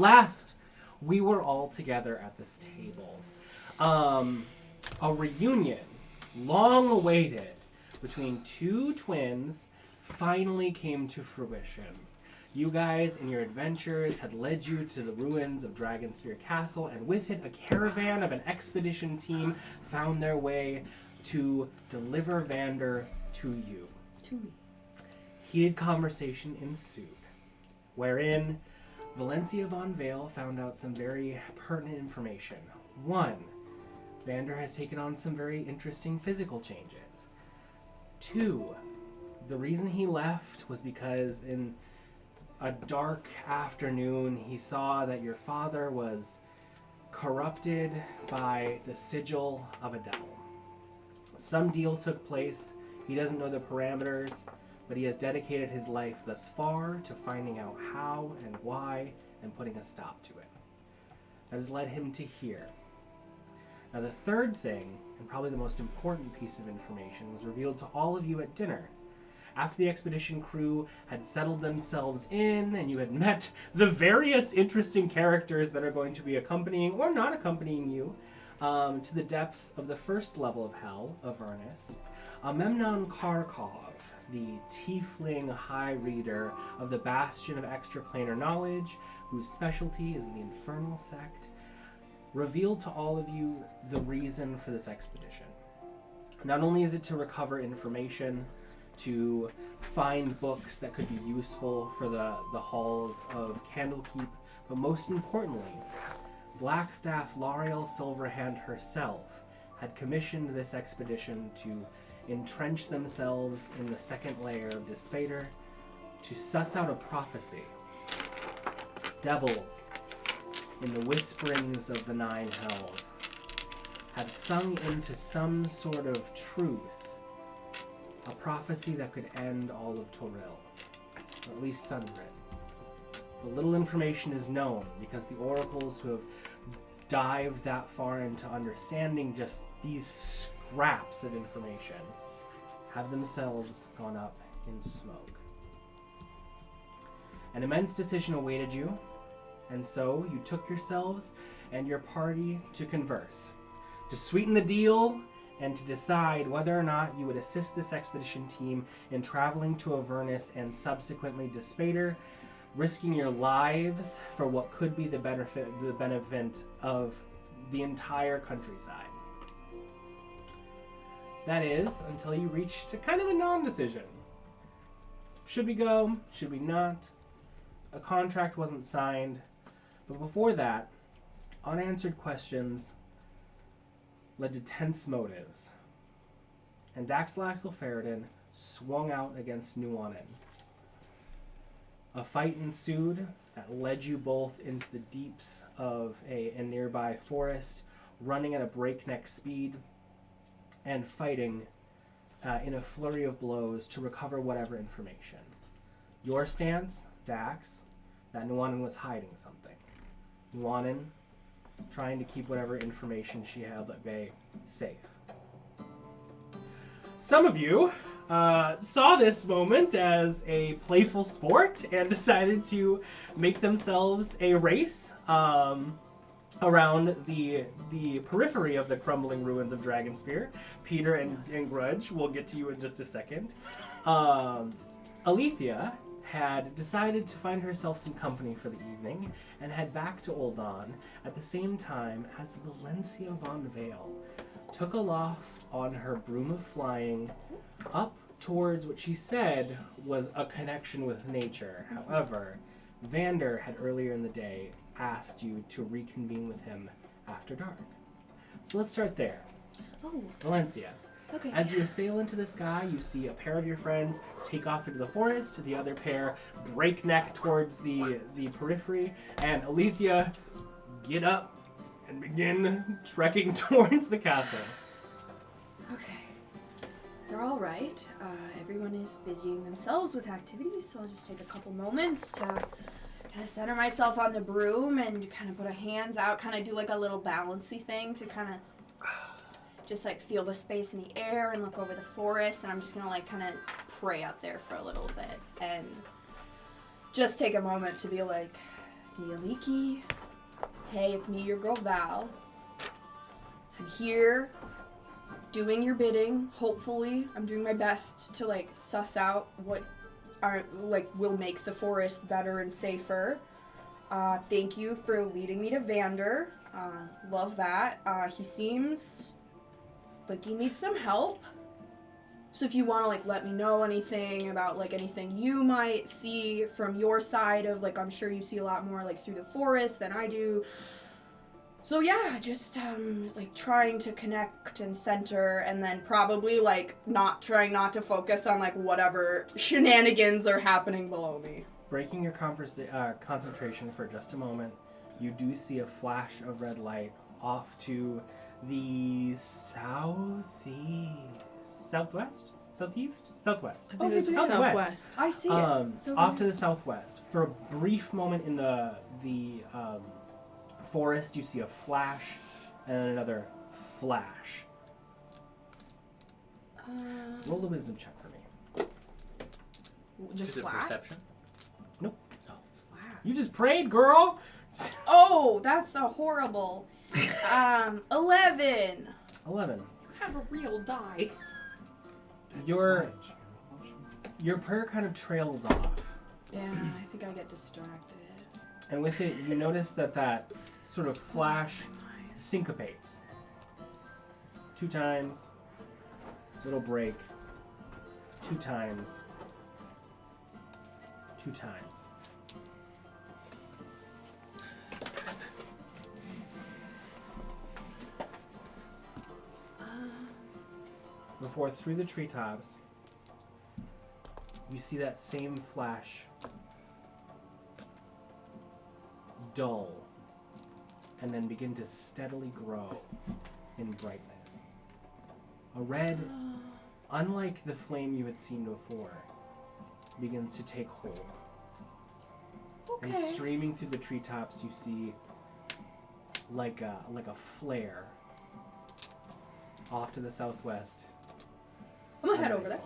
Last, we were all together at this table. A reunion, long awaited, between two twins finally came to fruition. You guys, in your adventures, had led you to the ruins of Dragonspear Castle, and with it, a caravan of an expedition team found their way to deliver Vander to you. To me. Heated conversation ensued, wherein Valenccya VonVail found out some very pertinent information. One, Vander has taken on some very interesting physical changes. Two, the reason he left was because in a dark afternoon he saw that your father was corrupted by the sigil of a devil. Some deal took place. He doesn't know the parameters, but he has dedicated his life thus far to finding out how and why and putting a stop to it. That has led him to here. Now the third thing, and probably the most important piece of information, was revealed to all of you at dinner. After the expedition crew had settled themselves in and you had met the various interesting characters that are going to be accompanying or not accompanying you to the depths of the first level of hell, Avernus, Memnon Karkov, the tiefling high reader of the Bastion of Extraplanar Knowledge, whose specialty is the Infernal Sect, revealed to all of you the reason for this expedition. Not only is it to recover information, to find books that could be useful for the halls of Candlekeep, but most importantly, Blackstaff L'Ariel Silverhand herself had commissioned this expedition to entrench themselves in the second layer of Despater, to suss out a prophecy. Devils, in the whisperings of the Nine Hells, have sung into some sort of truth a prophecy that could end all of Toril, or at least Sunrid. But little information is known because the oracles who have dived that far into understanding just these scraps of information have themselves gone up in smoke. An immense decision awaited you, and so you took yourselves and your party to converse, to sweeten the deal and to decide whether or not you would assist this expedition team in traveling to Avernus and subsequently Despater, risking your lives for what could be the benefit of the entire countryside. That is, until you reached kind of a non-decision. Should we go? Should we not? A contract wasn't signed. But before that, unanswered questions led to tense motives. And Daxlaxl Faeriden swung out against Nuanen. A fight ensued that led you both into the deeps of a nearby forest, running at a breakneck speed, and fighting in a flurry of blows to recover whatever information. Your stance, Dax, that Nuanen was hiding something. Nuanen trying to keep whatever information she held at bay safe. Some of you saw this moment as a playful sport and decided to make themselves a race around the periphery of the crumbling ruins of Dragonspear. Peter and Grudj, we'll get to you in just a second. Alythia had decided to find herself some company for the evening and head back to Ul'Dan at the same time as Valenccya VonVail took aloft on her broom of flying up towards what she said was a connection with nature. However, Vander had earlier in the day asked you to reconvene with him after dark. So let's start there. Oh. Valenccya. Okay. As you sail into the sky, you see a pair of your friends take off into the forest, the other pair breakneck towards the periphery, and Alythia get up and begin trekking towards the castle. Okay. They're all right. Everyone is busying themselves with activities, so I'll just take a couple moments to kind of center myself on the broom and kind of put a hands out, kind of do like a little balancy thing to kind of just like feel the space in the air and look over the forest, and I'm just gonna like kind of pray out there for a little bit and just take a moment to be like, Oelke. Hey, it's me, your girl Val. I'm here, doing your bidding. Hopefully, I'm doing my best to like suss out what will make the forest better and safer. Thank you for leading me to Vander. Love that. He seems like he needs some help. So if you want to like let me know anything about like anything you might see from your side of like, I'm sure you see a lot more like through the forest than I do. So yeah, just like trying to connect and center, and then probably like trying not to focus on like whatever shenanigans are happening below me. Breaking your concentration for just a moment, you do see a flash of red light off to the southwest. I think it's Southwest. I see it. So Off to the southwest. For a brief moment in the forest, you see a flash and then another flash. Roll a wisdom check for me. just Is it flat? perception? Nope. Oh. Flat. You just prayed, girl! Oh, that's a horrible. 11. 11. You have a real die. Your prayer kind of trails off. Yeah, I think I get distracted. And with it, you notice that sort of flash Nice. syncopates. 2 times. Little break. 2 times. 2 times. Before through the treetops, you see that same flash dull and then begin to steadily grow in brightness. A red, unlike the flame you had seen before, begins to take hold. And Okay. streaming through the treetops, you see like a flare off to the southwest. I'm gonna head over there.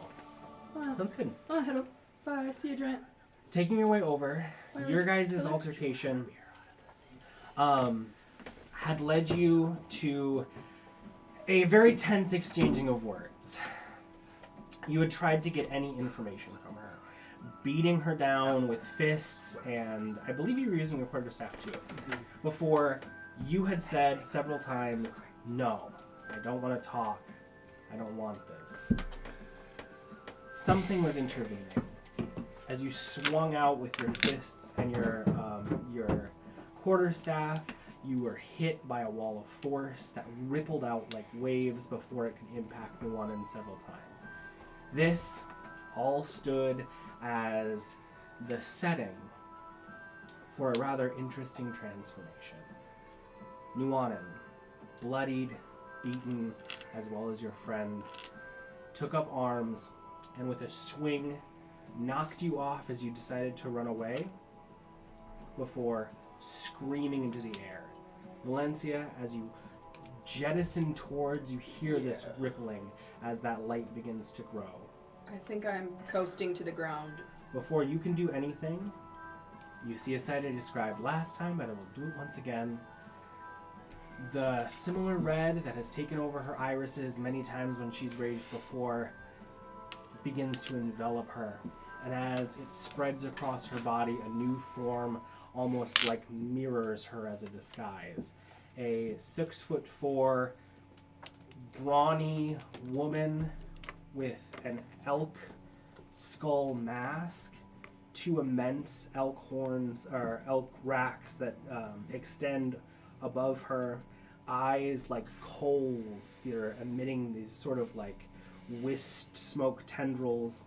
Sounds good. I'm gonna head over. Bye. See you, Giant. Taking your way over, your guys' altercation had led you to a very tense exchanging of words. You had tried to get any information from her, beating her down with fists, and I believe you were using your quarterstaff too. Before you had said several times, "No, I don't want to talk. I don't want this." Something was intervening. As you swung out with your fists and your quarterstaff, you were hit by a wall of force that rippled out like waves before it could impact Nuanen several times. This all stood as the setting for a rather interesting transformation. Nuanen, bloodied, beaten, as well as your friend, took up arms and with a swing knocked you off as you decided to run away before screaming into the air. Valenccya, as you jettison towards, you hear this rippling as that light begins to grow. I think I'm coasting to the ground. Before you can do anything, you see a sight I described last time, but I will do it once again. The similar red that has taken over her irises many times when she's raged before begins to envelop her. And as it spreads across her body, a new form almost like mirrors her as a disguise. A 6'4", brawny woman with an elk skull mask, 2 immense elk horns or elk racks that extend above her, eyes like coals. They're emitting these sort of like wisped smoke tendrils,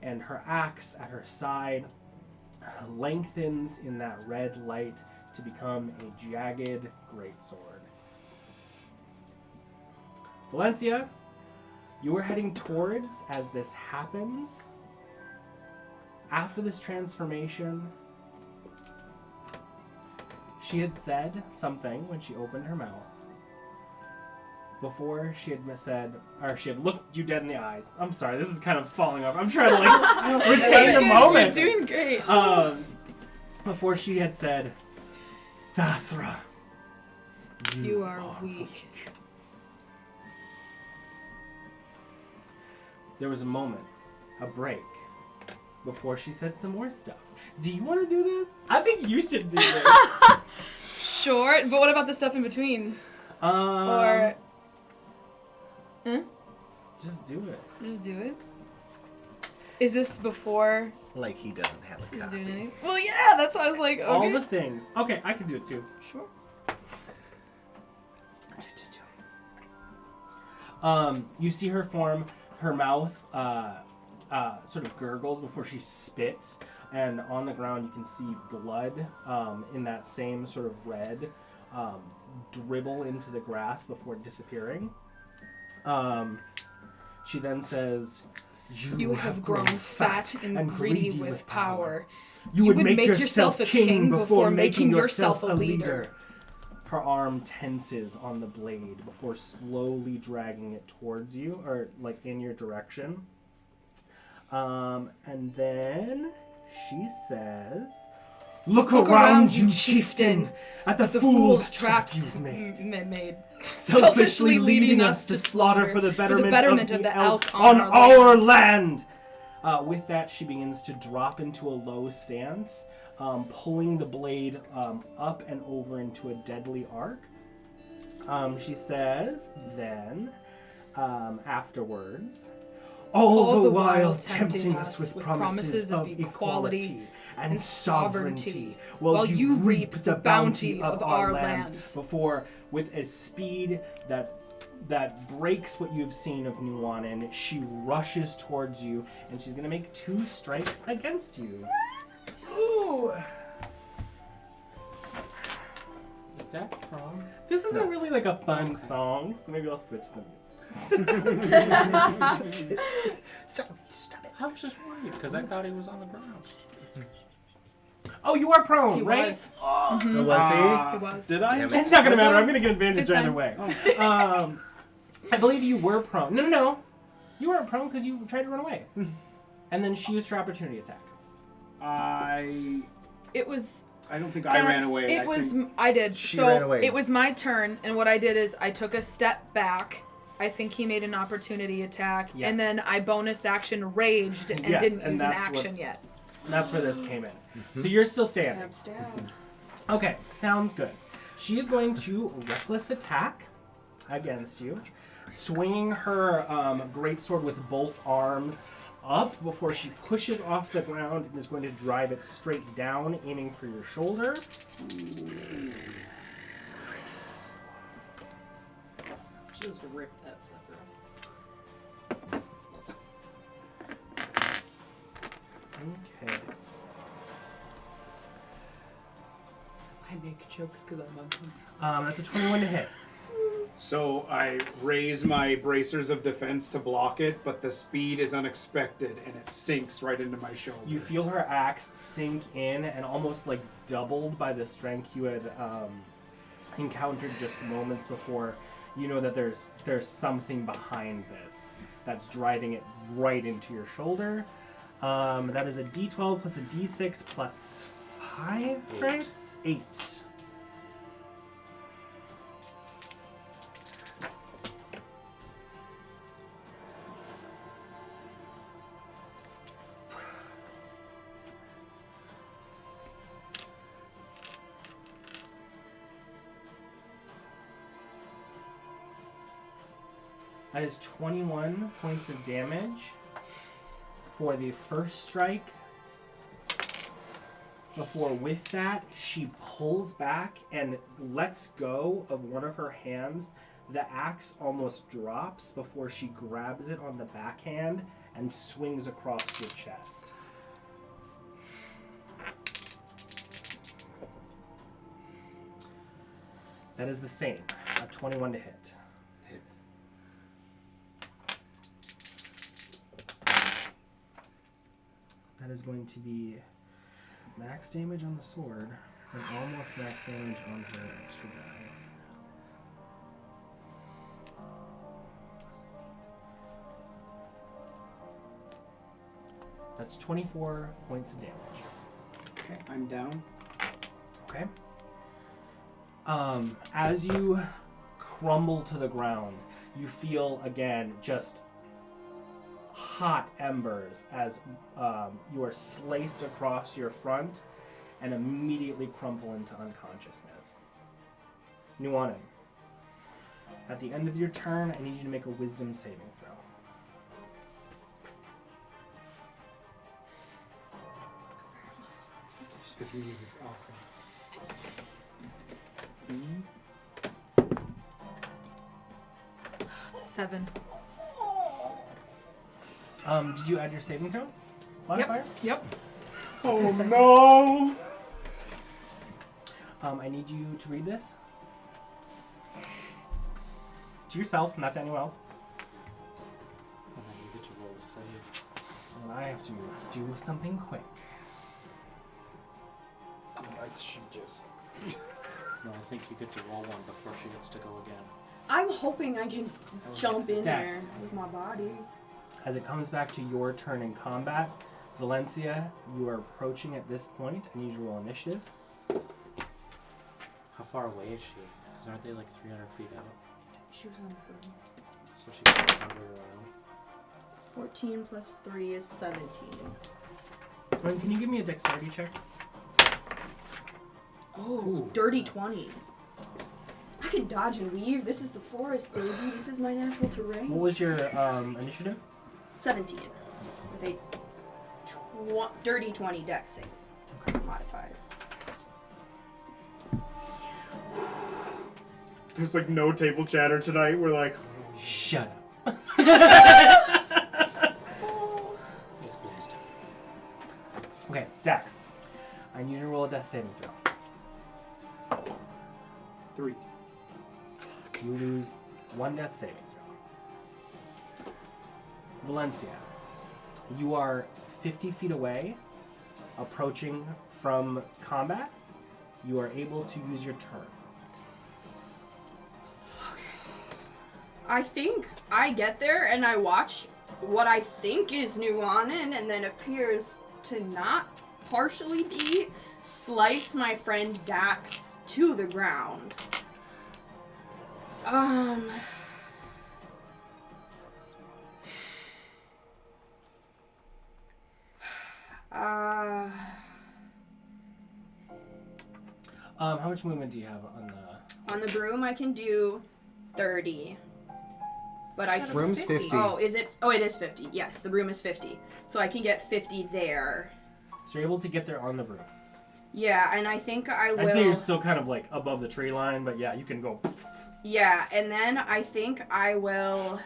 and her axe at her side lengthens in that red light to become a jagged greatsword. Valenccya, you are heading towards as this happens. After this transformation, she had said something when she opened her mouth. Before she had said, or she had looked you dead in the eyes. I'm sorry, this is kind of falling off. I'm trying to like retain the moment. You're doing great. Before she had said, Thasra, You are weak. There was a moment, a break, before she said some more stuff. Do you want to do this? I think you should do this. Sure, but what about the stuff in between? Or... Huh? Just do it. Just do it? Is this before... Like he doesn't have a He's copy. doing anything? Well, yeah, that's why I was like, okay. All the things. Okay, I can do it too. Sure. You see her form, her mouth sort of gurgles before she spits, and on the ground you can see blood in that same sort of red dribble into the grass before disappearing. She then says, You have grown fat and greedy with power. You would make yourself a king before making yourself a leader. Her arm tenses on the blade before slowly dragging it towards you, or like in your direction. And then she says, Look around you, chieftain, at the fool's trap you've made. Selfishly leading us to slaughter for the betterment of the elk on our land. With that, she begins to drop into a low stance, pulling the blade up and over into a deadly arc. She says, then, afterwards, all the while tempting us with promises of equality and sovereignty, while you reap the bounty of our lands. Before, with a speed that breaks what you've seen of Nuanen, she rushes towards you, and she's going to make 2 strikes against you. Ooh! Is that wrong? This isn't really like a fun song, so maybe I'll switch them. Stop it. I was just worried because I thought he was on the ground. Oh, you are prone, He right? was. Was He was. Did I? Damn it. It's not going to Was matter. I? I'm going to get advantage It's either fine. way. I believe you were prone. No. You weren't prone because you tried to run away. And then she used her opportunity attack. It was... I don't think I ran away. I did. She So ran away. it was my turn, and what I did is I took a step back. I think he made an opportunity attack, Yes. and then I bonus action raged and Yes, didn't and use an that's action what- yet. That's where this came in. So you're still standing. Stab. Okay, sounds good. She is going to reckless attack against you, swinging her greatsword with both arms up before she pushes off the ground and is going to drive it straight down, aiming for your shoulder. Just rip that sucker. Okay. I make jokes because I'm uncomfortable. That's a 21 to hit. So I raise my bracers of defense to block it, but the speed is unexpected and it sinks right into my shoulder. You feel her axe sink in and almost like doubled by the strength you had encountered just moments before. You know that there's something behind this that's driving it right into your shoulder. That is a D12 plus a D6 plus 5, right? 8. That is 21 points of damage for the first strike. Before, with that, she pulls back and lets go of one of her hands. The axe almost drops before she grabs it on the backhand and swings across your chest. That is the same. A 21 to hit. That is going to be max damage on the sword and almost max damage on her extra die. That's 24 points of damage. Okay, I'm down. Okay. As you crumble to the ground, you feel again just hot embers as you are sliced across your front and immediately crumple into unconsciousness. Nuanen, at the end of your turn, I need you to make a wisdom saving throw. This music's awesome. It's a 7. Did you add your saving throw modifier? Yep. Oh no! I need you to read this. To yourself, not to anyone else. And then you get to roll a save. And I have to do something quick. Unless she just... No, I think you get to roll one before she gets to go again. I'm hoping I can jump in there Dex. with my body. As it comes back to your turn in combat, Valenccya, you are approaching at this point. I need you to roll initiative. How far away is she? Because aren't they like 300 feet out? She was on the phone. So she can wander around. 14 plus 3 is 17. Gwen, can you give me a dexterity check? Oh, dirty 20. I can dodge and weave. This is the forest, baby. This is my natural terrain. What was your initiative? 17. With a dirty 20 dex save. Modified. There's like no table chatter tonight. We're like, Shut up. Yes, please. Okay, Dax. I need you to roll a death saving throw. 3. You lose 1 death saving throw. Valenccya, you are 50 feet away, approaching from combat. You are able to use your turn. I think I get there and I watch what I think is Nuanen and then appears to not partially be, slice my friend Dax to the ground. How much movement do you have on the... On the broom I can do 30. But I can... Room's 50. Oh, is it? Oh, it is 50. Yes, the room is 50. So I can get 50 there. So you're able to get there on the broom. Yeah, and I think I will... I'd say you're still kind of like above the tree line, but yeah, you can go... Yeah, and then I think I will...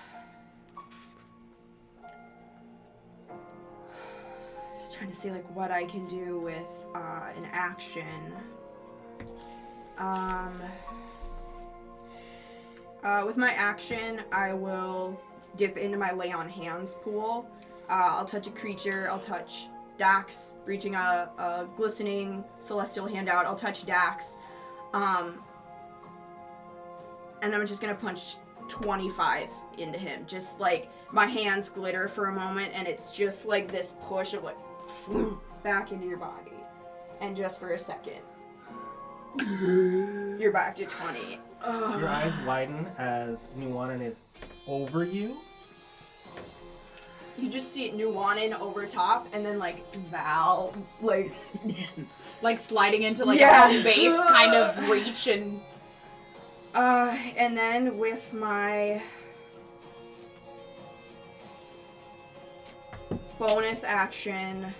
Just trying to see like what I can do with an action. With my action, I will dip into my lay on hands pool. I'll touch a creature. I'll touch Dax, reaching a glistening celestial hand out. I'll touch Dax. And I'm just gonna punch 25 into him. Just like my hands glitter for a moment, and it's just like this push of like back into your body. And just for a second, you're back to 20. Ugh. Your eyes widen as Nuanen is over you. You just see Nuanen over top, and then like Val, like Like sliding into like Yeah. a home base kind of reach and and then with my bonus action,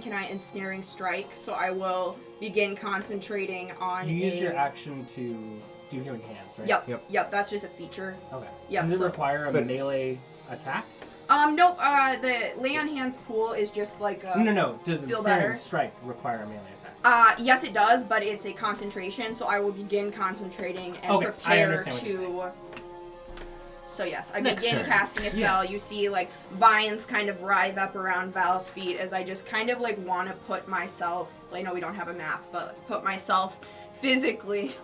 can I ensnaring strike? So I will begin concentrating on You use your action to do healing hands, right? Yep, that's just a feature. Okay. Yep, Does it so- require a But- melee attack? Nope, the lay on hands pool is just like a... No. Does Feel ensnaring better? strike require a melee attack? Yes, it does, but it's a concentration, so I will begin concentrating and Okay, I prepare understand what you're to... So yes, I Next begin turn. casting a spell. You see, like, vines kind of writhe up around Val's feet as I just kind of, like, want to put myself... I know we don't have a map, but put myself physically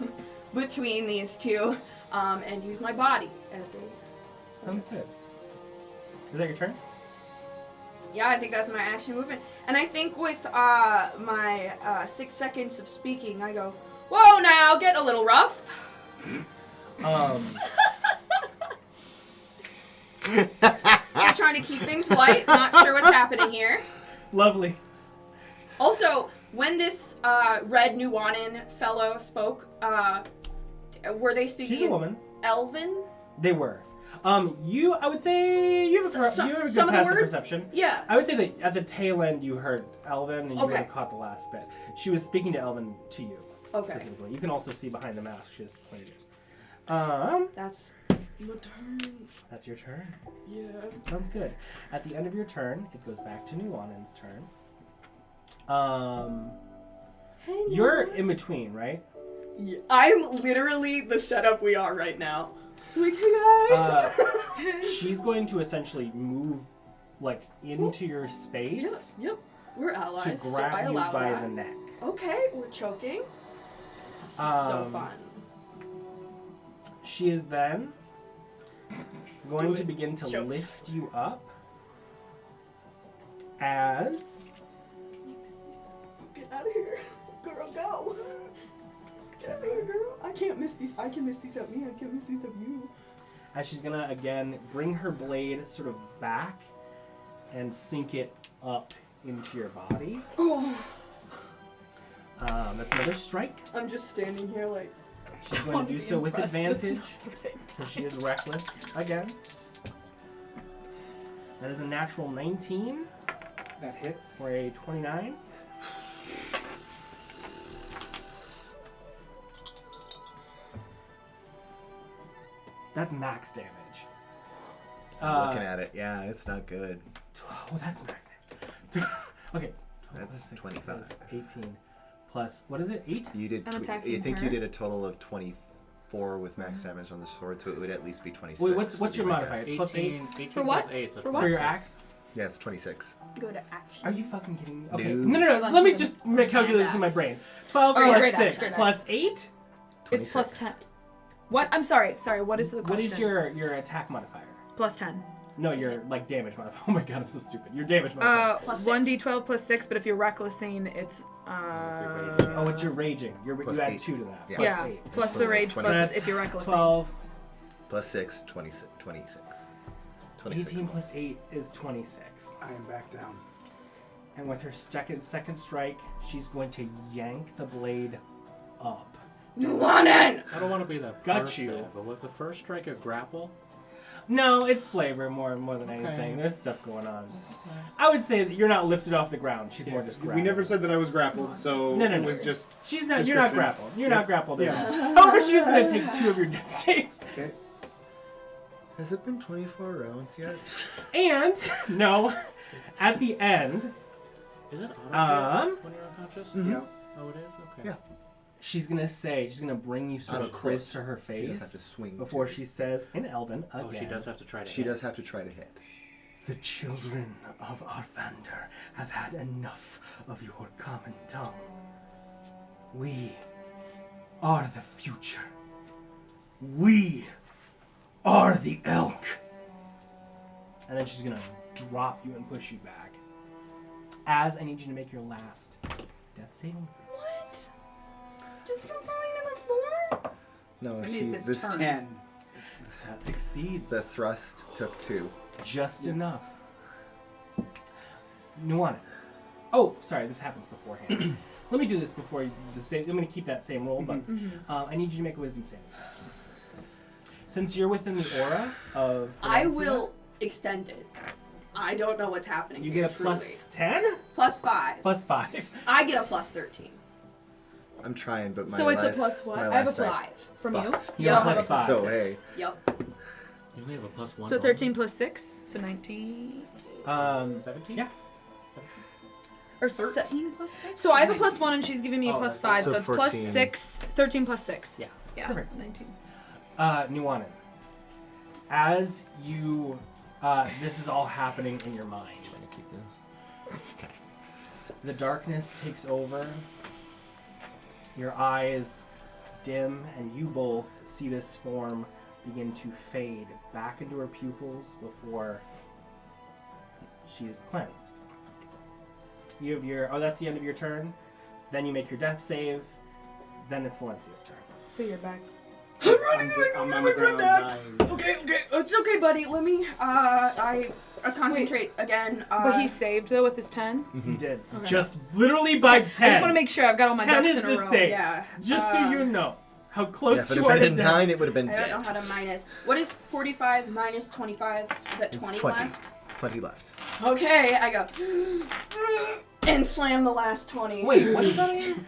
between these two, and use my body as a... Sounds good. Is that your turn? Yeah, I think that's my action movement. And I think with my 6 seconds of speaking, I go, whoa now, get a little rough. Still trying to keep things light, not sure what's happening here. Lovely. Also, when this red Nuanen fellow spoke, were they speaking She's a in woman. Elven? They were. I would say you have a good some of the passive words? perception. Yeah. I would say that at the tail end you heard Elven and you would Okay. have caught the last bit. She was speaking to Elven to you. Okay. Specifically. You can also see behind the mask she has pointed ears. That's the turn. That's your turn. Yeah. Sounds good. At the end of your turn, it goes back to Nuanen's turn. Hey, You're in between, right? Yeah, I'm literally the setup we are right now. Like, hey guys. She's going to essentially move like into your space Yep. We're allies, to so I grab you allow by that. the neck. Okay, we're choking. This is so fun. She is then going to begin to Choke. lift you up as Get out of here. Girl, go. Get out of here, girl. I can't miss these. I can miss these of me. I can't miss these of you. she's gonna again bring her blade sort of back and sink it up into your body. Oh, That's another strike. I'm just standing here like. She's going to do so with advantage. So she is reckless again. That is a natural 19 That hits. for a 29. That's max damage. Looking at it, yeah, it's not good. Oh, that's max damage. Okay. That's 6 25. plus 18 plus, what is it? 8? You did. I'm I attacking think her. you did a total of 24 with max damage on the sword, so it would at least be 26. Wait, what's would your be my modifier? guess. Plus 8? 18 For what? plus 8. So For what? For your 26. axe? Yeah, it's 26. Go to action. Are you fucking kidding me? Okay. No. No. Hold on, Let me hold just on. calculate this in my brain. 12 Oh, plus great axe, 6 great plus axe. 8? It's plus 26. 10. What? I'm sorry. What is the What question? is your attack modifier? Plus 10. No, your like damage modifier. Oh my god, I'm so stupid. Your damage modifier. Plus 1d12 plus 6, but if you're recklessing, it's Oh, it's your raging. Plus You add 8. 2 to that. Yeah. Plus yeah, 8. plus Plus the rage, 26. plus if you're recklessing. 12. Plus 6, 26. 26. 18 plus 8 is 26. I am back down. And with her second strike, she's going to yank the blade up. Nuanen! I don't want to be that Got person, you. but was the first strike a grapple? No, it's flavor more than Okay. anything. There's stuff going on. I would say that you're not lifted off the ground. She's more just We grappled. never said that I was grappled, so No. it was just. She's not. You're not description. grappled. You're Yeah. not grappled. Yeah. Yeah. However, she's gonna take 2 of your death saves. Okay. Has it been 24 rounds yet? And no, at the end, Is it auto Um, when you're unconscious? Mhm. Yeah. Oh, it is? Okay. Yeah. she's gonna bring you sort of Auto close crit. to her She does have to face swing. before to- she says in Elven again. Oh, she does have to try to She hit. does have to try to hit. The children of Arvander have had enough of your common tongue. We are the future. We are the elk. And then she's gonna drop you and push you back. As I need you to make your last death saving throw. What? Just from falling to the floor? No, It needs she's its this. turn. 10. That succeeds. The thrust took 2. Just enough. Nuanen. Oh, sorry, this happens beforehand. Let me do this before the same. I'm going to keep that same roll, but I need you to make a wisdom saving throw. Since you're within the aura of I Valenccya, will extend it. I don't know what's happening. You here, get a truly. plus 10? Plus 5. Plus 5. I get a plus 13. I'm trying, but my So it's a last, plus what? my I have a last die 5. From you? fucked. You got a plus 5. So hey, Yep. You only have a plus 1. So 13 plus 6, so 19. 17? Yeah. Or 13 plus 6? So I have a plus 1 and she's giving me a Oh, plus okay. 5, So so it's plus 14. 6. 13 plus 6. Yeah. Yeah. Perfect. 19. Nuanen. As you, this is all happening in your mind. trying to keep this. The darkness takes over. Your eyes dim, and you both see this form begin to fade back into her pupils before she is cleansed. You have your... Oh, that's the end of your turn. Then you make your death save. Then it's Valencia's turn. So you're back. I'm on the ground dying. Okay, it's okay, buddy. Let me. I concentrate again. But he saved though with his 10. He did. Okay. Just literally by 10. I just want to make sure I've got all my 10 ducks is in a the row. save. Yeah. Just so you know how Yeah, close if it you had are to been a death. 9, it would have been I don't know dead. how to minus. What is 45 minus 25? Is that It's 20 20. left? 20 left. Okay, I go and slam the last 20. Wait, what is that again?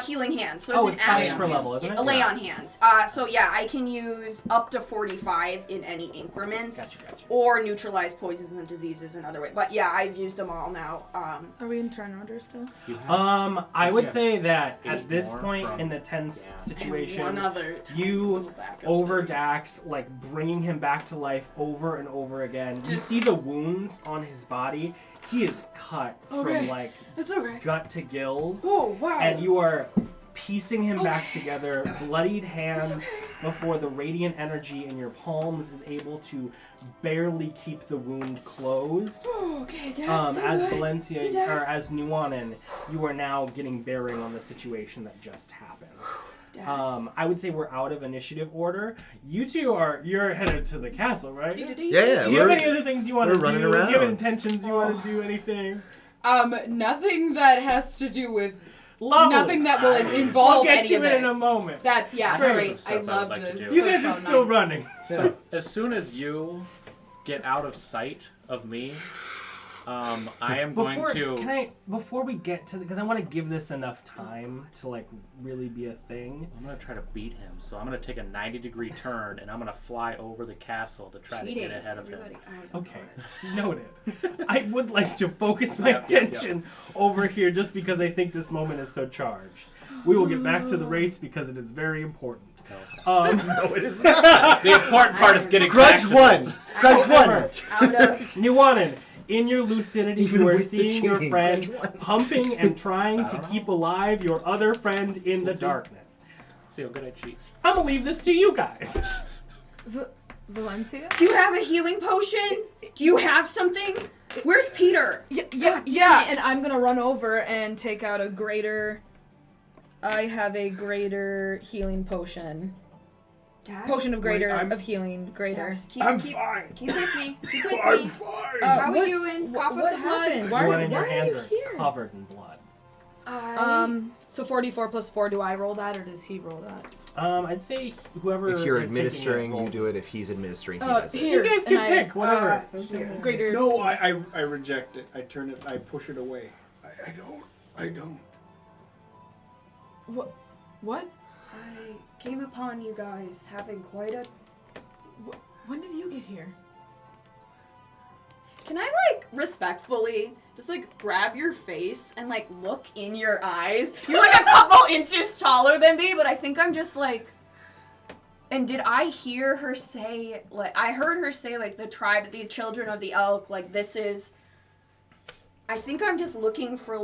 Healing hands. So Oh, it's it's an highest action. per level, isn't it? Lay on hands. So yeah, I can use up to 45 in any increments. Gotcha. Or neutralize poisons and diseases in other ways. But yeah, I've used them all now. Are we in turn order still? You have I would Yeah. say that at 8 this more point from- in the tense Yeah. situation, and one other. you backup over thing. Dax, like bringing him back to life over and over again. You Just- see the wounds on his body. He is cut Okay. from like It's okay. gut to gills, Oh wow. and you are piecing him back together, bloodied hands, before the radiant energy in your palms is able to barely keep the wound closed. Oh, okay, Dax. As Hey, Valenccya, Dax. or as Nuanen, you are now getting bearing on the situation that just happened. Dax. I would say we're out of initiative order. You two you're headed to the castle, right? Yeah, Do you have we're- any other things you want to we're do? running Do you have around. intentions you want to do? Anything? Nothing that has to do with Lovely. nothing that will We'll involve get any to of it this. in a moment. That's I yeah, have great. some I stuff I love would like to. to do. You guys are postpone still mine. running. So as soon as you get out of sight of me, I am going to. Before we get to because I want to give this enough time to like really be a thing. I'm gonna try to beat him. So I'm gonna take a 90-degree turn and I'm gonna fly over the castle to try to get ahead of him. Okay, noted. I would like to focus my Yep, yep, attention over here just because I think this moment is so charged. We will get back to the race because it is very important. No, No, it is not. the important part is getting back Grudj to won. this. Grudj won. Out of Nuanen, in your lucidity, Even you are with the seeing your cheating, friend Grudj won. pumping and trying I to don't know. keep alive your other friend in the We'll see. darkness. See how good I cheat. I'm gonna leave this to you guys. Valencya? Do you have a healing potion? Do you have something? Where's Peter? Yeah, and I'm gonna run over and take out a greater. I have a greater healing potion. Dax? Potion of greater I'm- of healing greater. Dax, keep, I'm keep, fine. keep with me. Keep with I'm me. fine. How we what- doing? Cough what up the blood. happened? Why, Nuanen, your why hands are are you here? covered in blood. So 44 plus 4, do I roll that or does he roll that? I'd say whoever If you're is taking administering, it, you roll. do it. If he's administering, he Oh, does it. here. You guys and can I- pick whatever. Greater. No, I reject it. I turn it. I push it away. I don't. What? I came upon you guys having quite a. When did you get here? Can I respectfully just grab your face and look in your eyes? You're a couple inches taller than me, but I think I'm just And did I hear her say I heard her say the tribe, the children of the elk, this is. I think I'm just looking for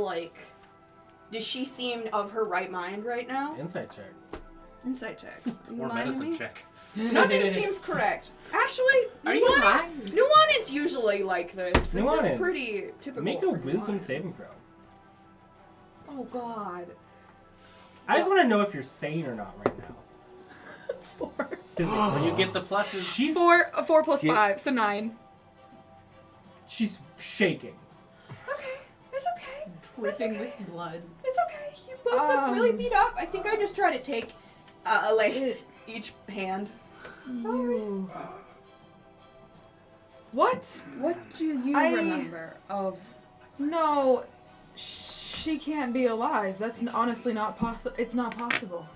does she seem of her right mind right now? Insight check. Insight checks. Or medicine check. Nothing seems correct. Actually, Are you high? Nuanen's usually like this. This is Nuanen, pretty typical. Make a for wisdom Nuanen. saving throw. Oh God. I just want to know if you're sane or not right now. 4. Physically. When you get the pluses, She's 4 plus Yeah. 5, so 9. she's shaking. Okay, it's okay. Dripping okay. with blood. It's okay. You both look really beat up. I think I just try to take, each hand. You. What? What do you I- remember of? No, she can't be alive. That's honestly not possible. It's not possible.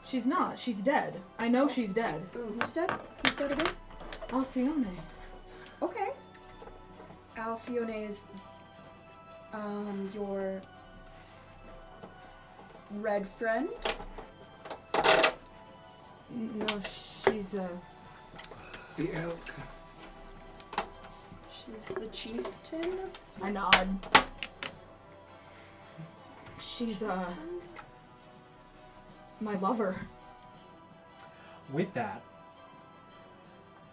She's not. She's dead. I know she's dead. Ooh, who's dead? Who's dead again? Alcyone. Okay. Alcyone is, your red friend. No, she's a. The elk. She's the chieftain. I nod. She's my lover. With that,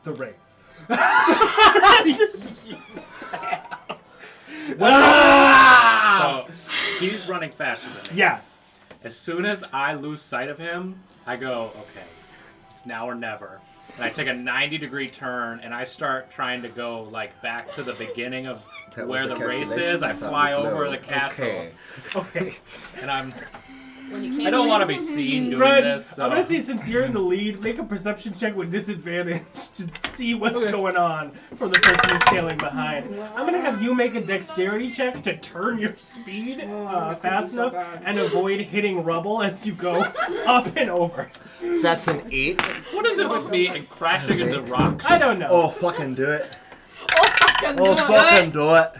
the race. So he's running faster than me. Yes. As soon as I lose sight of him, I go, okay, it's now or never. And I take a 90-degree turn, and I start trying to go like back to the beginning of That where was the a race calculation is. I thought fly was over no. the castle, Okay. Okay. and When you can't I don't win. want to be seen doing Grudj, this. So. I'm gonna say since you're in the lead, make a perception check with disadvantage to see what's going on from the person who's tailing behind. I'm gonna have you make a dexterity check to turn your speed fast enough and avoid hitting rubble as you go up and over. That's an 8. What is it with me and crashing into rocks? I don't know. Oh, fucking do it. Fucking Oh, do it. fucking do it.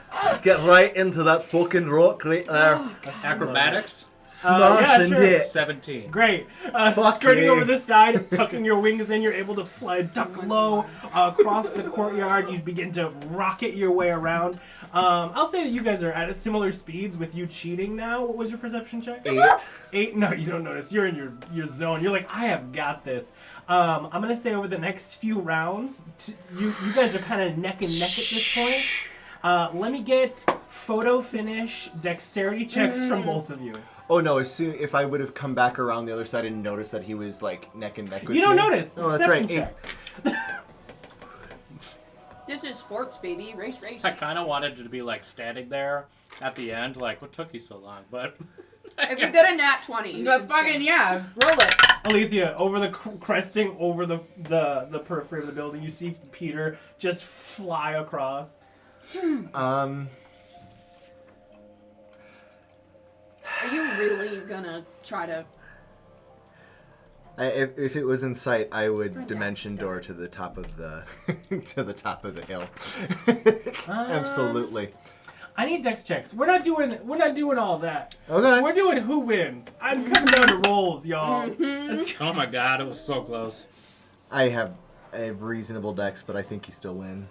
Get right into that fucking rock right there. Acrobatics? Smash into sure. it. 17. Great. Fuck Skirting yeah. over the side, tucking your wings in, you're able to fly, duck low across the courtyard. You begin to rocket your way around. I'll say that you guys are at similar speeds with you cheating now. What was your perception check? 8. 8? No, you don't notice. You're in your zone. You're like, I have got this. I'm going to say over the next few rounds, you guys are kind of neck and neck at this point. Let me get photo finish dexterity checks from both of you. Oh no! If I would have come back around the other side and noticed that he was like neck and neck with me. You don't notice. Oh, that's right. Deception check. This is sports, baby. Race. I kind of wanted to be like standing there at the end, like, what took you so long? But If you get a nat 20, you But should fucking stay. yeah, roll it. Alythia, over the cresting over the periphery of the building, you see Peter just fly across. Are you really gonna try to? If it was in sight, I would Friend dimension ass, door sorry. to the top of the to the top of the hill. Absolutely. I need dex checks. We're not doing all that. Okay. We're doing who wins. I'm coming down to rolls, y'all. Let's go. oh my god, it was so close. I have a reasonable dex, but I think you still win.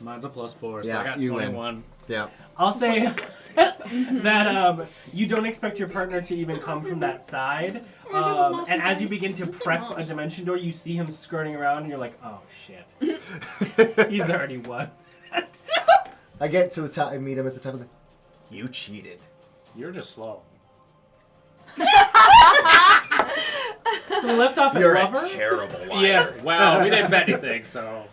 Mine's a +4, so Yeah, I got you win. 21. Yeah. I'll say that you don't expect your partner to even come from that side. And as you begin to prep a dimension door, you see him skirting around, and you're like, oh shit. He's already won. I get to the top. I meet him at the top of the. You cheated. You're just slow. So we left off at You're Lover. a terrible liar. Yeah. Well, we didn't bet anything, so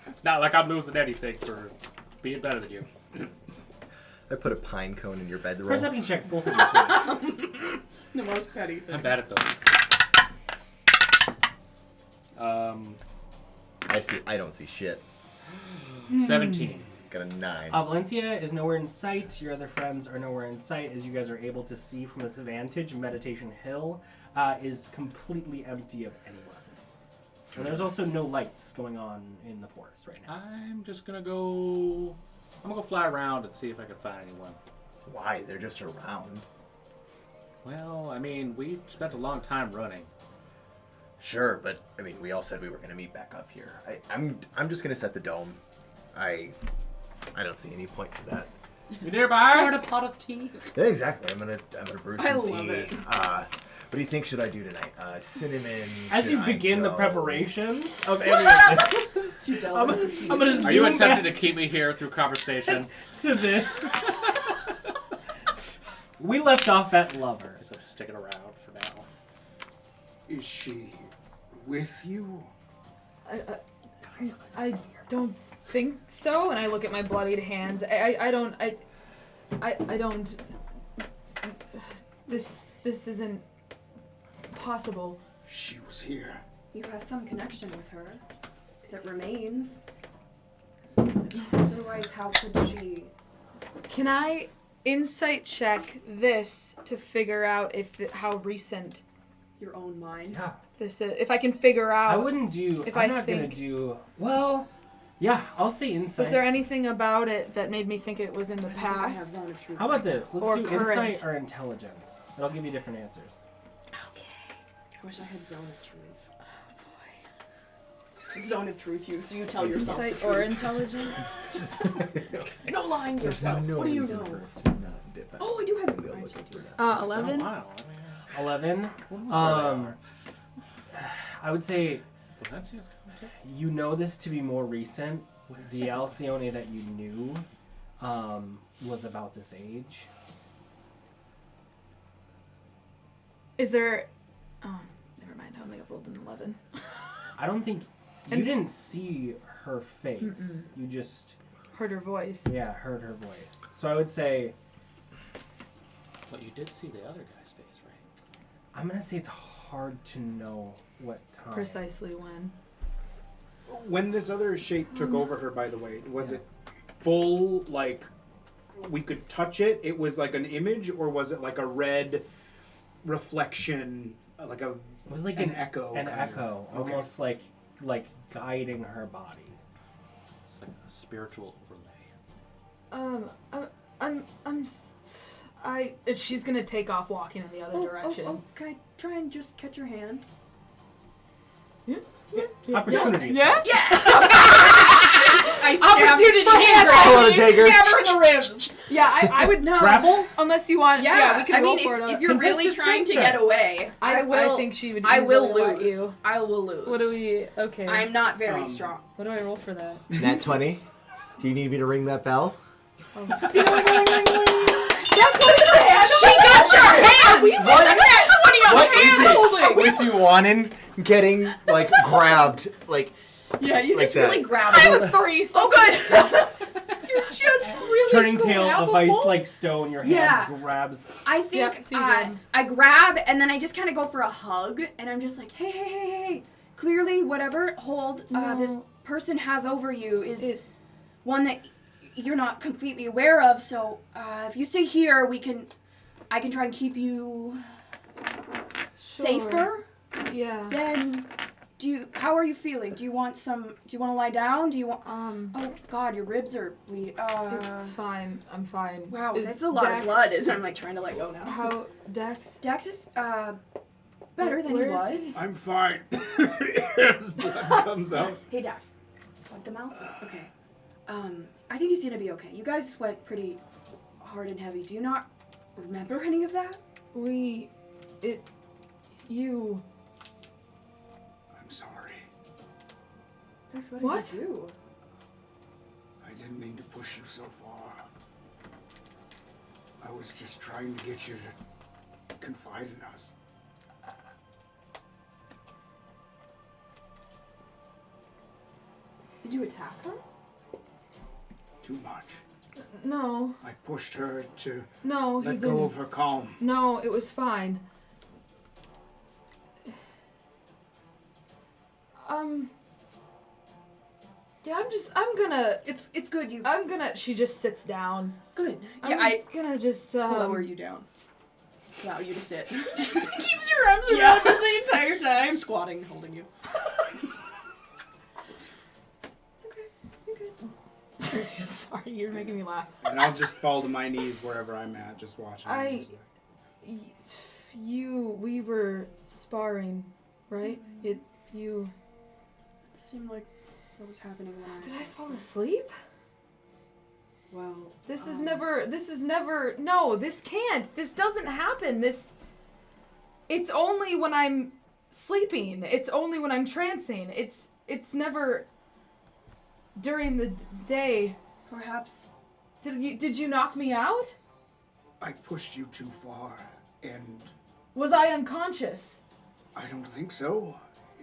it's not like I'm losing anything for being better than you. I put a pine cone in your bedroom. Perception checks, both of you. Please. The most petty thing. I'm bad at those. I don't see shit. 17. Got a 9. Valenccya is nowhere in sight. Your other friends are nowhere in sight. As you guys are able to see from this vantage, Meditation Hill is completely empty of anyone. And there's also no lights going on in the forest right now. I'm just gonna go. I'm gonna go fly around and see if I can find anyone. Why? They're just around. Well, I mean, we spent a long time running. Sure, but I mean, we all said we were gonna meet back up here. I'm just gonna set the dome. I don't see any point to that. You nearby? Start a pot of tea. Yeah, exactly. I'm gonna brew some I tea. love it. What do you think should I do tonight? Cinnamon. As should you I begin the go- preparations of any of this, You delve I'm into tea. gonna Are you zoom attempting to back keep me here through conversation? to the. We left off at Lover. So I'm sticking around for now. Is she with you? I don't think so. And I look at my bloodied hands. I don't. This isn't possible. She was here. You have some connection with her that remains. Otherwise, how could she? Can I insight check this to figure out how recent Your own mind. Yeah. this is? If I can figure out. I wouldn't do. If I'm I not gonna think- do. Well, yeah, I'll say insight. Was there anything about it that made me think it was in the I think I have past? zone of truth. How about this? Let's Or do current. insight or intelligence. It'll give you different answers. I wish I had zone of truth. Zone of truth, you. So you tell yourself the Insight truth. or intelligence? No lying to yourself. No What do you reason know? for us to not dip out. Oh, I do have We'll some. look into that. 11. Oh, wow. 11. I would say Valencia's coming too. you know this to be more recent. The Alcyone that you knew was about this age. Is there... Oh, never mind. I only rolled an 11. I don't think... You didn't see her face. Mm-mm. You just... Heard her voice. Yeah, heard her voice. So I would say... But you did see the other guy's face, right? I'm going to say it's hard to know what time. Precisely when. When this other shape took over her, by the way, was it full, like, we could touch it? It was like an image, or was it like a red reflection, like a... It was like an echo. An kind of? echo. Okay. Almost like guiding her body. It's like a spiritual overlay. She's gonna take off walking in the other direction. Oh, can I try and just catch your hand? Opportunity. Yeah? I Opportunity for hand grab. Pull on the dagger. Stab her in the ribs. Yeah, I would know. Grapple? Unless you want. Yeah, we can I roll mean, for it. if you're really Contested trying to strength get checks. away, I will. think she would. I will easily let lose. you. I will lose. What do we? Okay. I'm not very strong. What do I roll for that? Nat 20. Do you need me to ring that bell? That's what the hand. She got your hand. What? What is hand it holding. with Nuanen getting like grabbed? Like Yeah, you Like just really that. grab I it. have a 3. Oh, good. You're just really Turning tail of ice grabbable. like stone, your hand Yeah. grabs. I think Yep, so you did. I grab and then I just kind of go for a hug and I'm just like, hey. Clearly, whatever hold this No. person has over you is one that you're not completely aware of. So if you stay here, I can try and keep you safer. Yeah. Then, how are you feeling? Do you want to lie down? Do you want? Oh God, your ribs are bleeding. It's fine. I'm fine. Wow, Is that's a lot Dax- of blood. As I'm like trying to let go now. How Dex? Dax is better than he Where is was. he? I'm fine. As blood comes out. Hey Dax, wipe the mouth. Okay. I think he's gonna be okay. You guys went pretty hard and heavy. Do you not remember any of that? You. I'm sorry. Dax, what What? did you do? I didn't mean to push you so far. I was just trying to get you to confide in us. Did you attack her? Too much. No. I pushed her to No, he let didn't. go of her calm. No, it was fine. Yeah, I'm gonna. It's good. She just sits down. Good. I'm Yeah, I gonna just lower you down. Allow you to sit. She just keeps your arms around her the entire time. Squatting, holding you. Okay, you're good. Sorry, you're making me laugh. And I'll just fall to my knees wherever I'm at, just watching. We were sparring, right? It seemed like what was happening when Did I fall asleep? Well, This is never, no, this can't, this doesn't happen, it's only when I'm sleeping, it's only when I'm trancing, it's never during the day. Perhaps. Did you knock me out? I pushed you too far, and Was I unconscious? I don't think so.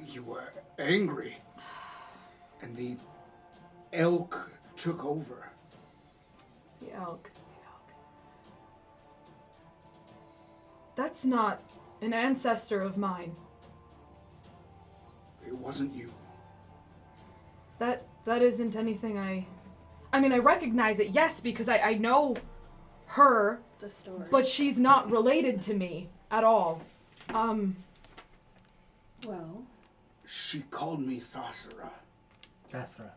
You were angry. And the elk took over. The elk. That's not an ancestor of mine. It wasn't you. That isn't anything I mean, I recognize it, yes, because I know her, The story. but she's not related to me at all. Well. She called me Thasara. Thasara.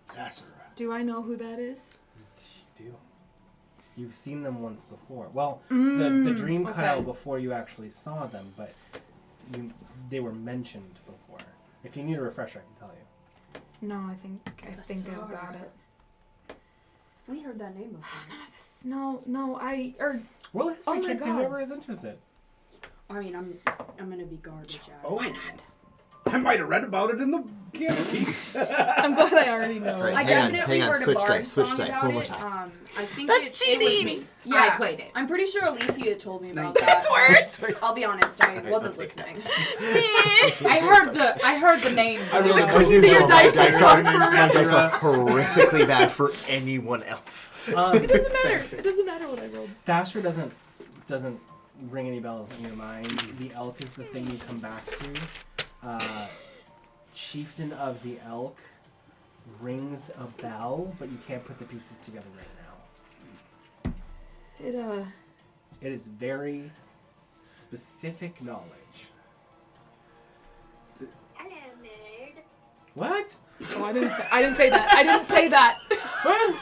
Do I know who that is? You do. You've seen them once before. Well, the dream cut okay. out before you actually saw them, but they were mentioned before. If you need a refresher, I can tell you. No, I think I've got it. We heard that name before. None of this. No, Roll a history Oh my check to God. whoever is interested. I mean, I'm gonna be garbage at it. Oh. Why not? I might have read about it in the campaign. I'm glad I already know. All right, I hang on, definitely hang on. heard Switch a bard dice, switch song dice, about one more it. time. I think That's it cheating. was me. I played it. I'm pretty sure Alythia told me about 19. that. That's worse. I'll be honest, I wasn't listening. I heard the name. I really You know, was your using dice my is dice suck roll. for. My dice are horrifically bad for anyone else. It doesn't matter. It doesn't matter what I rolled. Thasher doesn't ring any bells in your mind. The elk is the thing you come back to. Chieftain of the elk rings a bell, but you can't put the pieces together right now. It is very specific knowledge. Hello, nerd. What? Oh, I didn't say that. I didn't say that. What?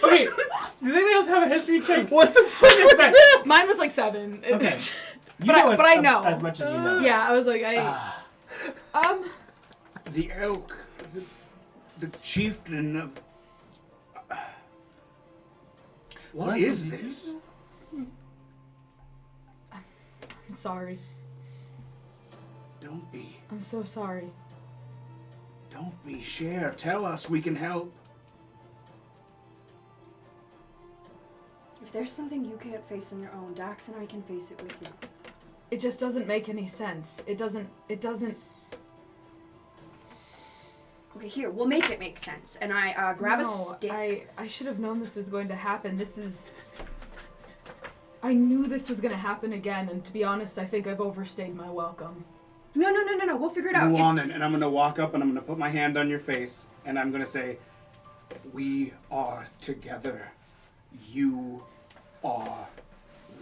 Okay, does anyone else have a history check? What the fuck was that? Mine was like 7. Okay. But I know. As much as you know. Yeah, I was like, The elk, the chieftain of. What Leslie, is did you this? I'm sorry. Don't be. I'm so sorry. Don't be. Share. Tell us. We can help. If there's something you can't face on your own, Dax and I can face it with you. It just doesn't make any sense. It doesn't. Okay, here, we'll make it make sense. And I grab a stick. I should have known this was going to happen. I knew this was going to happen again, and to be honest, I think I've overstayed my welcome. No, we'll figure it out. Nuanen, and I'm going to walk up and I'm going to put my hand on your face and I'm going to say, we are together. You are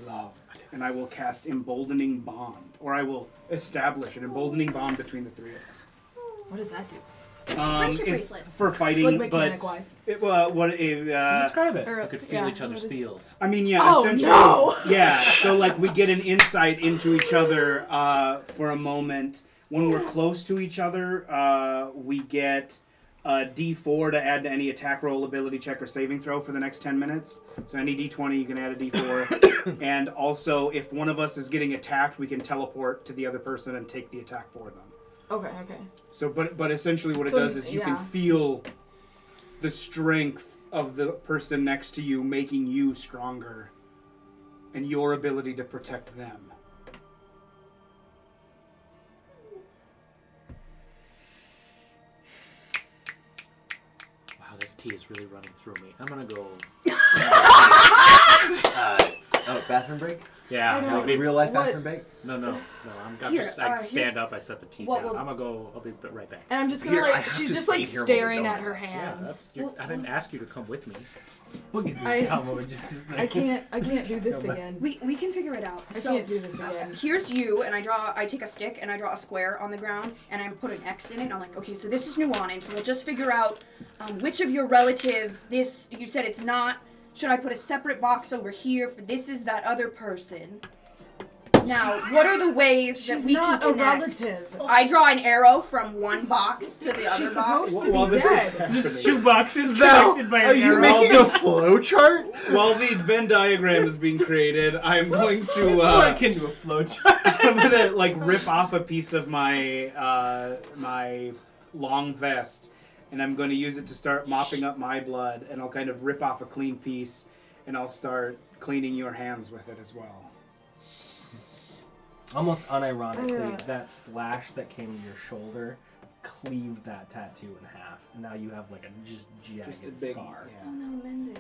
loved. And I will cast Emboldening Bond, or I will establish an emboldening bond between the three of us. What does that do? Friendship It's bracelet. for fighting, Like but mechanic-wise. Describe it. Or, You could feel yeah, each other's what is- feels. I mean, yeah, Oh, essentially, no! yeah. So like we get an insight into each other for a moment. When we're close to each other, we get a D4 to add to any attack roll, ability check, or saving throw for the next 10 minutes. So any D20, you can add a D4. And also, if one of us is getting attacked, we can teleport to the other person and take the attack for them. Okay. So, but essentially what it So, does is you can yeah. feel the strength of the person next to you making you stronger and your ability to protect them. Wow, this tea is really running through me. I'm gonna go. Bathroom break? Yeah, I know. I'll Like be, real life What? bathroom break? no. Here, I here's- stand up. I set the tea what down. will- I'm gonna go. I'll be right back. And I'm just gonna Here, I like, have she's to just stay like here while the staring dome at is her up. Yeah, hands. I didn't ask you to come with me. We'll get I- this down in just a second. I can't do this So much. again. We can figure it out. I So can't do this again. here's you, and I take a stick and I draw a square on the ground, and I put an X in it. And I'm like, okay, so this is Nuanen, so we'll just figure out which of your relatives this. You said it's not. Should I put a separate box over here for this is that other person? Now, what are the ways that She's we not can a connect? relative. I draw an arrow from one box to the other She's box. supposed to Well, be this is dead. happening. Just 2 boxes Val, connected by are an you arrow. making a flow chart? While the Venn diagram is being created, I'm going to I can do a flow chart. I'm gonna like rip off a piece of my my long vest, and I'm going to use it to start mopping up my blood, and I'll kind of rip off a clean piece, and I'll start cleaning your hands with it as well. Almost unironically, Yeah. that slash that came to your shoulder cleaved that tattoo in half, and now you have like a just jagged Just a big scar. yeah. Oh no, mending.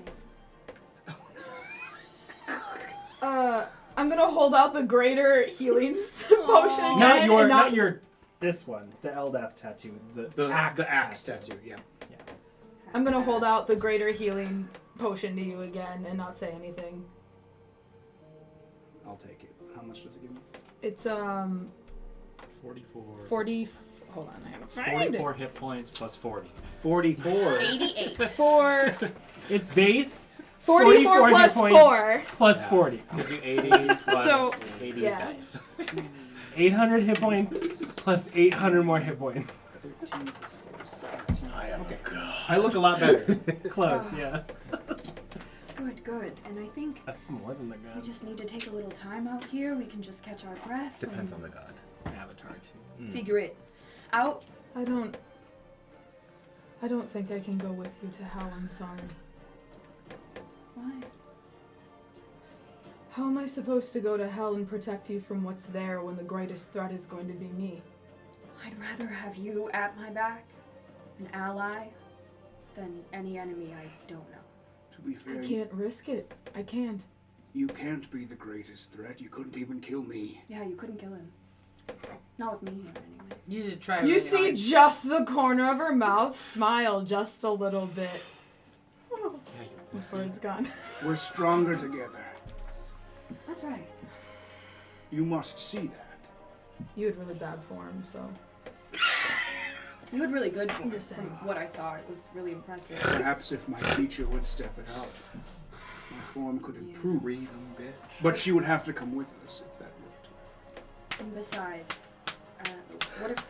I'm gonna hold out the greater healing potion again. Not your, and not your. This one, the Eldath tattoo, The axe tattoo, yeah. I'm gonna hold out the greater healing potion to you again and not say anything. I'll take it. How much does it give me? It's 44. 40. Hold on, I gotta find 44 hit points plus 40. 44. 88. it. 4. It's base 44 plus hit points 4. plus Yeah. 40. Gives you 80 plus So, 80 yeah. dice. 800 hit points plus 800 more hit points. 13 plus 4, 17. I am Okay. God. I look a lot better. Close, yeah. Good. And I think That's more than the we gun. just need to take a little time out here. We can just catch our breath. Depends and on the god. Avatar too. figure it. out. I don't think I can go with you to hell, I'm sorry. Why? How am I supposed to go to hell and protect you from what's there when the greatest threat is going to be me? I'd rather have you at my back, an ally, than any enemy I don't know. To be fair, I can't risk it. I can't. you can't be the greatest threat. You couldn't even kill me. Yeah, you couldn't kill him. Not with me here, anyway. You did try. You really see hard. just the corner of her mouth smile just a little bit. Before it's gone. We're stronger together. That's right. You must see that. You had really bad form, so. You had really good form. just From saying. what I saw, it was really impressive. Perhaps if my teacher would step it up, my form could Yeah. improve. Read 'em, bitch. But she would have to come with us if that worked. And besides, what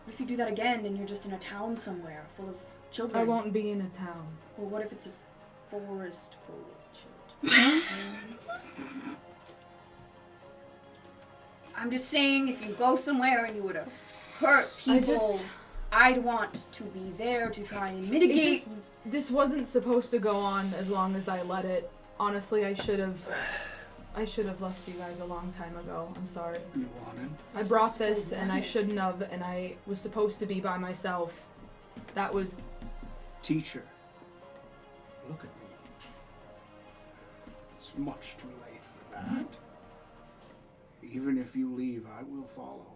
if you do that again and you're just in a town somewhere full of children? I won't be in a town. Well, what if it's a forest full of children? I'm just saying, if you go somewhere and you would hurt people, I'd want to be there to try and mitigate. This wasn't supposed to go on as long as I let it. Honestly, I should have left you guys a long time ago. I'm sorry. Nuanen. I brought this and I shouldn't have, and I was supposed to be by myself. That was. Teacher, look at me. It's much too late for that. Even if you leave, I will follow.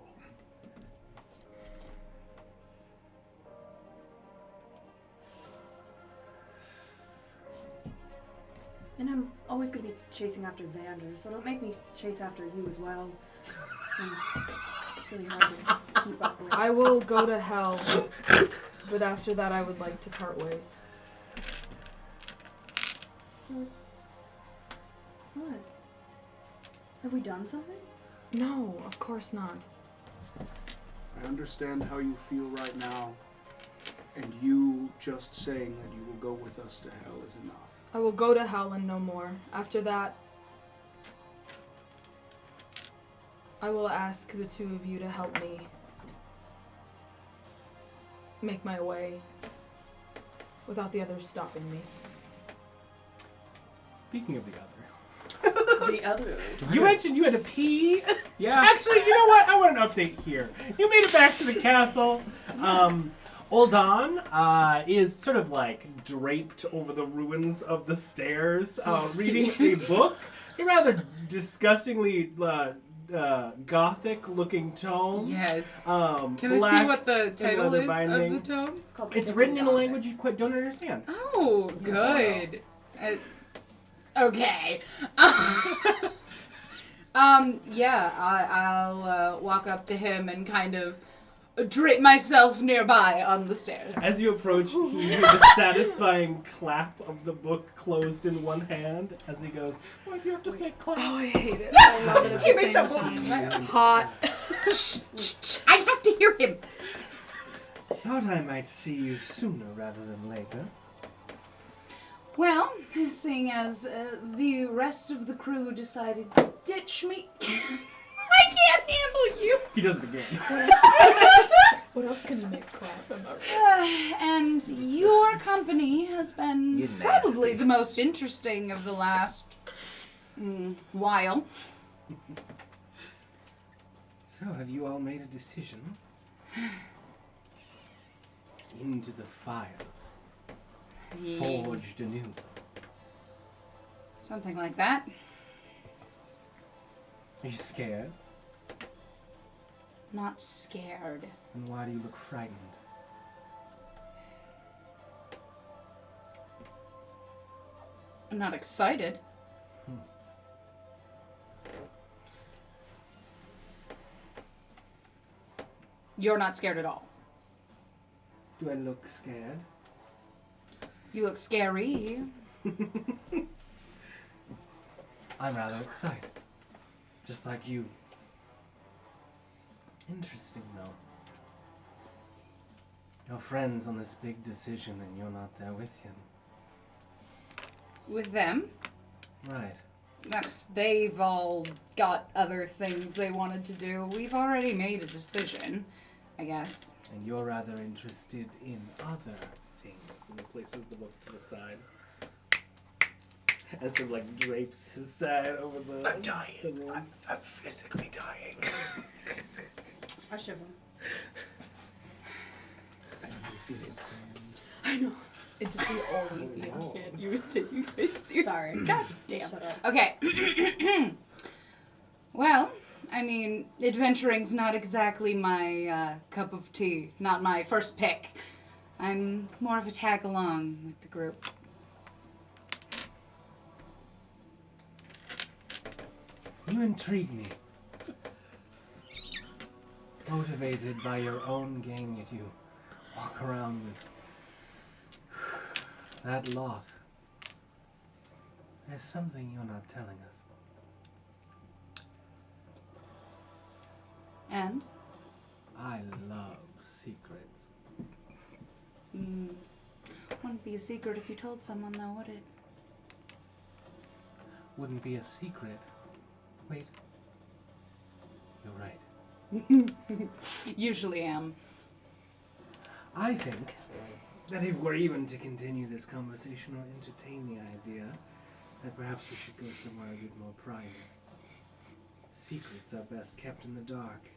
And I'm always going to be chasing after Vander, so don't make me chase after you as well. And it's really hard to keep up with. I will go to hell, but after that I would like to part ways. What? Have we done something? No, of course not. I understand how you feel right now, and you just saying that you will go with us to hell is enough. I will go to hell and no more. After that, I will ask the two of you to help me make my way without the others stopping me. Speaking of the others. The others. You mentioned you had to pee. Yeah. Actually, you know what? I want an update here. You made it back to the castle. Oldan is sort of like draped over the ruins of the stairs, reading a book. A rather disgustingly gothic-looking tome. Yes. Can Can I see what the title is binding. of the tome? It's written in a language you quite don't understand. Oh, good. Okay. Yeah, I'll walk up to him and kind of drape myself nearby on the stairs. As you approach, he hears the satisfying clap of the book closed in one hand as he goes, why do you have to say clap? Oh, I hate it. I love it at Give me the same some time. Hot. Shh, shh, shh. I have to hear him. Thought I might see you sooner rather than later. Well, seeing as the rest of the crew decided to ditch me, I can't handle you. He does it again. What else can you make clap? I'm not And your company has been You probably nasty. the most interesting of the last while. So, have you all made a decision? Into the files. Forged anew. Something like that. Are you scared? Not scared. And why do you look frightened? I'm not excited. You're not scared at all. Do I look scared? You look scary. I'm rather excited. Just like you. Interesting, though. Your friend's on this big decision and you're not there with him. With them? Right. they've all got other things they wanted to do. We've already made a decision, I guess. And you're rather interested in other things. And he places the book to the side. And sort of like drapes his side over the... I'm dying. I'm physically dying. I should have. I know. It just be all easy. I can't even take you guys seriously. Sorry. God damn. Shut up. Okay. Well, I mean, adventuring's not exactly my cup of tea. Not my first pick. I'm more of a tag along with the group. You intrigue me. Motivated by your own gang that you walk around with. That lot. There's something you're not telling us. And? I love secrets. Wouldn't be a secret if you told someone, though, would it? Wouldn't be a secret. Wait. You're right. Usually am. I think that if we're even to continue this conversation or entertain the idea, that perhaps we should go somewhere a bit more private. Secrets are best kept in the dark,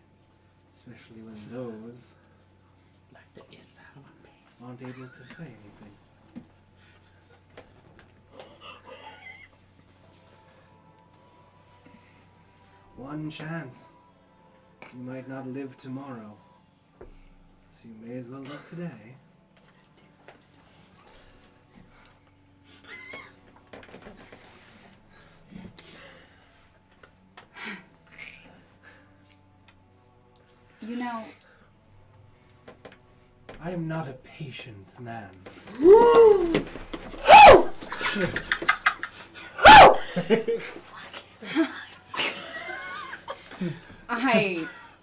especially when those aren't able to say anything. One chance. You might not live tomorrow, so you may as well live today. You know... I am not a patient man.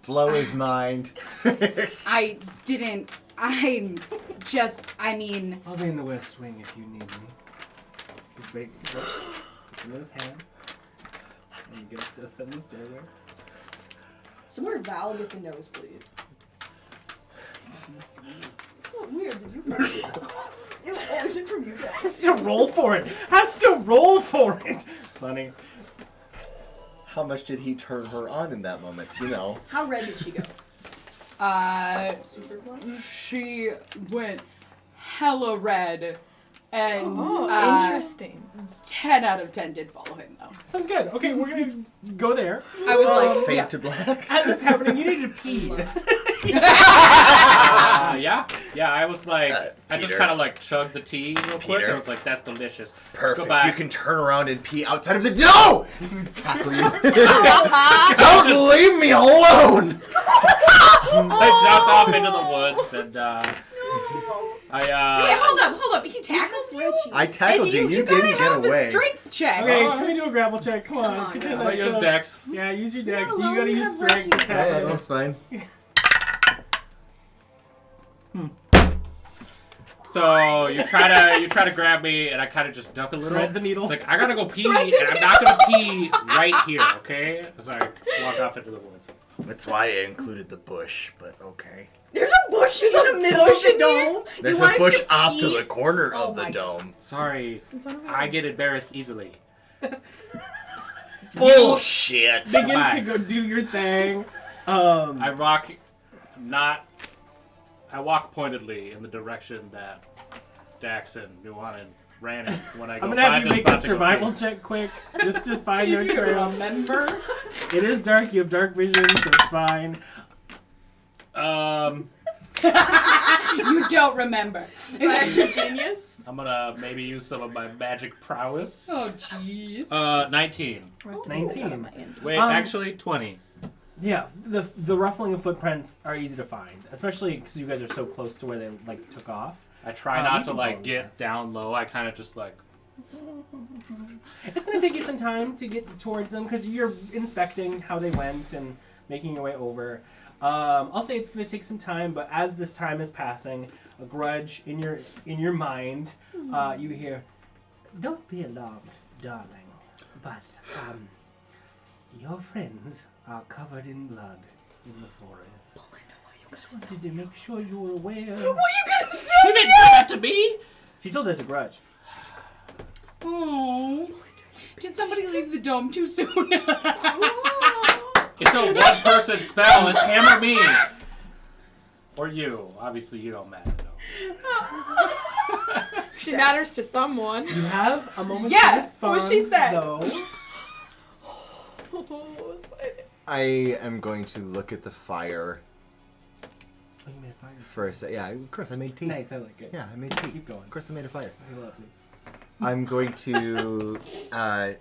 Blow his mind. I mean... I'll be in the West Wing if you need me. He breaks the book, puts it in his hand, and gets to ascend the stairway. Somewhere Val gets a nosebleed. It's not weird. Did you? Is it from you guys? Has to roll for it. Has to roll for it. Funny. How much did he turn her on in that moment? You know. How red did she go? Super blood? She went hella red, and Interesting. 10 out of 10 did follow him, though. Sounds good. Okay, we're gonna go there. I was like, Fade to black. As it's happening, you need to pee. Yeah, I was like, I just Peter. kind of like chugged the tea real quick, Peter. and I was like, that's delicious. Perfect. Go back. You can turn around and pee outside of the. No! Tackle you. Don't leave me alone! I jumped off into the woods, and Wait, hold up. He tackles you? I tackled you. You gotta didn't get have away. a strength check. Okay, can we do a grapple check? Come on. Get to I'll that use stuff. Dex. Yeah, use your dex. No, You gotta we use have strength. Reggie. It's Yeah, happening. that's fine. So you try to grab me, and I kind of just duck a little. Thread the needle. It's like I gotta go pee, and I'm not gonna pee right here, okay? As I walk off into the woods. That's why I included the bush, but okay. There's a bush in the middle of the dome. There's You a want us bush to off pee? to the corner Oh of the my dome. Sorry, I get embarrassed easily. Bullshit! Begin Bye. to go do your thing. I walk pointedly in the direction that Dax and Nuanen ran in when I go I'm gonna have find you this make a spot to go survival pee. check quick, just to find See your if you trail. remember. It is dark. You have dark vision, so it's fine. You don't remember. Genius. I'm gonna maybe use some of my magic prowess. Oh, jeez. 19. 19. Wait, Um, actually 20. Yeah, the ruffling of footprints are easy to find, especially because you guys are so close to where they like took off. I try you not to can like follow get down low. I kind of just like. It's gonna take you some time to get towards them because you're inspecting how they went and making your way over. I'll say it's gonna take some time, but as this time is passing, a grudge in your mind, you hear, "Don't be alarmed, darling. But, your friends are covered in blood in the forest. Just wanted to make sure you were aware. What are you gonna say? You didn't say that to me! She told that to Grudj. Oh. Did somebody leave the dome too soon? It's a one-person spell. It's him or me. Or you. Obviously, you don't matter, though. She matters to someone. You have a moment to Yes, respond, what she said. though. I am going to look at the fire Oh, you made a fire. for a second. Yeah, of course I made tea. Nice, I like it. Yeah, I made tea. Keep going. Of course I made a fire. I love you. I'm going to. God.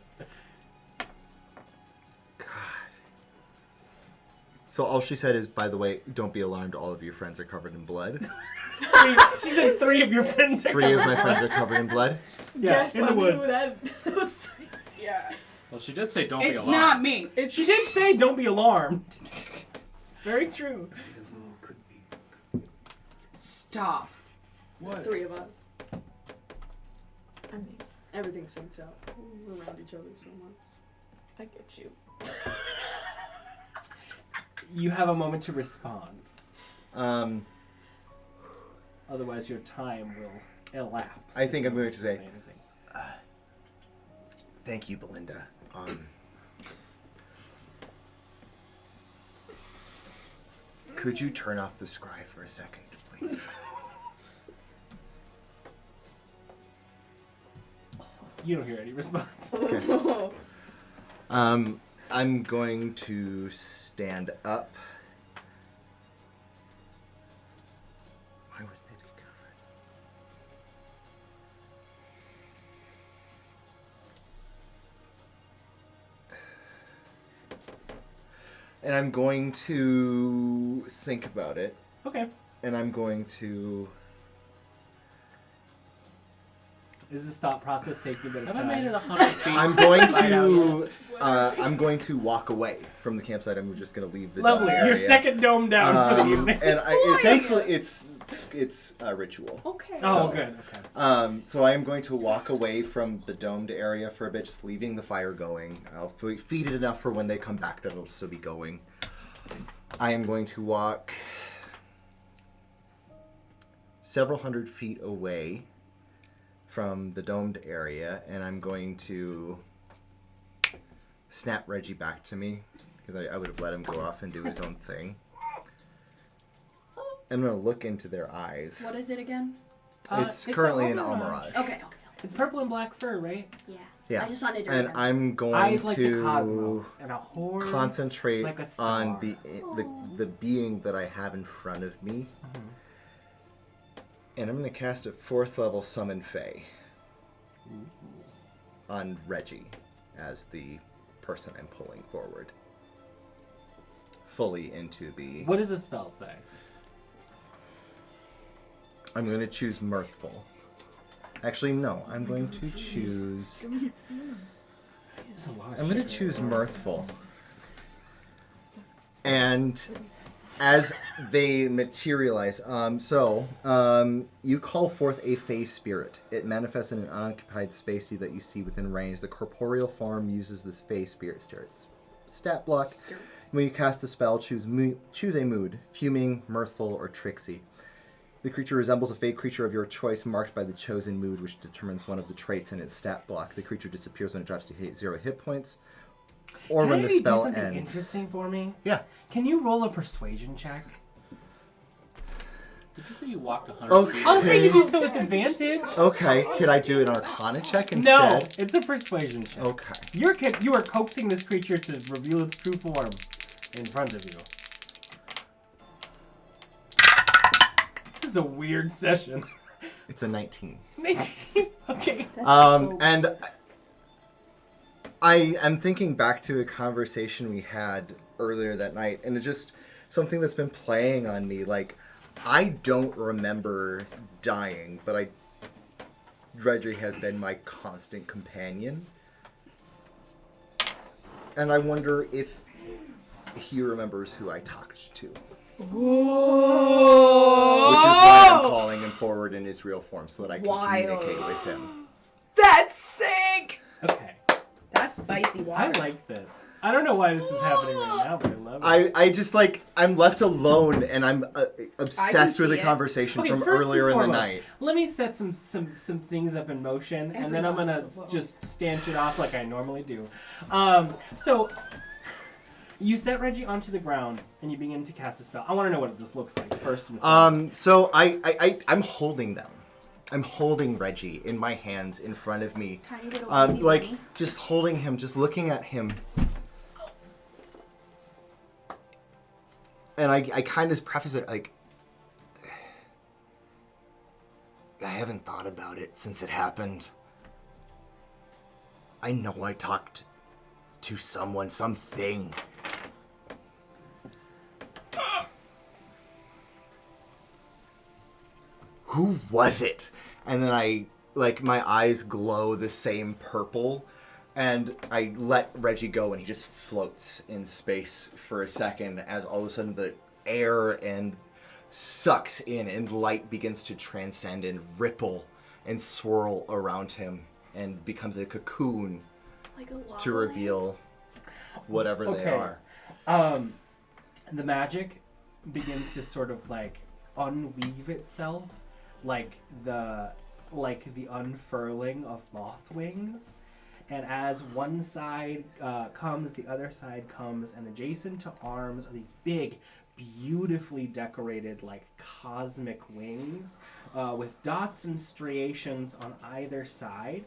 So all she said is, by the way, don't be alarmed. All of your friends are covered in blood. She said 3 of your friends are 3 of my friends are covered in blood. Yeah, Yes, in I the knew woods. that was 3. Yeah. Well, she did say don't be It's alarmed. not me. She did say don't be alarmed. Very true. Stop. What? 3 of us. I mean, Everything syncs out. We're around each other so much. I get you. You have a moment to respond. Um, Otherwise, your time will elapse. I think I'm going to say, anything. thank you, Belinda. Could you turn off the scry for a second, please? You don't hear any response. Okay. I'm going to stand up. Why would they be covered? And I'm going to think about it. Okay. And I'm going to... Is this thought process taking a bit of Have time? I made it 100 feet? I'm going Right out to... I'm going to walk away from the campsite. I'm just going to leave the Lovely. dome area. Your second dome down for the evening. And thankfully, it's a ritual. Okay. Oh, So, good. Okay. So I am going to walk away from the domed area for a bit, just leaving the fire going. I'll feed it enough for when they come back that it'll still be going. I am going to walk several hundred feet away from the domed area, and I'm going to snap Reggie back to me, because I would have let him go off and do his own thing. I'm going to look into their eyes. What is it again? It's currently an Almirage. Almirage. Okay. It's purple and black fur, right? Yeah. Yeah. I just wanted to And remember. I'm going Eyes like the to cosmos and a horde concentrate like a star. on the being that I have in front of me. Mm-hmm. And I'm going to cast a 4th level Summon Fae on Reggie as the person I'm pulling forward. Fully into the... What does the spell say? I'm going to choose Mirthful. Actually, no. I'm going to choose... There's a lot of I'm going to shit choose going on. Mirthful. And as they materialize, you call forth a Fae spirit. It manifests in an unoccupied space that you see within range. The corporeal form uses this Fae spirit stat block. When you cast the spell, choose a mood: fuming, mirthful, or tricksy. The creature resembles a Fae creature of your choice, marked by the chosen mood, which determines one of the traits in its stat block. The creature disappears when it drops to 0 hit points, or Can when I the do spell something ends. interesting for me? Yeah. Can you roll a persuasion check? Did you say you walked 100 Okay. feet? I'll say you do so with advantage. Okay, could I do an Arcana check instead? No, it's a persuasion check. Okay. You are coaxing this creature to reveal its true form in front of you. This is a weird session. It's a 19. 19. Okay. And I am thinking back to a conversation we had earlier that night, and it's just something that's been playing on me. Like, I don't remember dying, but Dredry has been my constant companion. And I wonder if he remembers who I talked to. Whoa! Which is why I'm calling him forward in his real form, so that I can Wild. communicate with him. That's sick! Okay. That's spicy water. I like this. I don't know why this is happening right now, but I love it. I just like I'm left alone and I'm obsessed with see the it. conversation Okay, from first and earlier in the foremost, night. Let me set some things up in motion, and then I'm gonna just stanch it off like I normally do. So you set Reggie onto the ground and you begin to cast a spell. I want to know what this looks like first and foremost. So I'm holding them. I'm holding Reggie in my hands in front of me. Tiny little baby Like bunny. just holding him, just looking at him. And I kind of preface it like, I haven't thought about it since it happened. I know I talked to someone, something. Who was it? And then I, like, my eyes glow the same purple. And I let Reggie go, and he just floats in space for a second as all of a sudden the air and sucks in and light begins to transcend and ripple and swirl around him and becomes a cocoon Like a lava to reveal whatever they are. The magic begins to sort of like unweave itself, like the unfurling of moth wings. And as one side comes, the other side comes, and adjacent to arms are these big, beautifully decorated, like, cosmic wings with dots and striations on either side.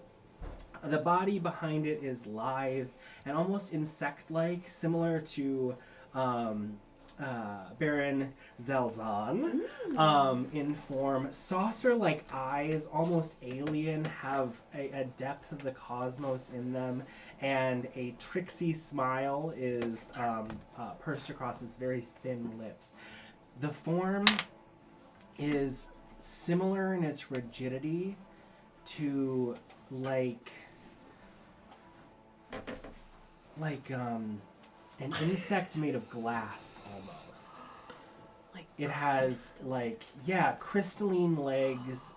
The body behind it is lithe and almost insect-like, similar to Baron Zelzahn in form. Saucer-like eyes, almost alien, have a depth of the cosmos in them, and a tricksy smile is pursed across its very thin lips. The form is similar in its rigidity to an insect made of glass almost. It has crystalline legs.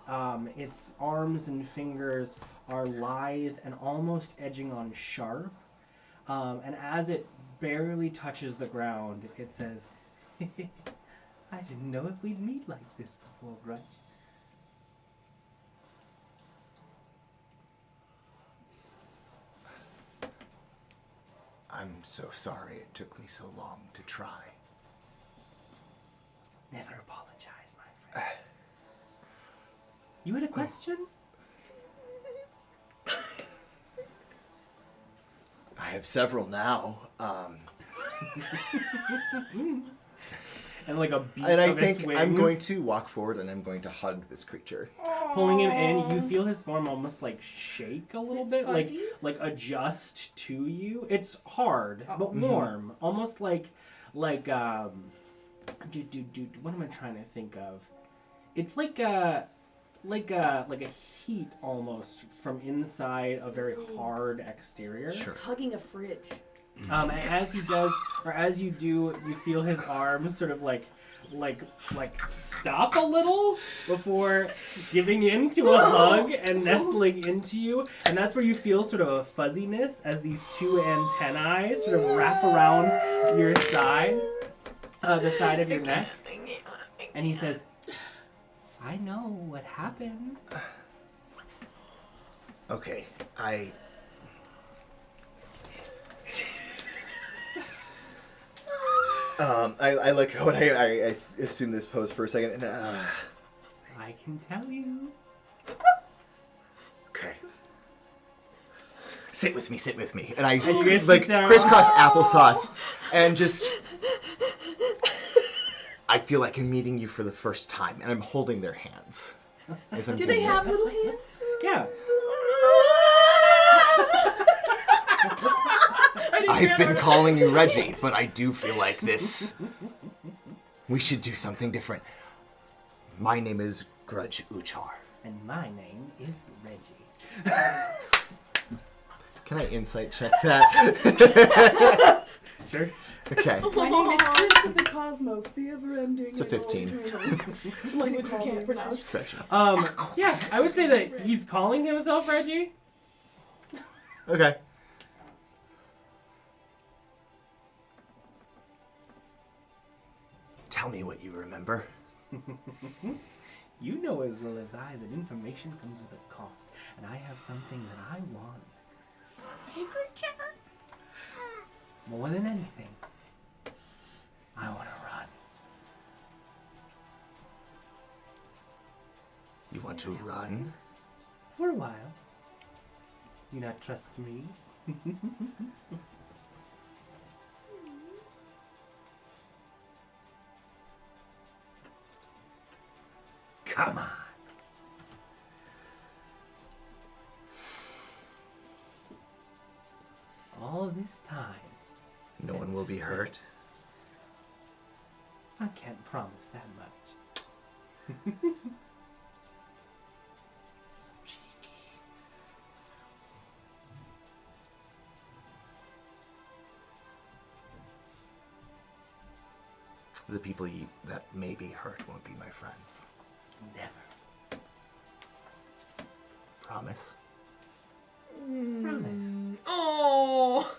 Its arms and fingers are lithe and almost edging on sharp. And as it barely touches the ground, it says, "I didn't know if we'd meet like this before, Grudj." I'm so sorry it took me so long to try. Never apologize, my friend. You had a question? I have several now. And like a beat And I of its think wings. I'm going to walk forward and I'm going to hug this creature. Pulling him in, you feel his form almost like shake a little bit, fuzzy? like adjust to you. It's hard, but warm, almost like what am I trying to think of? It's like a heat almost from inside a very hard exterior. Sure. Hugging a fridge. And as he does, or as you do, you feel his arms sort of like stop a little before giving in to a hug and nestling into you. And that's where you feel sort of a fuzziness as these two antennae sort of wrap around your side, the side of your neck. And he says, "I know what happened." Okay, I like how I assume this pose for a second. And, I can tell you. okay. Sit with me. And I you guys like sit down. crisscross applesauce and just. I feel like I'm meeting you for the first time, and I'm holding their hands. As I'm Do doing they it. have little hands? Yeah. I've been calling you Reggie, but I do feel like this. We should do something different. My name is Grudj Uchar. And my name is Reggie. Can I insight check that? Sure. Okay. My name is Prince of the Cosmos, the ever-ending. It's a 15. It's language you can't pronounce. Stretching. Yeah, I would say that he's calling himself Reggie. Okay. Tell me what you remember. You know as well as I that information comes with a cost, and I have something that I want. More than anything, I want to run. You want to run? For a while. Do you not trust me? Come on. All this time. No one will be hurt. I can't promise that much. So cheeky. The people that may be hurt won't be my friends. Never. Promise? Promise. Oh.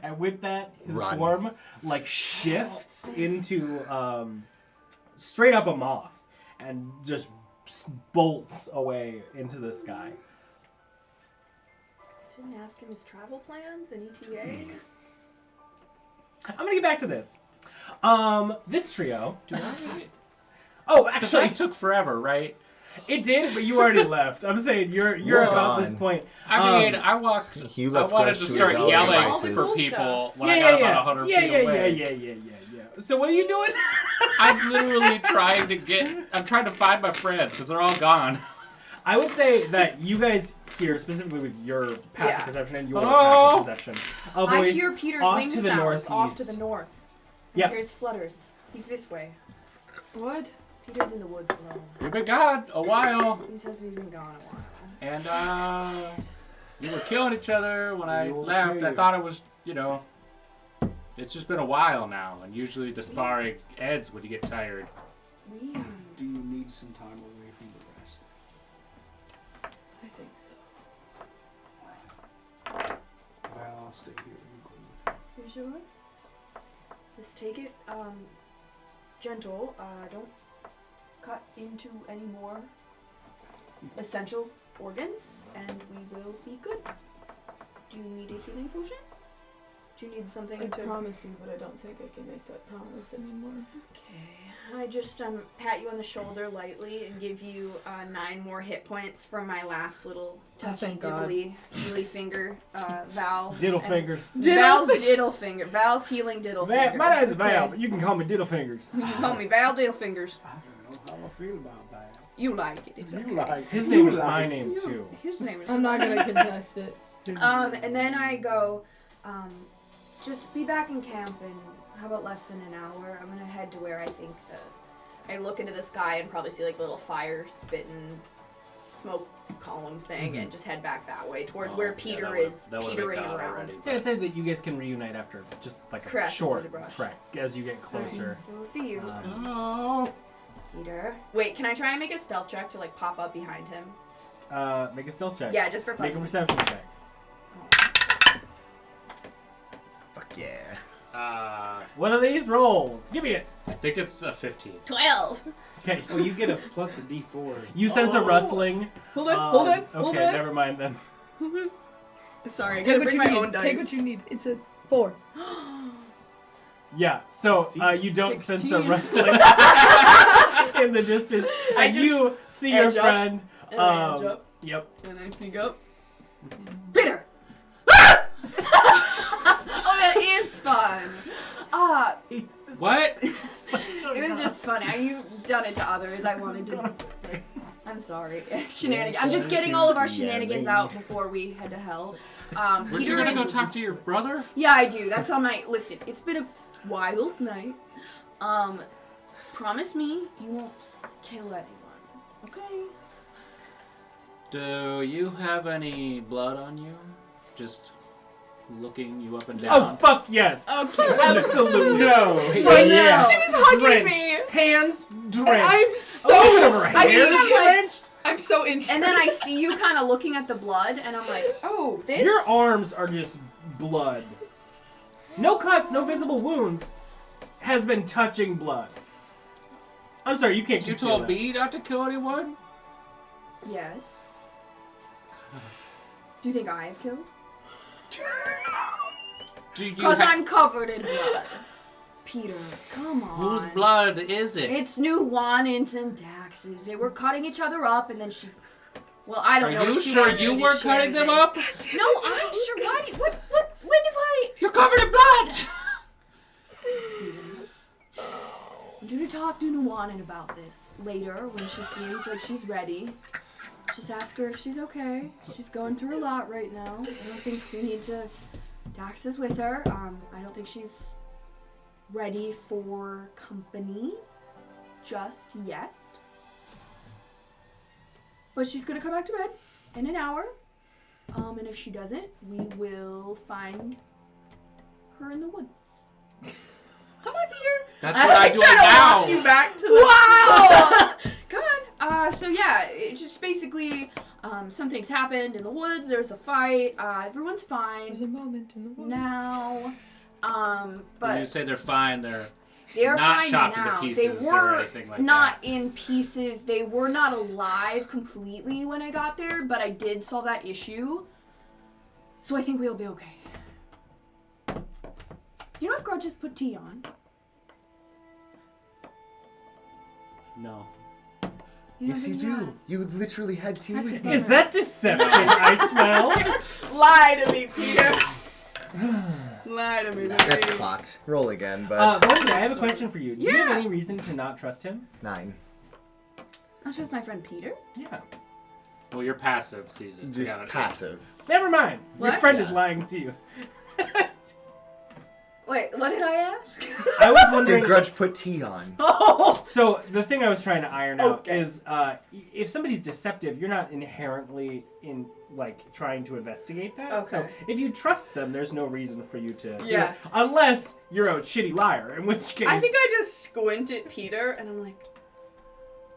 And with that, his Run. form like shifts into straight up a moth and just bolts away into the sky. Didn't ask him his travel plans and ETA. I'm gonna get back to this. This trio. Do I? Oh, Because actually, that took forever, right? it did, but you already left. I'm saying you're about this gone. point. I mean, I walked. You I left wanted Grudj to to start his own yelling devices. for people when I yeah, got yeah, about 100 yeah, feet yeah, away. yeah. So what are you doing? I'm literally trying to get. I'm trying to find my friends because they're all gone. I would say that you guys hear, specifically with your passive Yeah. perception and your Oh! passive perception, a I voice hear Peter's off wing to the sounds northeast. off to the north. Yeah. Here's flutters. He's this way. What? Peter's in the woods alone. We've been gone a while, He says we've been gone a while. and we were killing each other when I You left. okay? I thought it was, it's just been a while now, and usually the sparring ends when you get tired. We Do you need some time away from the rest? I think so. Val, I'll stay here. You go with him. You sure? Just take it gentle. Don't cut into any more essential organs, and we will be good. Do you need a healing potion? Do you need something I to... promise you, but I don't think I can make that promise anymore. Okay. I just pat you on the shoulder lightly and give you 9 more hit points from my last little touchy thank God. diddly finger, Val. Diddle and- fingers. Val's diddle finger. Val's healing diddle finger. My name's Val, Okay. but you can call me Diddle Fingers. You can call me Val Diddle Fingers. I don't know how I feel about that. You like it. It's You okay. like His you name is like my it. name too. His name is. I'm not gonna contest it. And then I go, just be back in camp in how about less than an hour? I'm gonna head to where I think I look into the sky and probably see like a little fire spitting smoke column thing and just head back that way towards where Peter is petering around. Yeah, I'd say that you guys can reunite after just like a Crash into short the brush. trek as you get closer. So we'll see you, Oh. Peter. Wait, can I try and make a stealth check to like pop up behind him? Make a stealth check. Yeah, just for fun. Make a perception check. Fuck yeah. What are these rolls? Give me it. I think it's a 15. 12. Okay. Well, you get a plus a D4. You sense a rustling. Hold on, Okay, hold on. never mind then. Sorry, I Take gotta what bring you my need. own dice. Take what you need. It's a 4. Yeah, so 16. you don't sense a 16. rustling in the distance, I and just you see your edge up, friend. and I edge up. Yep. And I sneak up. Peter! Oh, that is fun. What? It was just funny. You've done it to others. I wanted to. I'm sorry. Shenanigans. I'm just getting all of our shenanigans out before we head to hell. Weren't you Peter gonna and- go talk to your brother? Yeah, I do. That's on my. Listen, it's been a wild night. Promise me you won't kill anyone. Okay? Do you have any blood on you? Just looking you up and Oh down. fuck yes! Okay. Absolutely no. Yes. She was hugging Drenched. me. Hands drenched. I'm so. Oh, her I mean, hair like- drenched. I'm so interested. And then I see you kind of looking at the blood, and I'm like, Oh, this. Your arms are just blood. No cuts, no visible wounds. Has been touching blood. I'm sorry, you can't You conceal told that. me not to kill anyone? yes. Do you think I have killed? Do you Because I'm covered in blood. Peter, come on. Whose blood is it? It's Nuanen's and Dax's. They were cutting each other up, and then she. Well, I don't know. Are you if she sure wants you me to were share cutting them this. up? No, I'm sure. What? When have I? You're covered in blood! I'm going to talk to Nuanen about this later when she seems like she's ready. Just ask her if she's okay. She's going through a lot right now. I don't think we need to. Dax is with her. I don't think she's ready for company just yet. But she's gonna come back to bed in an hour. And if she doesn't, we will find her in the woods. Come on, Peter. That's what I'm doing trying to now. walk you back to the. Wow! Come on. So yeah, it's just basically some things happened in the woods. There's a fight. Everyone's fine There's a moment in the woods. now. When But you say they're fine, they're they're not fine chopped now. into They pieces or were anything like not that. in pieces. They were not alive completely when I got there, but I did solve that issue. So I think we'll be okay. You know if Grudj just put tea on? No. You don't Yes, you think he do. has? You literally had tea That's with it. me. Is that deception I smell? Lie to me, Peter. Lie to me, That's baby. clocked. Roll again, but Valenccya, I have a question for you. Do you have Yeah. any reason to not trust him? 9. Not just my friend Peter. Yeah. Well, you're passive, Caesar. Just Yeah, passive. Never mind. Your What? friend is lying to you. Wait, what did I ask? I was Did wondering. Grudj put tea on? Oh! So the thing I was trying to iron out Okay. is, if somebody's deceptive, you're not inherently trying to investigate that. So Okay. if you trust them, there's no reason for you to. Yeah. Unless you're a shitty liar, in which case. I think I just squint at Peter and I'm like,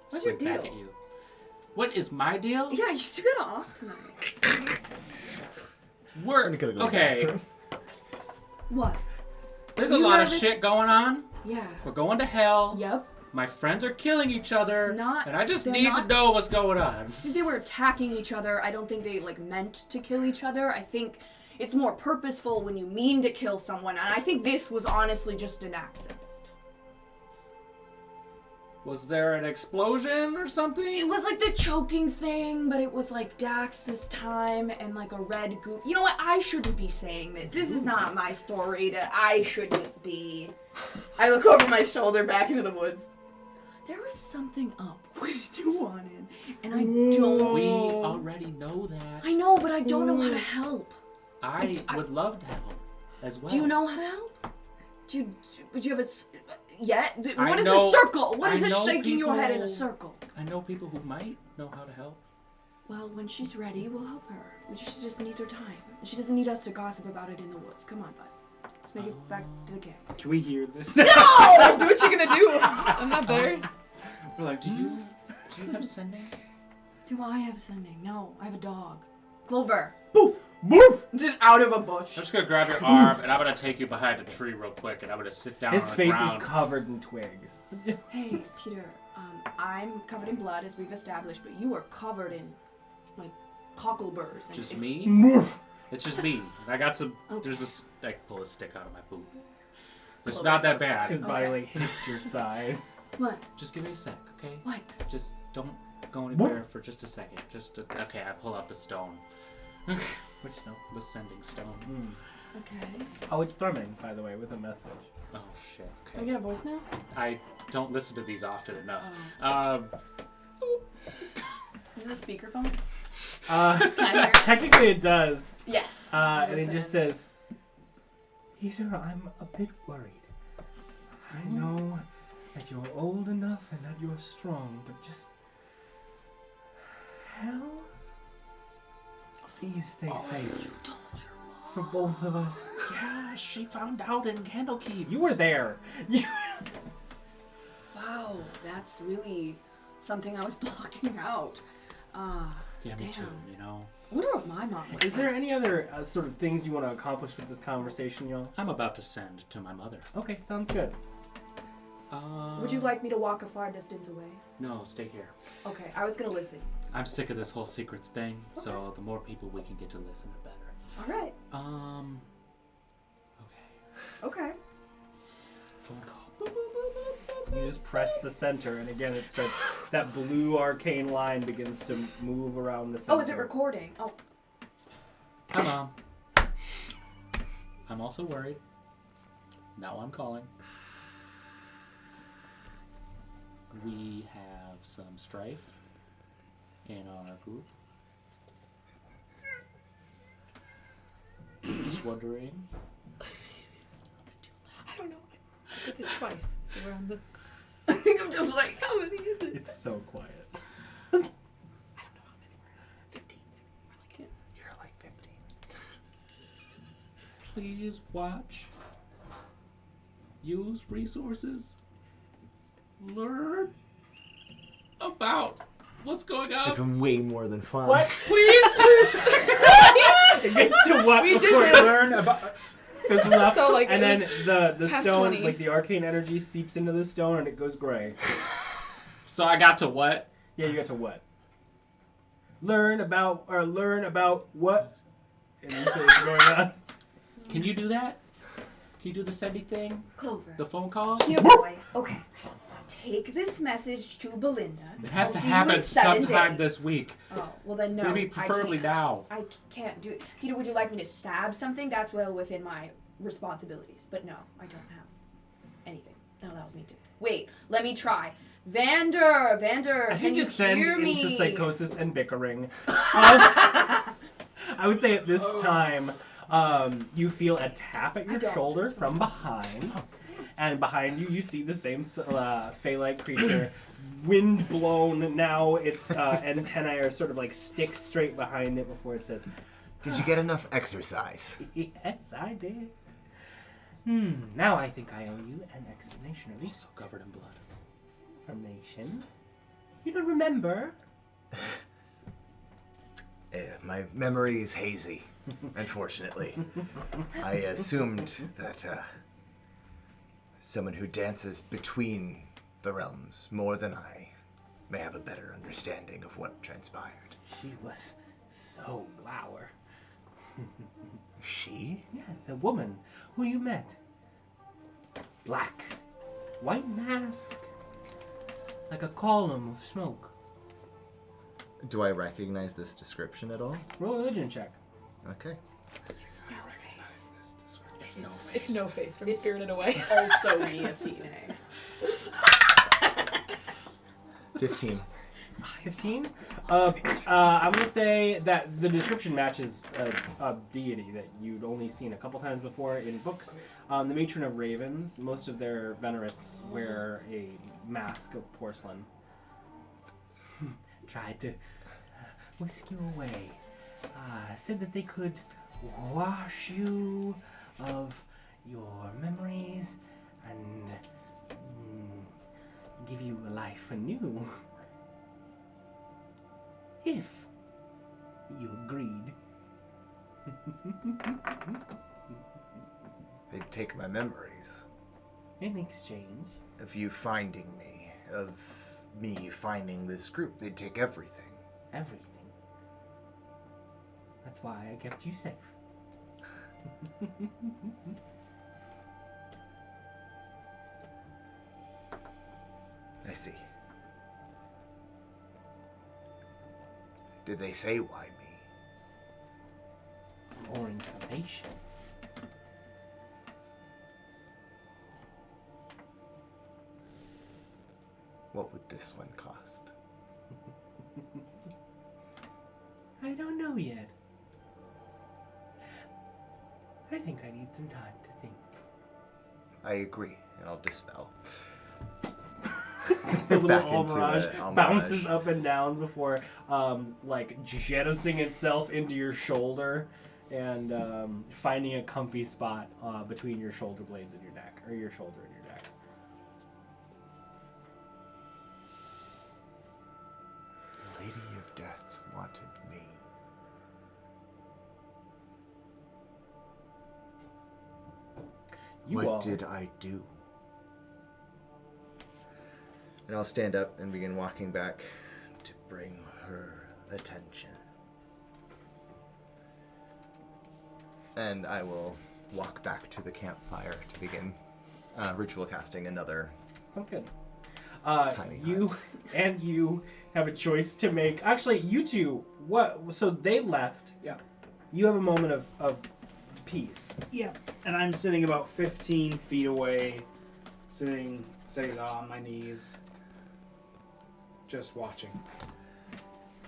what's your Squint back deal? at you. What is my deal? Yeah, you still got off tonight. We're I'm gonna go to the okay. bathroom. What? There's a You lot of nervous? shit going on. Yeah. We're going to hell. Yep. My friends are killing each other. Not- and I just they're need to not- know what's going on. I think they were attacking each other. I don't think they meant to kill each other. I think it's more purposeful when you mean to kill someone, and I think this was honestly just an accident. Was there an explosion or It something? was like the choking thing, but it was like Dax this time and like a red goop. You know what? I shouldn't be saying this. This is not my story. I shouldn't be. I look over my shoulder back into the woods. There was something up with Nuanen, and I don't. We already know that. I know, but I don't know how to help. I would love to help as well. Do you know how to help? Would you have a? I What is know- a circle? What is I this know shaking your head in a people- circle? I know people who might know how to help. Well, when she's ready, we'll help her. She just needs her time. She doesn't need us to gossip about it in the woods. Come on, bud. Let's make it back to the camp. Can we hear this? Do what you gonna do. I'm not there. We're like, Do you have sending? Do I have sending? No, I have a dog. Clover. Move! Just out of a bush. I'm just gonna grab your arm and I'm gonna take you behind a tree real quick and I'm gonna sit down His on the face ground. is covered in twigs. Hey, Peter. I'm covered in blood, as we've established, but you are covered in, like, cockleburrs. And Just me? Move! It's just me. And I got some. Okay. There's this. I pull a stick out of my boot. It's not that bad. His body Okay. hits your side. What? Just give me a sec, okay? What? Just don't go anywhere for just a second. Okay. I pull out the stone. Which no, the sending stone. Okay. Oh, it's thrumming, by the way, with a message. Oh shit. Can I Okay. get a voicemail? I don't listen to these often enough. Is this a speakerphone? Can I hear it? Technically it does. Yes. And it just says, Peter, I'm a bit worried. I know that you're old enough and that you're strong, but just... Hell? Please stay safe. For both of us. Yeah, she found out in Candlekeep. You were there. Wow, that's really something I was blocking out. Yeah, me damn. too, you know. I wonder what my mom would Is there any other sort of things you want to accomplish with this conversation, y'all? I'm about to send to my mother. Okay, sounds good. Would you like me to walk a far distance away? No, stay here. Okay, I was gonna listen. I'm sick of this whole secrets thing, so the more people we can get to listen, the better. All right. Okay. Phone call. You just press the center, and again, it starts. That blue arcane line begins to move around the center. Oh, is it recording? Oh. Hi, Mom. I'm also worried. Now I'm calling. We have some strife in our group. Just wondering. I don't know. I did this twice, so we're on the. I think I'm just like, How many is it? It's so quiet. I don't know how many we're 15. We're like, You're like 15. Please watch. Use resources. Learn about what's going on. It's way more than fun. What? Please. It gets to what? We did before it this. learn about. There's enough, So, like, and it then the past stone, 20. like the arcane energy, seeps into the stone and it goes gray. So I got to what? Yeah, you got to what? Learn about what? And you say what's going on. Can you do that? Can you do the sending thing? Clover. The phone call? Here, boy. Okay. Take this message to Belinda. It has I'll to see you happen in 7 sometime days. this week. Oh, well then no. Maybe preferably I can't. now. I can't do it. Peter, would you like me to stab something? That's well within my responsibilities. But no, I don't have anything that allows me to. Wait, let me try. Vander, As can you you descend hear me? into psychosis and bickering, I would say at this time, you feel a tap at your shoulder from behind. And behind you, you see the same fey-like creature, wind blown. Now its antennae are sort of like stick straight behind it before it says, Did you get enough exercise? "Yes, I did." Now I think I owe you an explanation, at least. Covered in blood. Information. You don't remember? My memory is hazy, unfortunately. I assumed that someone who dances between the realms more than I may have a better understanding of what transpired. She was so glower. She? Yeah, the woman who you met. Black. White mask. Like a column of smoke. Do I recognize this description at all? Roll a religion check. Okay. It's no face. It's no face. It's no face from Spirited Away. also me, Athene. 15. 15? I'm going to say that the description matches a deity that you'd only seen a couple times before in books. The Matron of Ravens, most of their venerates wear a mask of porcelain. Tried to whisk you away. Said that they could wash you of your memories and give you a life anew. If you agreed. They'd take my memories In exchange. of you finding me, of me finding this group. They'd take everything. Everything. That's why I kept you safe. I see. Did they say why me? More information. What would this one cost? I don't know yet. I think I need some time to think. I agree, and I'll dispel. The little Back into Almirage the Almirage. bounces up and down before, like, jettisoning itself into your shoulder and finding a comfy spot between your shoulder blades and your neck, or your shoulder and your neck. Lady of Death. What did I do? And I'll stand up and begin walking back to bring her attention. And I will walk back to the campfire to begin ritual casting another. Sounds good. Tiny You hut. and you have a choice to make. Actually, you two, what? So they left. Yeah. You have a moment of peace. Yeah. And I'm sitting about 15 feet away, sitting Seiza on my knees, just watching.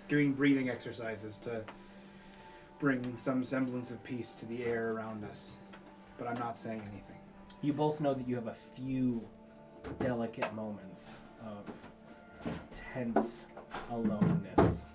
Doing breathing exercises to bring some semblance of peace to the air around us. But I'm not saying anything. You both know that you have a few delicate moments of tense aloneness.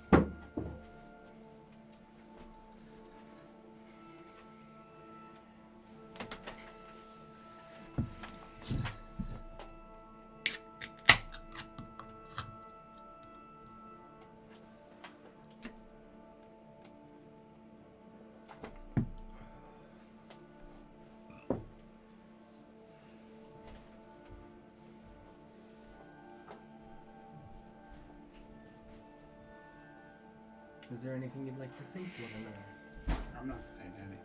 Is there anything you'd like to say to one another? I'm not saying anything.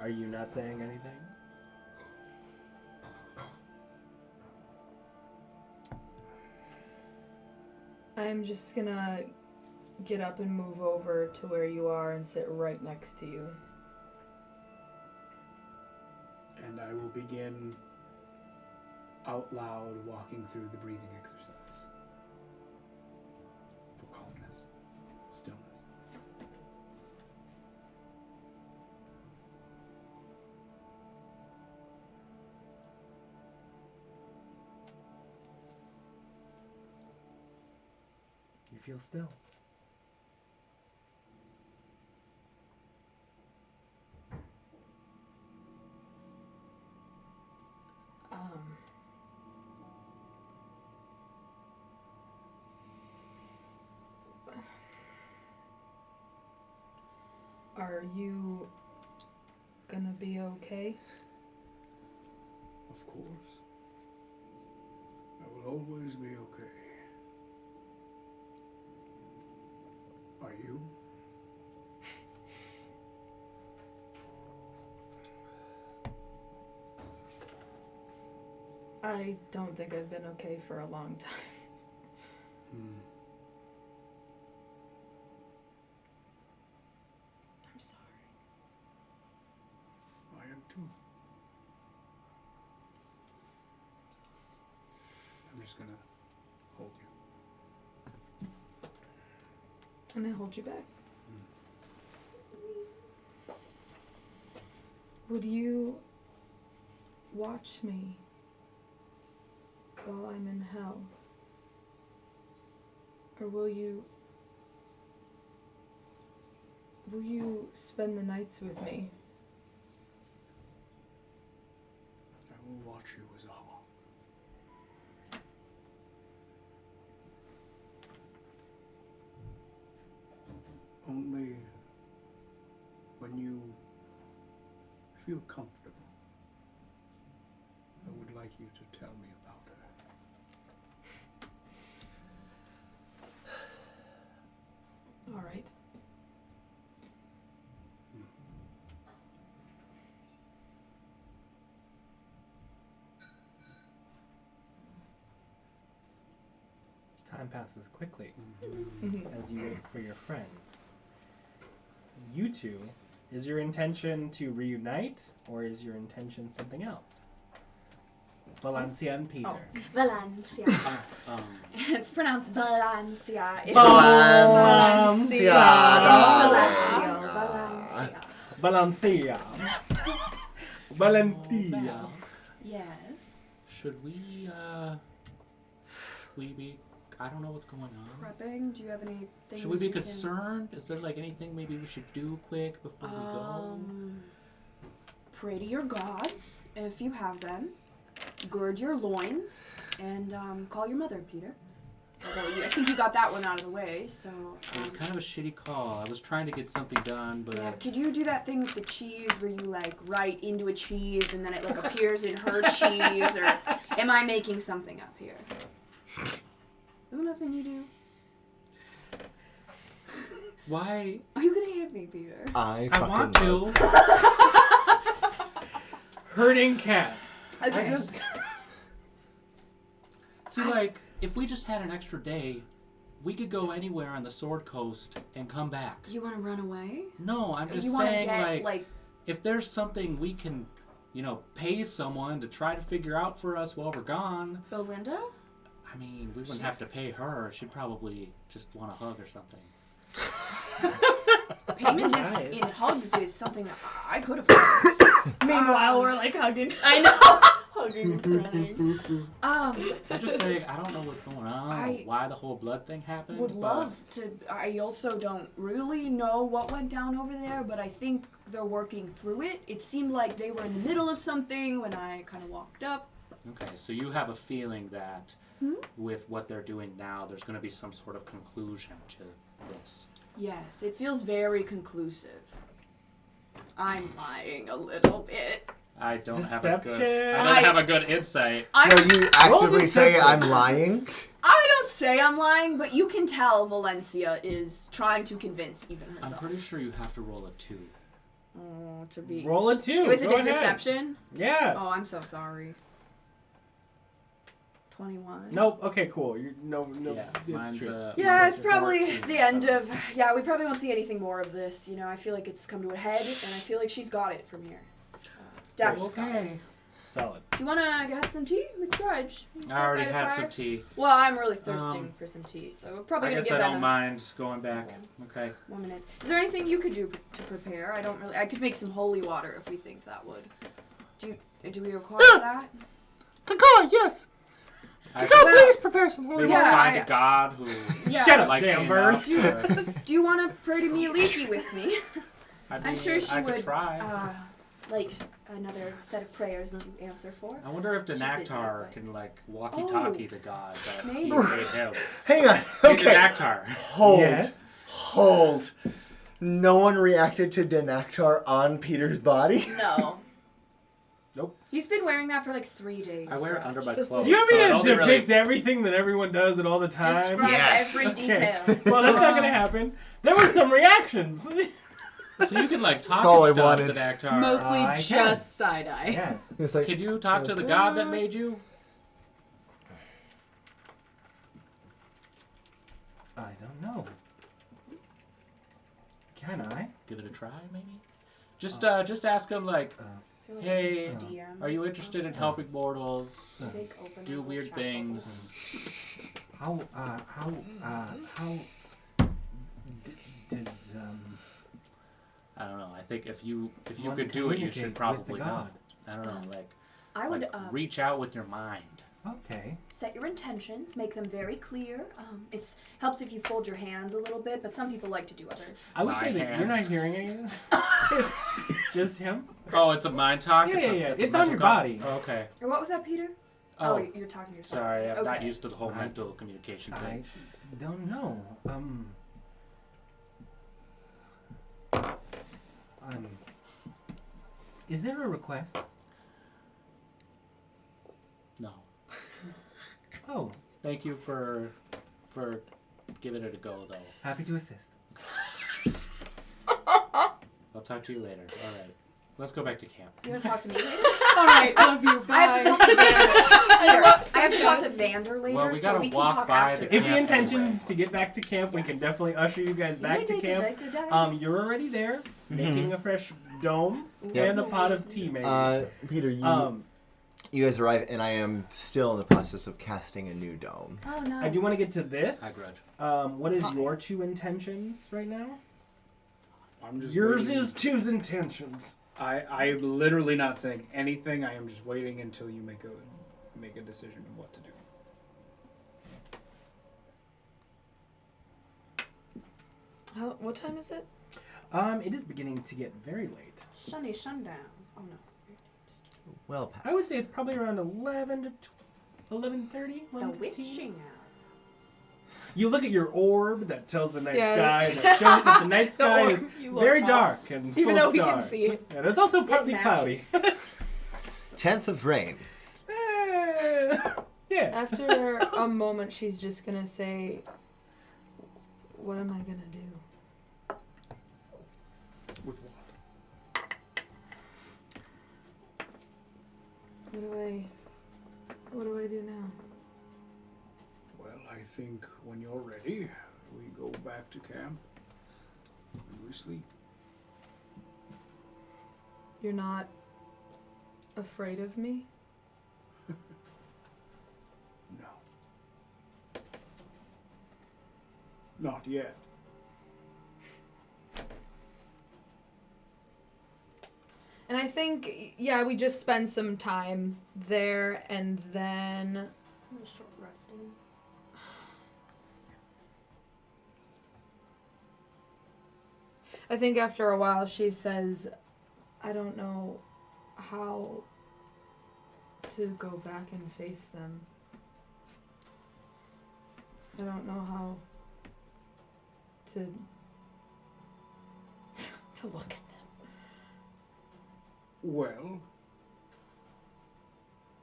Are you not saying anything? I'm just gonna get up and move over to where you are and sit right next to you. And I will begin out loud walking through the breathing exercise. For calmness, stillness. You feel still. Are you gonna be okay? Of course. I will always be okay. Are you? I don't think I've been okay for a long time. I'm sorry. I am too. I'm just gonna hold you. And I hold you back. Would you watch me while I'm in hell? Or will you spend the nights with me? I will watch you as a hawk. Only when you feel comfortable, I would like you to tell me about her. All right. Time passes quickly Mhm. as you wait for your friend. You two, is your intention to reunite, or is your intention something else? Valenccya and Peter. Oh, Valenccya. It's pronounced Valenccya. Valenccya. Valenccya. Valenccya. Valenccya. Yes. Should we be? I don't know what's going on. Prepping? Do you have any things? Should we be you can- concerned? Is there like anything maybe we should do quick before we go? Pray to your gods if you have them. Gird your loins and call your mother, Peter. Although I think you got that one out of the way, so. It was kind of a shitty call. I was trying to get something done, but Yeah, could you do that thing with the cheese where you like write into a cheese and then it like appears in her cheese, or am I making something up here? Isn't that thing you do? why? Are you gonna hit me, Peter? I want to. Herding cats. Okay. I just see, like, if we just had an extra day, we could go anywhere on the Sword Coast and come back. You want to run away? No, I'm just you wanna saying, get, like, if there's something we can, pay someone to try to figure out for us while we're gone. Belinda? I mean, we wouldn't have to pay her. She'd probably just want a hug or something. Payment in hugs is something I could afford. Meanwhile, we're like hugging. I know. Hugging and crying. I'm just saying, I don't know what's going on, why the whole blood thing happened. Would love to. I also don't really know what went down over there, but I think they're working through it. It seemed like they were in the middle of something when I kind of walked up. Okay, so you have a feeling that with what they're doing now, there's going to be some sort of conclusion to this. Yes, it feels very conclusive. I'm lying a little bit. I don't have a good insight. No, you actively say I'm lying. I don't say I'm lying, but you can tell Valenccya is trying to convince even herself. I'm pretty sure you have to roll a 2. Oh, to be. Roll a 2. Was it Go a ahead. deception? Yeah. Oh, I'm so sorry. 21. Nope. Okay, cool. No. Yeah, it's true. Yeah, it's probably the end of. Yeah, we probably won't see anything more of this. I feel like it's come to a head, and I feel like she's got it from here. Daxlaxl got it. Solid. Do you want to get some tea with Grudj? I already had some tea. Well, I'm really thirsting for some tea, so we're probably I gonna guess give I that don't mind going back. Okay. 1 minute. Is there anything you could do to prepare? I could make some holy water if we think that would. Do we require that? Kakar, yes. Please prepare some holy water. water. Find a god who Shut up, likes damn me bird. enough Do you want to pray to me Alythia with me? I'm sure she I would. could try. Like another set of prayers to answer for. I wonder if She's busy, Daxlaxl but- can walkie-talkie the god that he Maybe. made him. Hang on. Hey, Okay. Daxlaxl. Hold. No one reacted to Daxlaxl on Peter's body? No. Nope. He's been wearing that for like 3 days. I wear it under my Just- clothes. Do you want me so it to only depict everything that everyone does at all the time? Describe every detail. Well, that's not gonna happen. There were some reactions. So you can talk That's all I and stuff wanted. to Daxlaxl. Mostly I just side eye. Yes. It's like, Can you talk to the god that made you? I don't know. Can I? Give it a try, maybe. Just ask him hey, are you interested in helping mortals do weird things? How does I don't know. I think if you one could do it, you communicate should with probably the know. god? I don't know. I would Reach out with your mind. Okay. set your intentions, make them very clear. It helps if you fold your hands a little bit, but some people like to do other. I would My say that hands. you're not hearing any of this. It's just him. Oh, it's a mind talk? Yeah, yeah. a It's on mental your talk? body. Oh, okay. Or what was that, Peter? Oh, You're talking to yourself. sorry. I'm not Okay. used to the whole I- mental communication I thing. don't know. Is there a request? No. Oh, Thank you for giving it a go, though. happy to assist. I'll talk to you later. All right. Let's go back to camp. You want to talk to me later? All right, love you. Bye. I have to talk to Vander. I have to talk to Vander later, Well, we so gotta we can walk talk by after. the If the camp intention anyway. is to get back to camp, we can Yes. definitely usher you guys back to camp. You're already there, making a fresh dome Yep. and a pot of tea, maybe. Peter, you guys arrive, and I am still in the process of casting a new dome. Oh no. I do want to get to this. Hi, Grudj. What is your two intentions right now? I'm just Yours waiting. is two's intentions. I'm literally not saying anything. I am just waiting until you make a decision of what to do. What time is it? It is beginning to get very late. Sunny sundown. Oh no. Well past. I would say it's probably around 11 to 11:30, The 11:15. witching hour. You look at your orb that tells the night Yeah. sky that shows that the night The sky orb, is you look very up. dark and Even full though of we can stars. see it. And it's also partly cloudy. Chance of rain. Yeah. After a moment, she's just gonna say, "What am I gonna do?" With what? What do I do now? Well, I think when you're ready, we go back to camp and we sleep. You're not afraid of me? No. Not yet. And I think, yeah, we just spend some time there, and then A short resting. I think after a while she says, "I don't know how to go back and face them. I don't know how to to look at them." Well,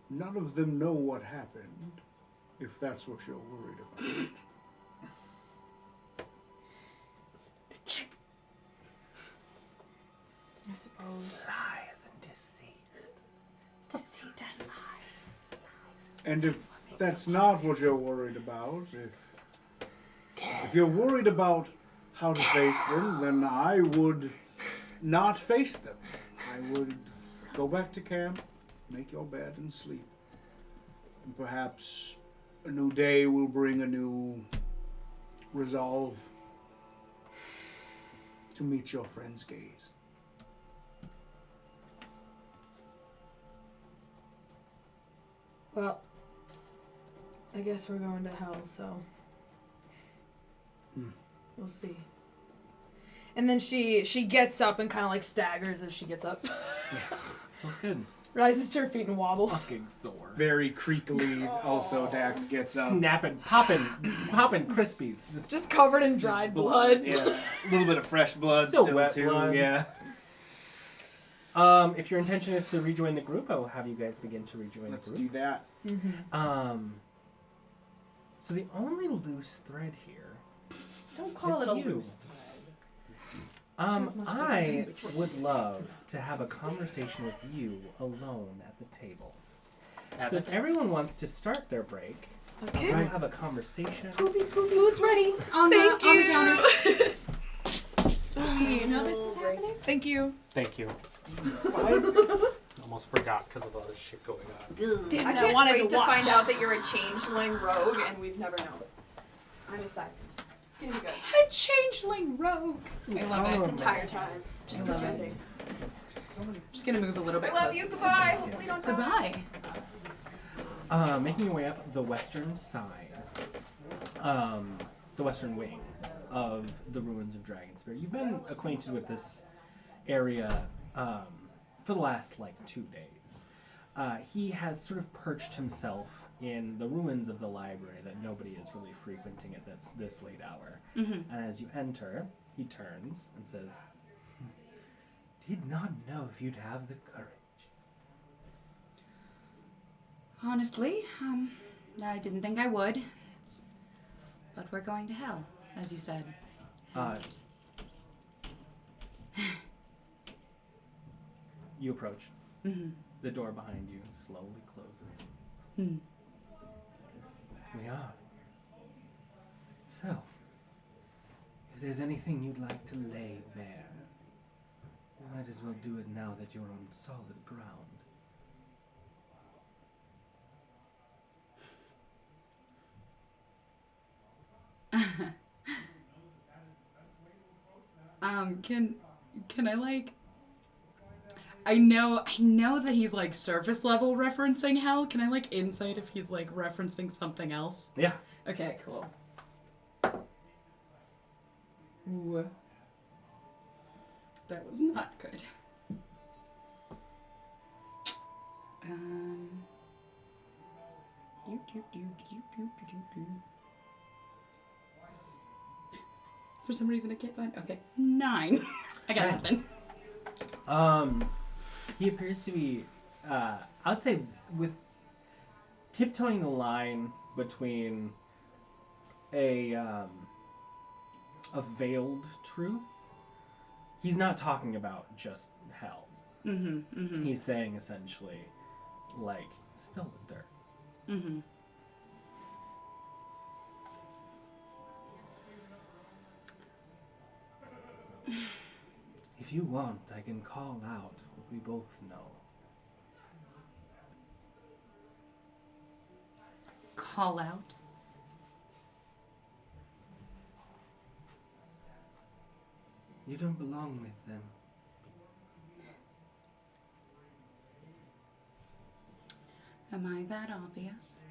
none of them know what happened, if that's what you're worried about. I suppose. Lies and deceit. Deceit and lies. And if that's not what you're worried about, if you're worried about how to face them, then I would not face them. I would go back to camp, make your bed, and sleep. And perhaps a new day will bring a new resolve to meet your friend's gaze. Well, I guess we're going to hell, so we'll see. And then she gets up and kind of like staggers as she gets up. Feels good. Rises to her feet and wobbles. Fucking sore. Very creakily, also, Dax gets up. Snapping, popping crispies. Just covered in dried blood. Yeah, a little bit of fresh blood Still still, wet too. blood. Yeah. If your intention is to rejoin the group, I will have you guys begin to rejoin Let's the group. do that. Mm-hmm. So the only loose thread here. Don't call It's it a you. loose thread. I would love to have a conversation with you alone at the table. So if everyone wants to start their break, Okay. we'll have a conversation. Food's ready. On Thank the counter. you. Did you know this was happening? Thank you. Thank you. Spies? Almost forgot because of all this shit going on. Damn I it, can't wanted wait to watch. find out that you're a changeling rogue and we've never known. I'm excited. It's gonna be good. A changeling rogue. I love Oh, it. This entire time. Just I love it. pretending. Just gonna move a little bit I love closer. you. Goodbye. Hopefully don't die. Goodbye. Making your way up the western side, the western wing of the ruins of Dragonspear. You've been acquainted with this area for the last 2 days. He has sort of perched himself in the ruins of the library that nobody is really frequenting at this late hour. Mm-hmm. And as you enter, he turns and says, "Did not know if you'd have the courage." Honestly, I didn't think I would. But we're going to hell, as you said. You approach. Mm-hmm. The door behind you slowly closes. Hmm. We are. So, if there's anything you'd like to lay bare, you might as well do it now that you're on solid ground. Can I I know that he's surface level referencing hell. Can I insight if he's referencing something else? Yeah. Okay, cool. Ooh. That was not good. For some reason I can't find. Okay, 9. I got Okay. nothing. He appears to be, I'd say, with tiptoeing the line between a veiled truth. He's not talking about just hell. He's saying essentially, like, spill the dirt. If you want, I can call out what we both know. Call out. You don't belong with them. Am I that obvious?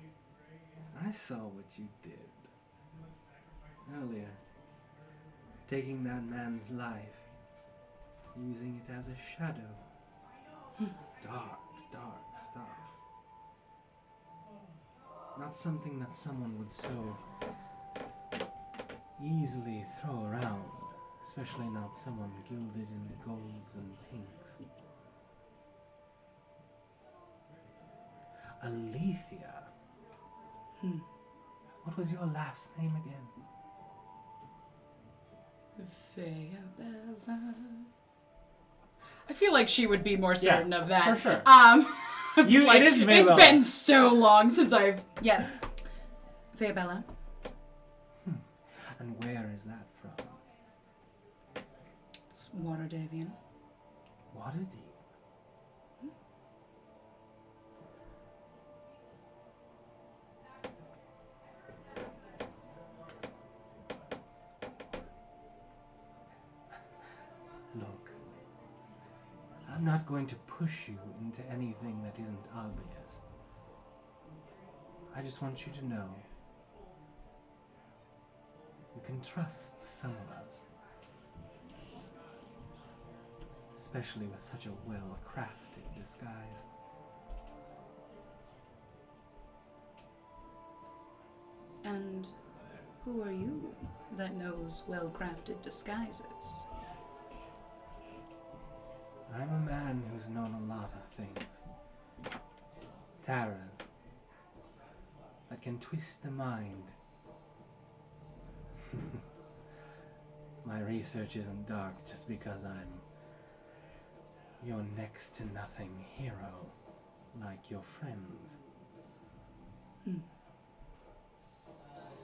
I saw what you did earlier. Taking that man's life, using it as a shadow. Dark, dark stuff. Not something that someone would so easily throw around, especially not someone gilded in golds and pinks. Alythia. What was your last name again? Faeriden. I feel like she would be more certain of that. For sure. Like, it is it's Valenccya. been so long since I've. Yes. Faeriden. And where is that from? It's Waterdavian. Waterdeep. Look, I'm not going to push you into anything that isn't obvious. I just want you to know you can trust some of us. Especially with such a well-crafted disguise. And who are you that knows well-crafted disguises? I'm a man who's known a lot of things. Terrors that can twist the mind. My research isn't dark just because I'm your next to nothing hero like your friends.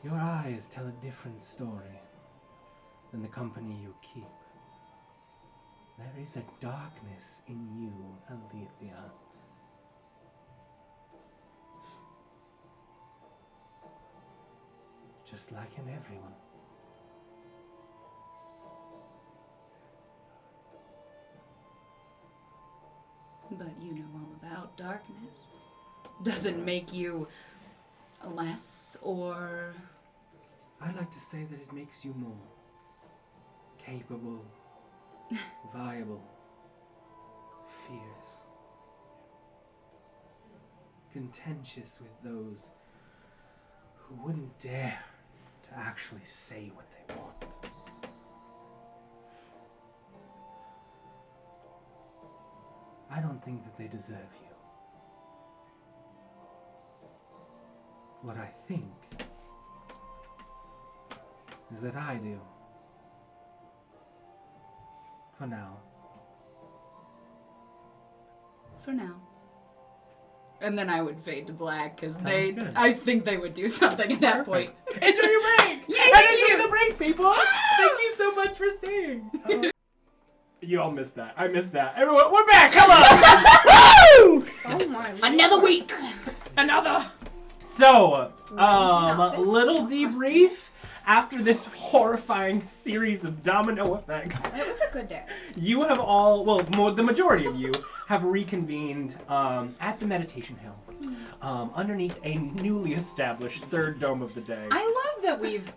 Your eyes tell a different story than the company you keep. There is a darkness in you, Alythia. Just like in everyone. But you know all about darkness. Doesn't make you less or... I like to say that it makes you more capable, viable, fierce, contentious with those who wouldn't dare to actually say what they want. I don't think that they deserve you. What I think is that I do. For now. For now. And then I would fade to black, because Sounds good. I think they would do something at that point. Enjoy your break! Yay, And thank enjoy you! the break, people! Thank you so much for staying. You all missed that. I missed that. Everyone, we're back! Hello! Woo! Oh my. Another week! Another! So, outfit? little debrief after this horrifying series of domino effects. It was a good day. You have all, well, the majority of you have reconvened at the meditation hill, underneath a newly established third dome of the day. I love that we've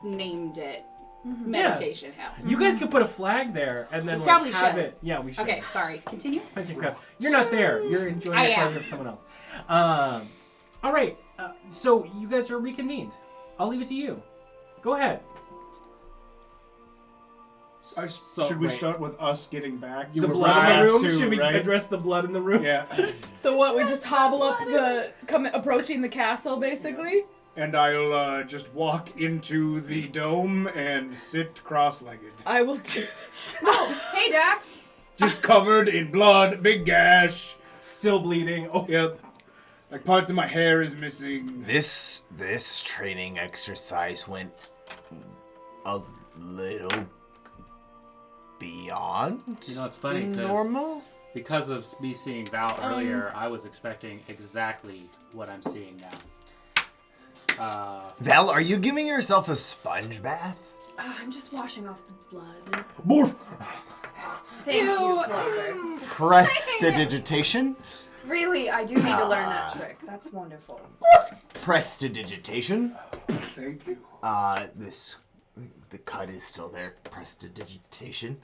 named it Meditation Hell. You guys could put a flag there and then We like probably have should. it. Yeah, we should. Okay, sorry. Continue. Punching crowds. You're not there. You're enjoying I the am. pleasure of someone else. All right. So you guys are reconvened. I'll leave it to you. Go ahead. Should we start with us getting back? The Because blood we're in the last room? two, Should we right? address the blood in the room? Yeah. So what? We just hobble up approaching the castle, basically. And I'll just walk into the dome and sit cross-legged. I will do. Oh, hey, Dax. Just covered in blood, big gash. Still bleeding. Oh, Yep. Like parts of my hair is missing. This training exercise went a little beyond You know, it's funny normal. because of me seeing Val earlier, I was expecting exactly what I'm seeing now. Val, are you giving yourself a sponge bath? I'm just washing off the blood. Morph! Thank you, Clover. Prestidigitation. Really, I do need to learn that trick. That's wonderful. Prestidigitation. Thank you. The cut is still there. Prestidigitation.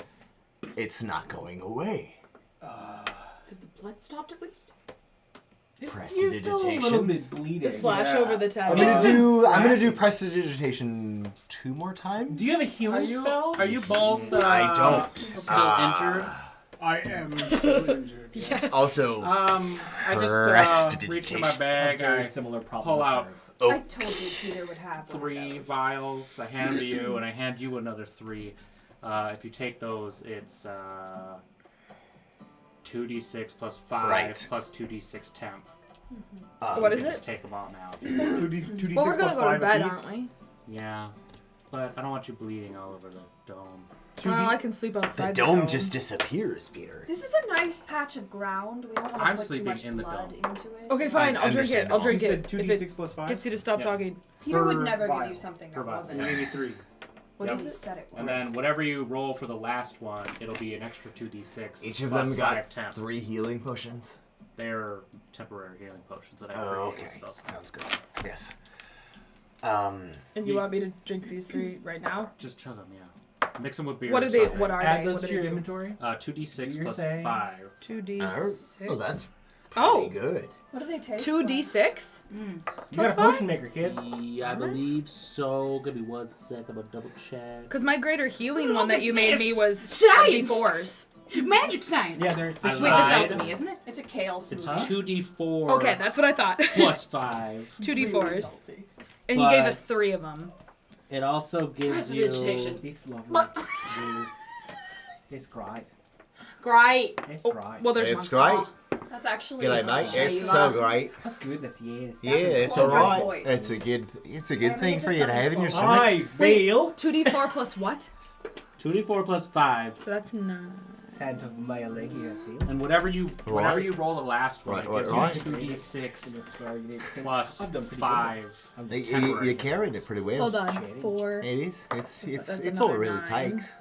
It's not going away. Has the blood stopped at least? You're still a little bit bleeding. The slash Yeah. over the I'm tattoo. gonna do prestidigitation 2 more times. Do you have a healing spell? Are you both I don't. still injured? I am still injured. Yes. Also, I just reach in my bag. Very I similar problem. pull with out hers. I told you Peter would have one of 3 those. vials. I hand to you, and I hand you another 3. If you take those, it's 2d6 plus 5 Right. plus 2d6 temp. What is You just it? take them all now. 2d6 Well, we're gonna plus go to 5 bed, apiece. aren't we? Yeah, but I don't want you bleeding all over the dome. Well, I can sleep the outside. dome just disappears, Peter. This is a nice patch of ground. We don't want to I'm put too sleeping much in the blood dome. into it. Okay, fine. I'll drink it. I'll Understandable. drink You it. said If 2d6 it plus 5? gets you to stop Yeah. talking. Peter would per never vial. give you something Per that vial. wasn't. You gave me 3. What Yep. is You it? said it was. And then whatever you roll for the last one, it'll be an extra 2d6. Each of plus them 5 got temp. 3 healing potions. They're temporary healing potions that I Oh, created okay. spell slots. Sounds good. Yes. And you want me to drink these 3 right now? Just chug them, yeah. Mix them with beer. What or are they? something. What are Add they? those What to do your they do? inventory. 2d6 Do your plus thing. 5. 2d6. Oh, that's Oh, pretty good. What do they taste? 2d6. You got a potion maker, kids. Yeah, I believe so. Give me 1 sec. I'm gonna double check. Because my greater healing one that you made me was Science! d4s. Magic science. Yeah, there's. I Wait, that's lied. alchemy, isn't it? It's a kale It's smoothie. 2d4. Okay, that's what I thought. plus 5. 2d4s. And you gave us But- 3 of them. It also gives you. Prestidigitation. It's lovely. It's great. Great. It's Oh, great. well, there's It's one. great. That's actually. G'day, mate. Shayla. It's so great. That's good. That's yes. Yeah, it's Clover's alright. voice. It's a good Yeah, thing make for it you to sound have in your Clover. stomach. Hi, Vail. 2d4 plus what? 2d4 plus 5. So that's 9. Scent of my Alythia seal. And whatever you Right. roll the last one, Right, it right, gives right. you 2d6 plus I've done pretty good. 5. You carried it pretty well. Hold on. Shitty. 4. It is. That's It's all it another really 9. takes.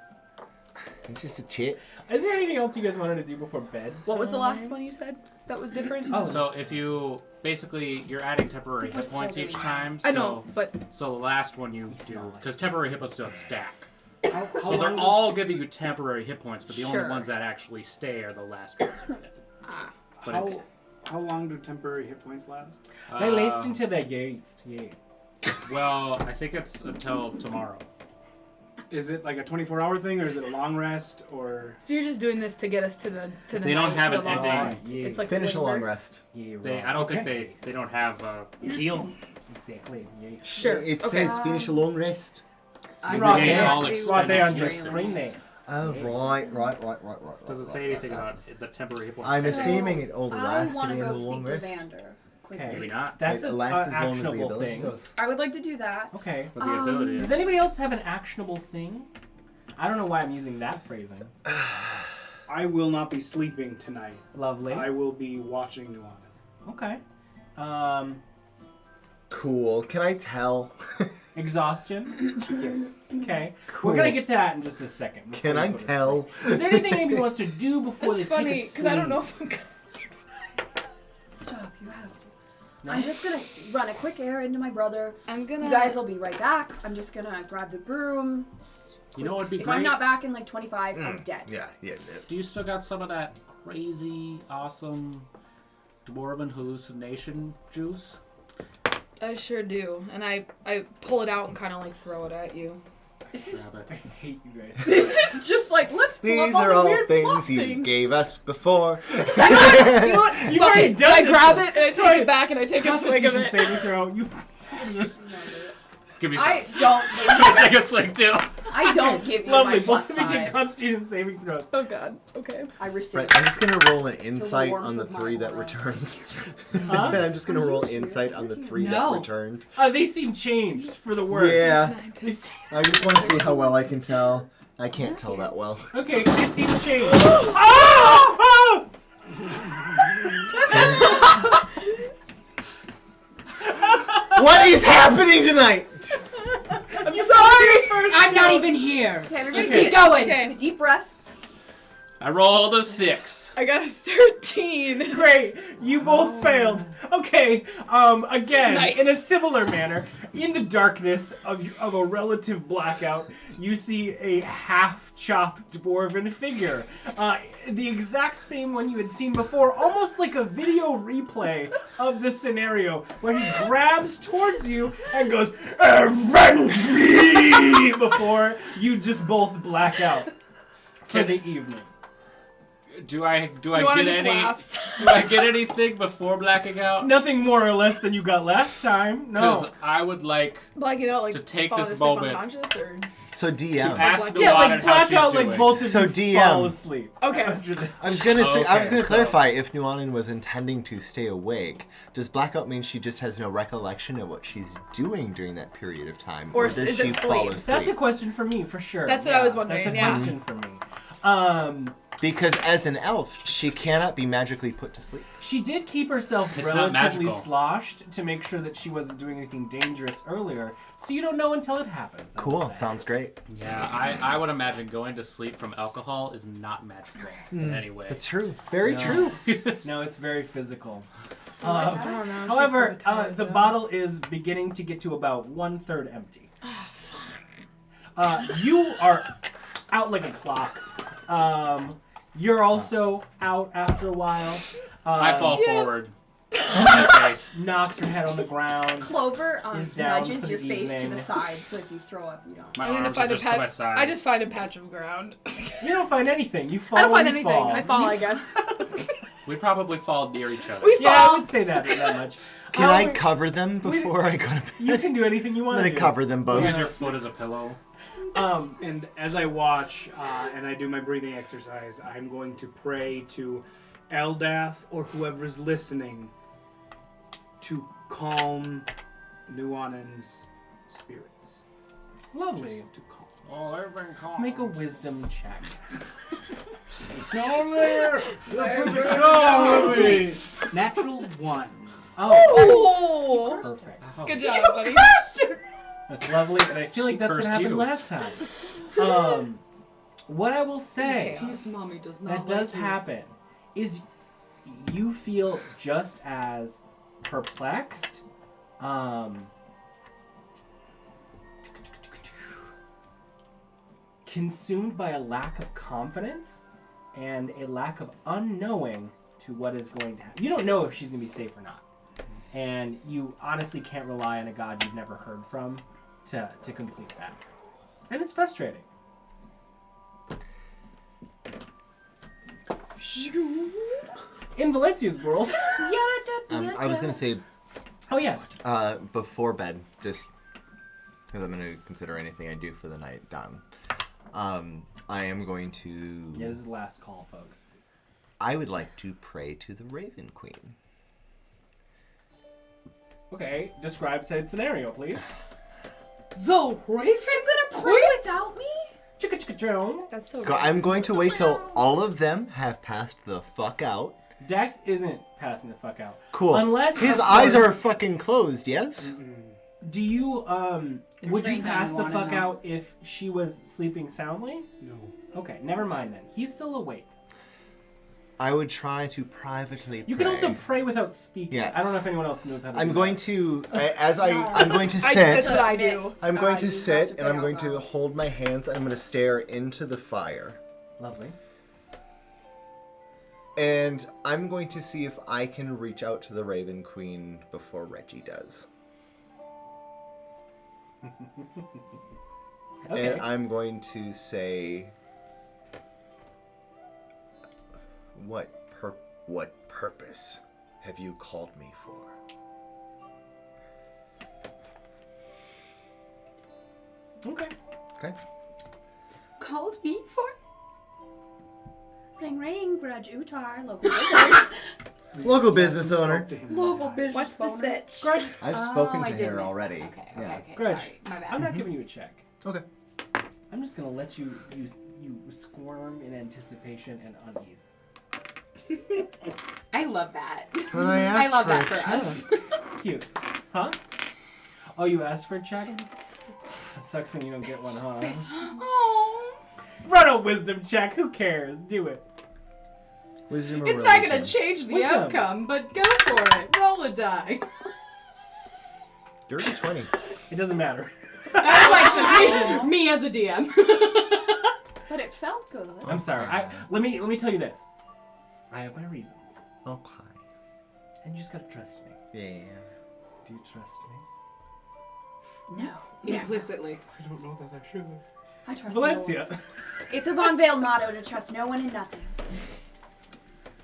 It's just a chit. Is there anything else you guys wanted to do before bed? What was the last one you said that was different? Oh, So if you basically you're adding temporary We're hit points still each doing time. I know, but So the last one you He's do not. because temporary hit points don't stack. How So they're long- all giving you temporary hit points, but the Sure. only ones that actually stay are the last ones. But it's How long do temporary hit points last? They laced into the yeast. Yeah. Well, I think it's until tomorrow. Is it like a 24-hour thing, or is it a long rest, or so you're just doing this to get us to the They don't night, have to an the long ending. rest. Yeah. It's like Finish a long flavor. rest. Yeah. They Right. I don't think they don't have a deal. Exactly. Yeah. Sure. It okay. says finish a long rest. I Right can't there. all do expense Right there on your Experience. screen there. Oh, right. Doesn't say anything about the temporary hit points. I'm So, assuming it only I lasts want to to the end go of the long speak to rest. Vander quickly. Okay. Maybe not. That's It an lasts as long as the actionable ability thing. goes. I would like to do that. Okay. But the ability Does is. anybody else have an actionable thing? I don't know why I'm using that phrasing. I will not be sleeping tonight. Lovely. I will be watching Nuanen. Okay. Cool. Can I tell? Exhaustion. Yes. Okay. Cool. We're gonna get to that in just a second. before Can we I go to tell? sleep. Is there anything anybody wants to do before That's they funny take a because I don't know sleep? if I'm gonna. Stop, you have to. I'm just gonna run a quick errand to my brother. I'm gonna. You guys will be right back. I'm just gonna grab the broom. You know what would be If great? I'm not back in like 25, I'm dead. Yeah. Do you still got some of that crazy, awesome dwarven hallucination juice? I sure do, and I pull it out and kind of like throw it at you. This is. Grab I it. hate you guys. This is just like let's. pull These up are the all weird plot things you things. gave us before. You know what? You've Fuck already it. done I this grab one. it and I take it back and I take a swig of Constitution it. saving throw. You. Give me some. I don't. Take a swig too. I don't give you Lovely. my plus Both of you take 5. Constitution saving throws. Oh god. Okay. I rescind. Right, I'm just gonna roll an insight warmth on the of my 3 that aura. returned. Huh? I'm just gonna roll insight on the 3 that No. returned. They seem changed for the worse. Yeah, They seem- I just want to see how well I can tell. I can't tell that well. Okay, they seem changed. Oh! What is happening tonight? I'm sorry. I'm not even here. Okay, everybody Just take keep going. a deep breath. I rolled a 6. I got a 13. Great, you both failed. Okay, again, Nice. in a similar manner, in the darkness of a relative blackout, you see a half-chopped dwarven figure. The exact same one you had seen before, almost like a video replay of the scenario, where he grabs towards you and goes, "Avenge me!" before you just both black out for the evening. Do I Nuanen get just any? laughs. Do I get anything before blacking out? Nothing more or less than you got last time. No. Because I would like Black it out like To take fall this asleep moment- unconscious or So to DM. ask Black- Nuanen Yeah, like how black she's out doing. like both of So you DM. fall asleep. Okay. After the- I was gonna say, I was Okay, gonna so- clarify if Nuanen was intending to stay awake. Does blackout mean she just has no recollection of what she's doing during that period of time, Or does is she it fall sleep? asleep? That's a question for me, for sure. That's what I was wondering, That's a yeah. question for me. Because as an elf, she cannot be magically put to sleep. She did keep herself It's not relatively magical. sloshed to make sure that she wasn't doing anything dangerous earlier, so you don't know until it happens. I Cool, would say. sounds great. Yeah, I would imagine going to sleep from alcohol is not magical in any way. That's true. Very No. true. No, it's very physical. I don't know. However, She's probably tired, the though. bottle is beginning to get to about 1/3 empty. You are out like a clock. You're also out after a while. I fall Yeah. forward. On my face. Knocks your head on the ground. Clover Is down nudges for your the face to evening. the side, so if you throw up, you don't. My I'm gonna arms are find a just to my patch. side. I just find a patch of ground. You don't find anything. You fall. I don't find when you anything. fall. I fall, I guess. We probably fall near each other. We Yeah, I fall. would say that much. Can I we- cover them before I go to bed? You can do anything you I'm want gonna to do. cover them both. Use your foot as a pillow. And as I watch and I do my breathing exercise, I'm going to pray to Eldath or whoever's listening to calm Nuanen's spirits. Lovely. Just to calm. Oh, they've been calm. Make a wisdom check. Down there! Natural 1. Oh, Oh! perfect. Good job, buddy. That's lovely, and I feel like She that's what cursed happened you. last time. What I will say His mommy does not that like does you. happen is you feel just as perplexed, consumed by a lack of confidence and a lack of unknowing to what is going to happen. You don't know if she's going to be safe or not. And you honestly can't rely on a god you've never heard from to complete that. And it's frustrating. In Valencia's world. I was gonna say, Oh, yes. before bed, just because I'm gonna consider anything I do for the night done. I am going to. Yeah, this is the last call, folks. I would like to pray to the Raven Queen. Okay, describe said scenario, please. The Raven? You're gonna pray without me? Chicka chicka chong. That's so I'm going to wait till all of them have passed the fuck out. Dax isn't passing the fuck out. Cool. Unless his of eyes are course- fucking closed. Yes. Do you would you trained on pass the Nuanen fuck now. out if she was sleeping soundly? No. Okay, never mind then. He's still awake. I would try to privately. You can pray. also pray without speaking. Yes. I don't know if anyone else knows how to I'm do going that. to I'm going to sit. That's what I do. I'm going to You have sit to and I'm pray going out to loud. hold my hands and I'm going to stare into the fire. Lovely. And I'm going to see if I can reach out to the Raven Queen before Reggie does. Okay. And I'm going to say, what purpose have you called me for? Okay. Okay. Called me for? Ring ring, Grudj Uchar, local wizard. Local business owner. Local business What's the owner. sitch? Grudj, I've Oh, spoken I to did her miss that. already. Okay, Yeah. okay, Grudj, sorry. My bad. I'm not giving you a check. Okay. I'm just gonna let you squirm in anticipation and unease. I love that. But I I asked love for that a for us. Cute. Huh? Oh, you asked for a check? It sucks when you don't get one, huh? Oh. Run a wisdom check. Who cares? Do it. Wisdom or It's not religion? gonna change the Wisdom. outcome, but go for it. Roll a die. Dirty 20. It doesn't matter. That's like me as a DM. But it felt good. I'm sorry. Let me tell you this. I have my reasons, Okay. and you just gotta trust me. Yeah. Do you trust me? No. Implicitly. I don't know that I should. I trust no one. Valenccya. It's a VonVail motto to trust no one and nothing.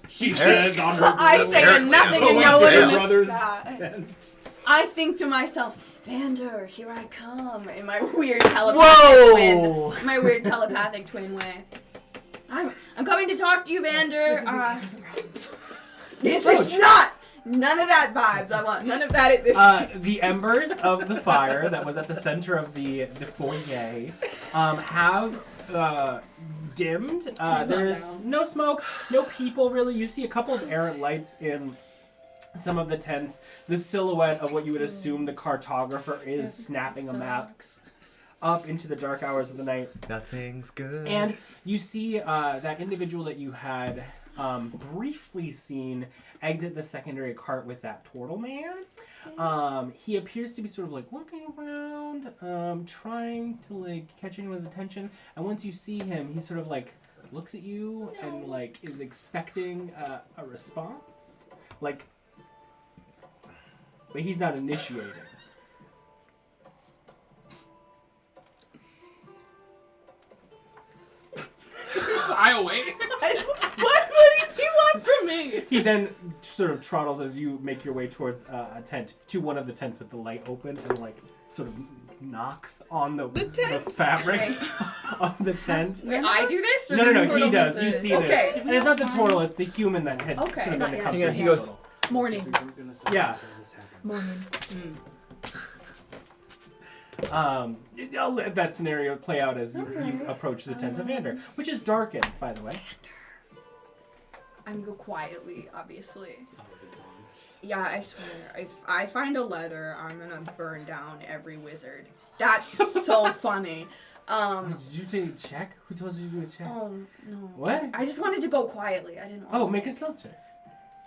She says on her I say nothing and no one in this brother's sky. tent. I think to myself, Vander, here I come, in my weird telepathic twin. My weird telepathic twin way. I'm coming to talk to you, Vander. This is not none of that vibes. I want none of that at this time. The embers of the fire that was at the center of the foyer have dimmed. There's no smoke, no people really. You see a couple of errant lights in some of the tents. The silhouette of what you would assume the cartographer is snapping a map up into the dark hours of the night. Nothing's good. And you see that individual that you had briefly seen exit the secondary cart with that turtle man. He appears to be sort of like looking around, trying to like catch anyone's attention. And once you see him, he sort of like looks at you and like is expecting a response. Like, but he's not initiating. I away. What does he want from me? He then sort of trottles as you make your way towards a tent, to one of the tents with the light open, and like sort of knocks on the fabric of the tent. Wait, I do this? Or No, the he turtle does. does You it? see Okay. this. And it's not the turtle, it's the human that had Okay, sort of not been yet. accompanying Hang on, he the goes- turtle. Morning. Yeah. Morning. I'll let that scenario play out as you approach the tent of Vander, which is darkened, by the way. I'm gonna go quietly, obviously. Yeah, I swear. If I find a letter, I'm gonna burn down every wizard. That's so funny. Did you take a check? Who told you to do a check? Oh no. What? I just wanted to go quietly. I didn't want Oh, to make a stealth check.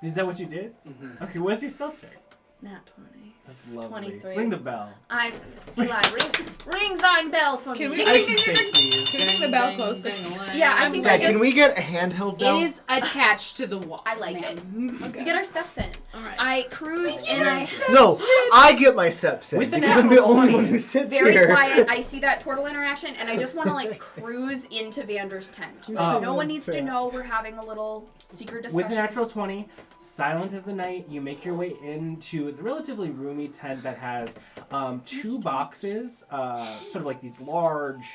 Is that what you did? Mm-hmm. Okay, what's your stealth check? Nat 20. That's lovely. 23. Ring the bell. Eli, ring thine bell for Can me. we- I should say please. Can we bring the bell closer? Yeah, I think Yeah, I just. can we get a handheld bell? It is attached to the wall. I like it. We Okay. get our steps in. Alright. I cruise and I No, I get my steps in With the because I'm the natural only 20. one who sits very here. quiet. I see that turtle interaction, and I just want to like cruise into Vander's tent. So no one needs to know we're having a little secret discussion. With a natural 20, silent as the night, you make your way into the relatively roomy tent that has two boxes, sort of like these large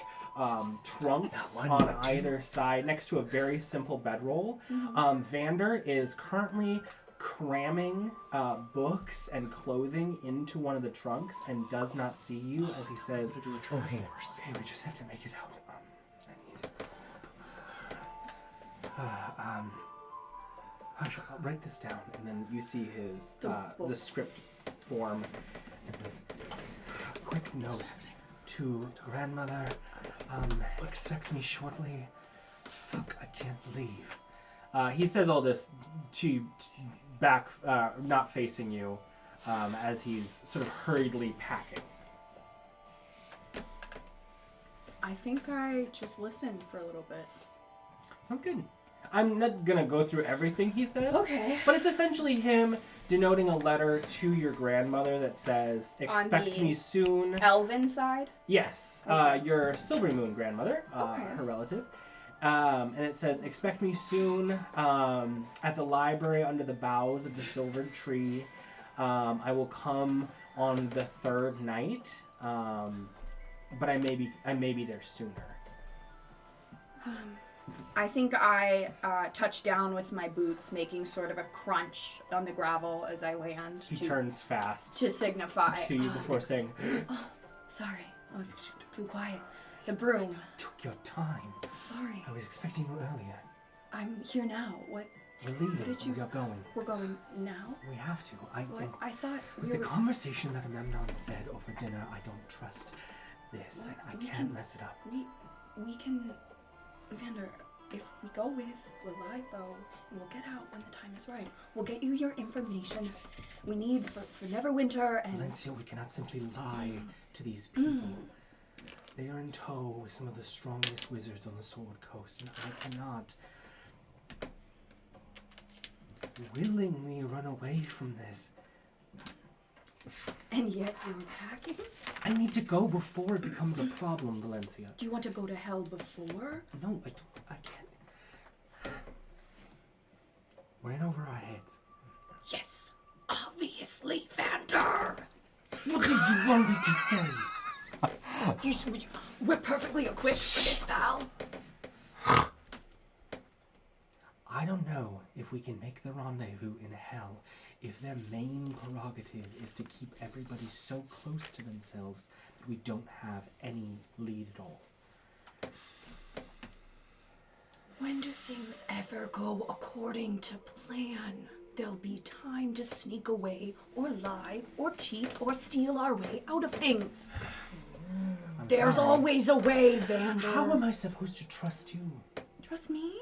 trunks Not one, on but two. either side, next to a very simple bedroll. Vander is currently cramming books and clothing into one of the trunks and does not see you as he says, Oh, hey. "Hey, we just have to make it out. Hush, I'll write this down." And then you see his the script form. And this quick note to grandmother. Expect me shortly. Fuck, I can't leave. He says all this to back, not facing you, as he's sort of hurriedly packing. I think I just listened for a little bit. Sounds good. I'm not gonna go through everything he says. Okay. But it's essentially him denoting a letter to your grandmother that says, "Expect the me soon." Elven side? Yes, Okay. your Silver Moon grandmother, Okay. her relative. And it says, "Expect me soon at the library under the boughs of the silvered tree. I will come on the third night, but I may be there sooner." I think I touch down with my boots, making sort of a crunch on the gravel as I land. He turns fast to signify to you before saying, Sorry, I was too quiet. The broom. "Took your time. Sorry. I was expecting you earlier. I'm here now. What? We're leaving. Did you- We are going. We're going now? We have to. What? I thought With we the were... conversation that Amemnon said over dinner, I don't trust this. What? I We can't can- mess it up. We can... Vander, if we go with Eli, though, we'll get out when the time is right. We'll get you your information we need for Neverwinter and... Valenccya, we cannot simply lie to these people. They are in tow with some of the strongest wizards on the Sword Coast, and I cannot willingly run away from this. And yet you're packing? I need to go before it becomes a problem, Valenccya. Do you want to go to hell before? No, I can't. We're in over our heads. Yes, obviously, Vander. What did you want me to say? We're perfectly equipped for this, Val. I don't know if we can make the rendezvous in hell if their main prerogative is to keep everybody so close to themselves that we don't have any lead at all. When do things ever go according to plan? There'll be time to sneak away, or lie, or cheat, or steal our way out of things. There's sorry. always a way, Vander. How am I supposed to trust you? Trust me?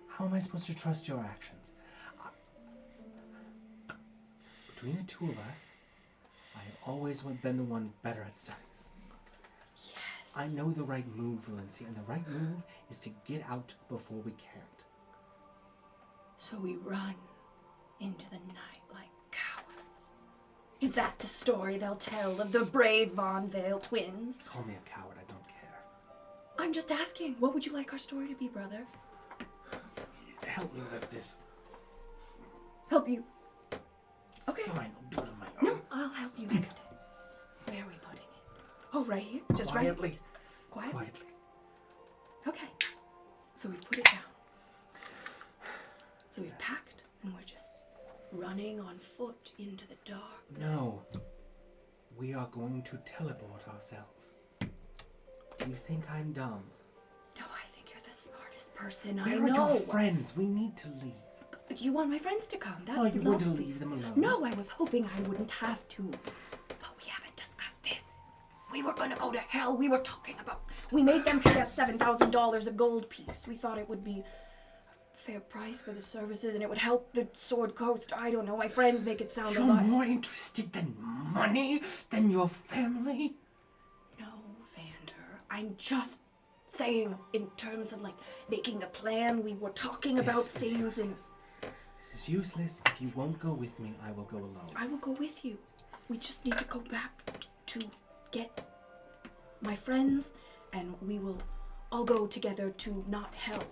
How am I supposed to trust your actions? Between the two of us, I have always been the one better at studies. Yes. I know the right move, Valenccya, and the right move is to get out before we can't. So we run into the night like cowards. Is that the story they'll tell of the brave VonVail twins? Call me a coward, I don't care. I'm just asking, what would you like our story to be, brother? Help me lift this. Help you. Okay. Fine, I'll do it on my own. No, I'll help you lift it. Where are we putting it? Oh, right here? Just Quietly. right? Quietly. Quietly. Okay. So we've put it down. So we've packed, and we're just running on foot into the dark. No. We are going to teleport ourselves. Do you think I'm dumb? No, I think you're the smartest person I Where are know. your friends? We need to leave. You want my friends to come? That's Oh, you want to lovely. leave them alone? No, I was hoping I wouldn't have to. But we haven't discussed this. We were gonna go to hell. We were talking about... We made them pay us $7,000 a gold piece. We thought it would be a fair price for the services and it would help the Sword Coast. I don't know. My friends make it sound You're a lot... more interested in money than your family? No, Vander. I'm just saying in terms of, like, making a plan. We were talking about This is things and... useless. This is useless. If you won't go with me, I will go alone. I will go with you. We just need to go back to get my friends, and we will all go together to not hell.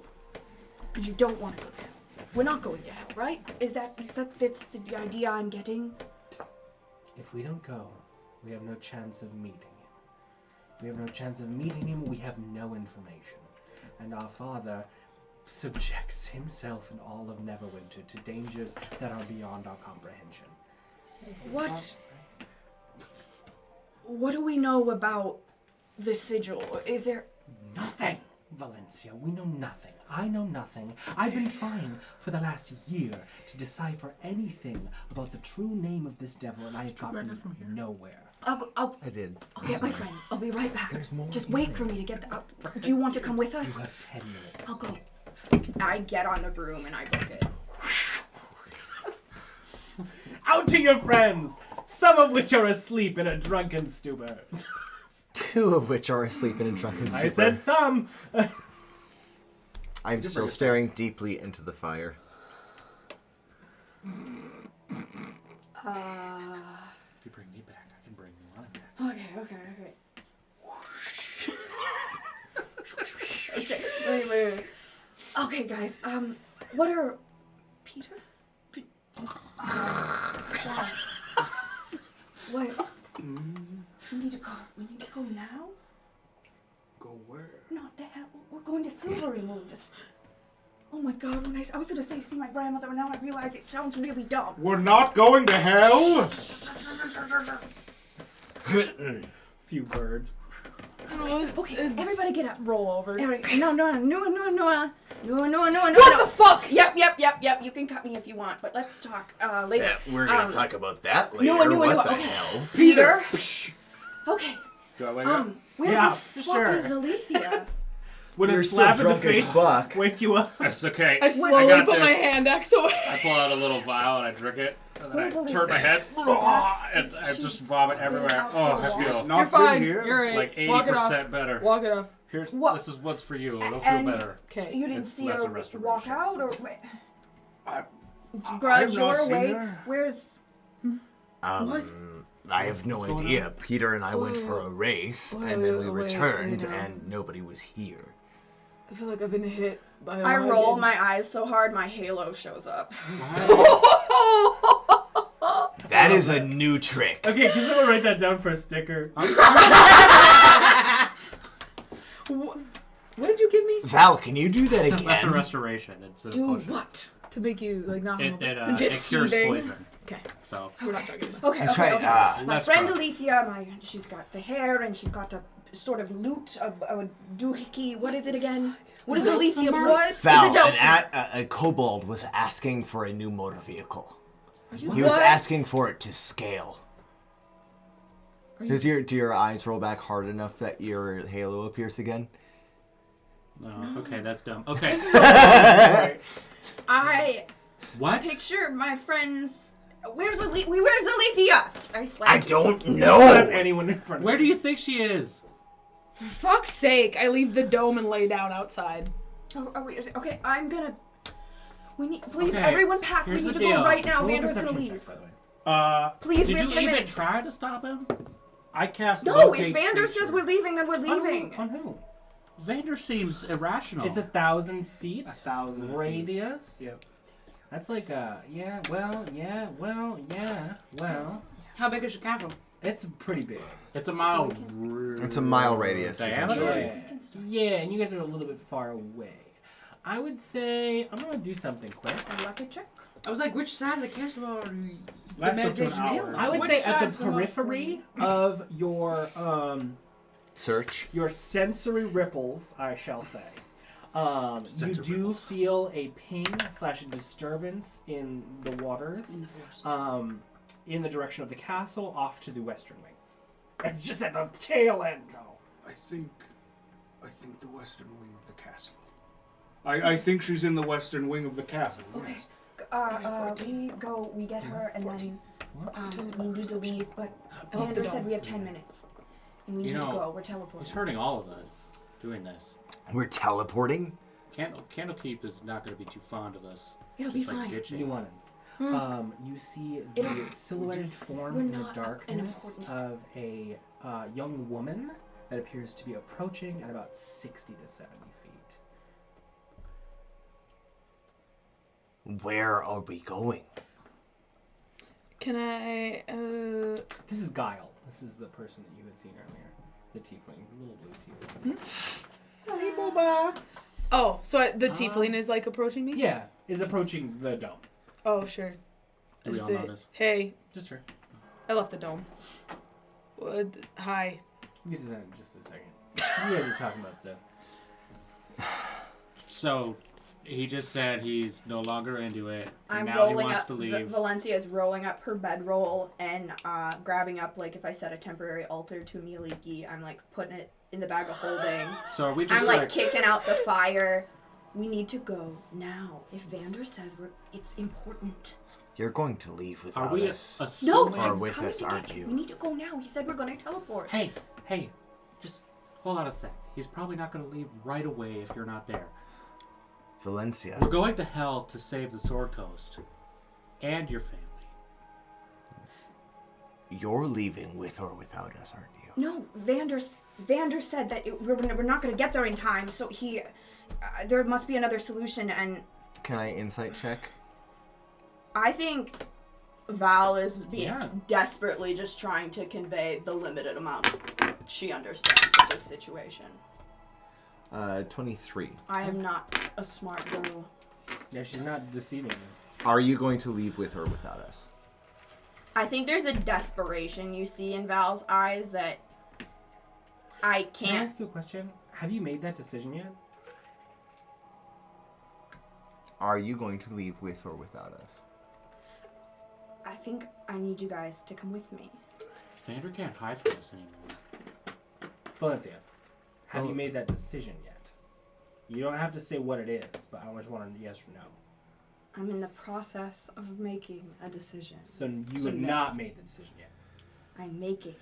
Because you don't want to go to hell. We're not going to hell, right? That's the idea I'm getting? If we don't go, we have no chance of meeting him. We have no chance of meeting him, we have no information. And our father subjects himself and all of Neverwinter to dangers that are beyond our comprehension. What do we know about the sigil? Is there... Nothing, Valenccya. We know nothing. I know nothing. I've been trying for the last year to decipher anything about the true name of this devil, and I have gotten nowhere. I'll I did. get my friends. I'll be right back. There's more Just in wait there. for me to get the... do you want to come with us? You have 10 minutes. I'll go. I get on the broom and I book it. Out to your friends, some of which are asleep in a drunken stupor. Two of which are asleep in a drunken stupor. I said some. I'm still staring deeply into the fire. If you bring me back, I can bring Nuanen back. Okay. Okay, wait. Okay, guys. What are Peter? Guys. Wait. We need to go. We need to go now. Go where? Not to hell. We're going to Silvery Moon. Oh my God! When I was gonna say see my grandmother, and now I realize it sounds really dumb. We're not going to hell. Few birds. Okay, everybody get up. Roll over. No. What the fuck? Yep. You can cut me if you want, but let's talk later. Yeah, we're gonna talk about that later. Noah, what the okay. hell? Peter. Okay. Do I wake up? Where Yeah, the fuck sure. is Alythia? Would You're a so slap in the drunk as face fuck. wake you up? It's okay. I slowly got put my this. hand axe away. I pull out a little vial and I drink it. And then Where's I the turn my head. And I just vomit everywhere. Oh, I feel Not You're been fine. here. You're right. like Walk it off. 80% better. Walk it off. Here's What? This is what's for you. It'll feel And- better. Okay. You didn't It's see lesser her restoration. walk out, or I Grudj, have you're not seen awake. her. Where's? I have no What's going idea. Peter and I went for a race, and then we returned, okay, now. and nobody was here. I feel like I've been hit by a I roll wagon. my eyes so hard my halo shows up. That is a new trick. Okay, can someone write that down for a sticker? What did you give me? Val, can you do that Lesser again? restoration. It's a Do potion. what? To make you like not It, hungover. it Just cures seething. poison. Okay. So So we're not talking about. Okay. I'm trying- My less friend crap. Alythia, she's got the hair and she's got a sort of lute, a doohickey. What is it again? What is Alythia? What? Val, Is it a kobold was asking for a new motor vehicle. He was What? asking for it to scale. Are you- Do your eyes roll back hard enough that your halo appears again? No. Okay, that's dumb. Okay. I What? picture my friends. Where's Alythia? I slap I you. don't Slap know. anyone in front of Where do you think she is? For fuck's sake! I leave the dome and lay down outside. Okay, I'm gonna. We need, please, Okay, everyone pack. We here's need the to go deal. right now. Roll a Vander's gonna perception leave. check, by the way. Please, Did we have you 10 even minutes. try to stop him? I cast. No, locate if Vander says creature. we're leaving, then we're leaving. On who? Vander seems irrational. It's 1,000 feet. 1,000 radius. Yep. That's like well. How big is your castle? It's pretty big. It's a mile. It's a mile radius, diameter. essentially. Yeah, and you guys are a little bit far away. I would say I'm gonna do something quick. I'd like to check. I was like, which side of the castle are you? Less the than an meditation hour. hill? I would Which say at side's the most periphery of Search. your sensory ripples, I shall say. You Sensory do ripples. feel a ping / a disturbance in the waters, In the forest. in the direction of the castle, off to the western wing. It's just at the tail end, though. I think the western wing of the castle. I think she's in the western wing of the castle. Okay. Yes. We get her, and then we use a leave. But Vander said we have 10 minutes, and we You need to know, go. We're He's teleporting. hurting all of us doing this. We're teleporting? Candlekeep is not going to be too fond of us. It'll just be like fine. ditching. Nuanen. You see the It'll- silhouetted form we're in the not darkness an of a young woman that appears to be approaching at about 60 to 70 feet. Where are we going? Can I? This is Guile. This is the person that you had seen earlier. The tiefling, the little blue tiefling. Oh, so the tiefling is like approaching me? Yeah, is approaching the dome. Oh, sure. Do we Just all say, notice? hey, Just her. I left the dome. What? Hi. We'll get to that in just a second. You guys are talking about stuff. So, he just said he's no longer into it. And I'm now he rolling wants up. to leave. Valencia is rolling up her bedroll and grabbing up, like, if I set a temporary altar to Mieliki, I'm like putting it in the bag of holding. So are we just I'm like kicking out the fire. We need to go now. If Vander says it's important. You're going to leave Are without we us. assuming? No, Are I'm with coming us, to aren't get you? We need to go now. He said we're going to teleport. Hey, just hold on a sec. He's probably not going to leave right away if you're not there. Valenccya, We're going to hell to save the Sword Coast and your family. you're leaving with or without us, aren't you? No, Vander said that we're not going to get there in time, so he... there must be another solution, and... Can I insight check? I think Val is being Yeah. desperately just trying to convey the limited amount she understands of this situation. 23. I am not a smart girl. Yeah, she's not deceiving you. Are you going to leave with or without us? I think there's a desperation you see in Val's eyes that I Can I can't. ask you a question? Have you made that decision yet? Are you going to leave with or without us? I think I need you guys to come with me. Vander can't hide from us anymore. Valenccya, have you made that decision yet? You don't have to say what it is, but I just want a yes or no. I'm in the process of making a decision. So you have not made the decision yet. I'm making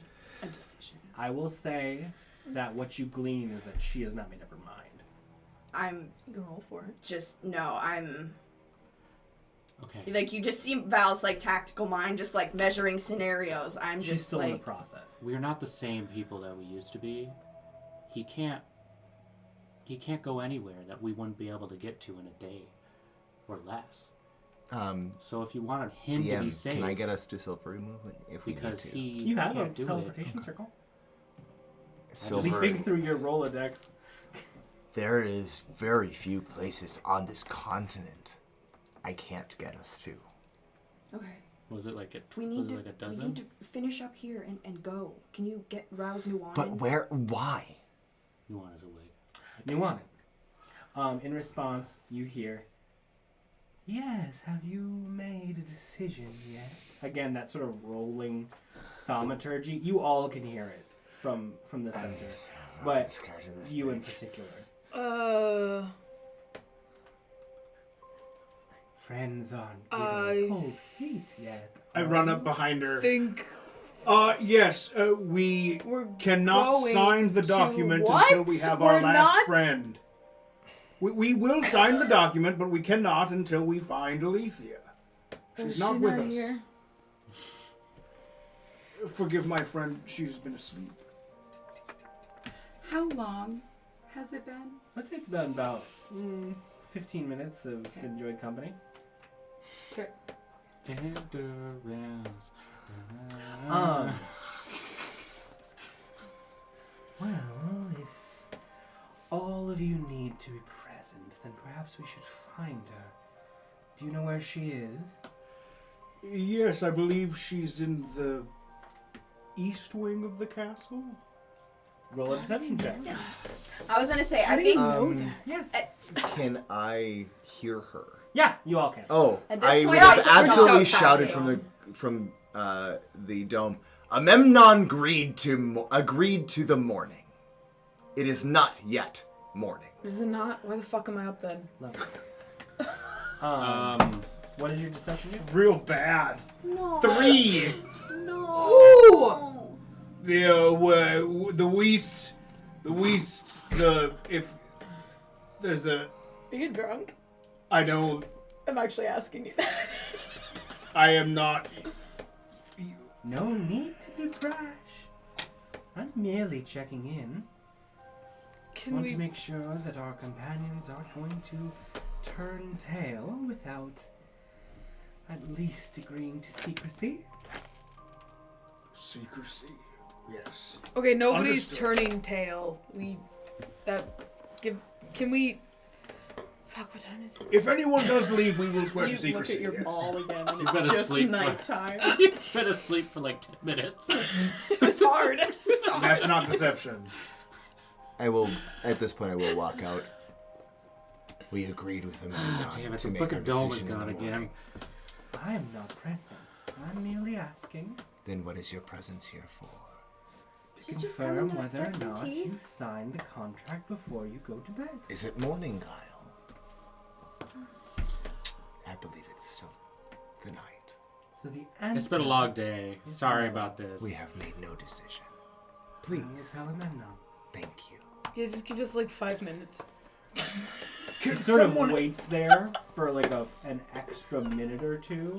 a decision. I will say that what you glean is that she has not made up her mind. I'm Go for it. just no. I'm Okay. like you just see Val's like tactical mind, just like measuring scenarios. I'm She's just still in like the process. We're not the same people that we used to be. He can't go anywhere that we wouldn't be able to get to in a day or less. So if you wanted him to be DM, safe, can I get us to silvery movement if we because need to? You have a can't do teleportation it. circle. Silver. Leaping through your Rolodex. There is very few places on this continent I can't get us to. Okay. Was it like a We need like a we dozen? need to finish up here and go. Can you rouse Nuanen? But where? Why? Nuanen is awake. Nuanen. In response, you hear, "Yes, have you made a decision yet?" Again, that sort of rolling thaumaturgy. You all can hear it from the center, but scared of this you in bridge. particular. Friends aren't getting cold feet yet. I run up behind her. Think Yes, we we're cannot going sign the to document what? until we have our We're last not? friend. We will sign the document, but we cannot until we find Alythia. She's Is not she with not us. here? Forgive my friend, she's been asleep. How long has it been? Let's say it's been about 15 minutes of enjoyed company. Okay. Well, if all of you need to be present, then perhaps we should find her. Do you know where she is? Yes, I believe she's in the east wing of the castle. Roll a deception check. I was gonna say I think Yes. Can I hear her? Yeah, you all can. Oh, At this I point, would have we're just absolutely outside shouted the from the dome. Amemnon agreed to the morning. It is not yet morning. Is it not? Why the fuck am I up then? Lovely. What is your deception check? Real bad. No. 3. No. If there's a, Are you drunk? I don't, I'm actually asking you that. I am not. No need to be brash. I'm merely checking in. Can Want we? to make sure that our companions aren't going to turn tail without at least agreeing to secrecy. Secrecy. Yes. Okay, nobody's Understood. turning tail. Can we? Fuck, what time is it? If anyone does leave, we will swear to you look secrecy. at your yes. ball again and You it's better just sleep. nighttime. You better sleep for like 10 minutes. It was hard. It was hard. That's not deception. I will. At this point, I will walk out. We agreed with Amemnon Damn it, to the make our fucking dome is decision in gone the again. morning. I am not pressing. I'm merely asking Then what is your presence here for? to She's just confirm coming to whether or get some not tea. you signed the contract before you go to bed. Is it morning, Kyle? I believe it's still the night. So the answer. It's been a long day. is Sorry no. about this. We have made no decision. I will Please. tell him no. Thank you. Yeah, just give us like 5 minutes. He sort of waits there for like an extra minute or two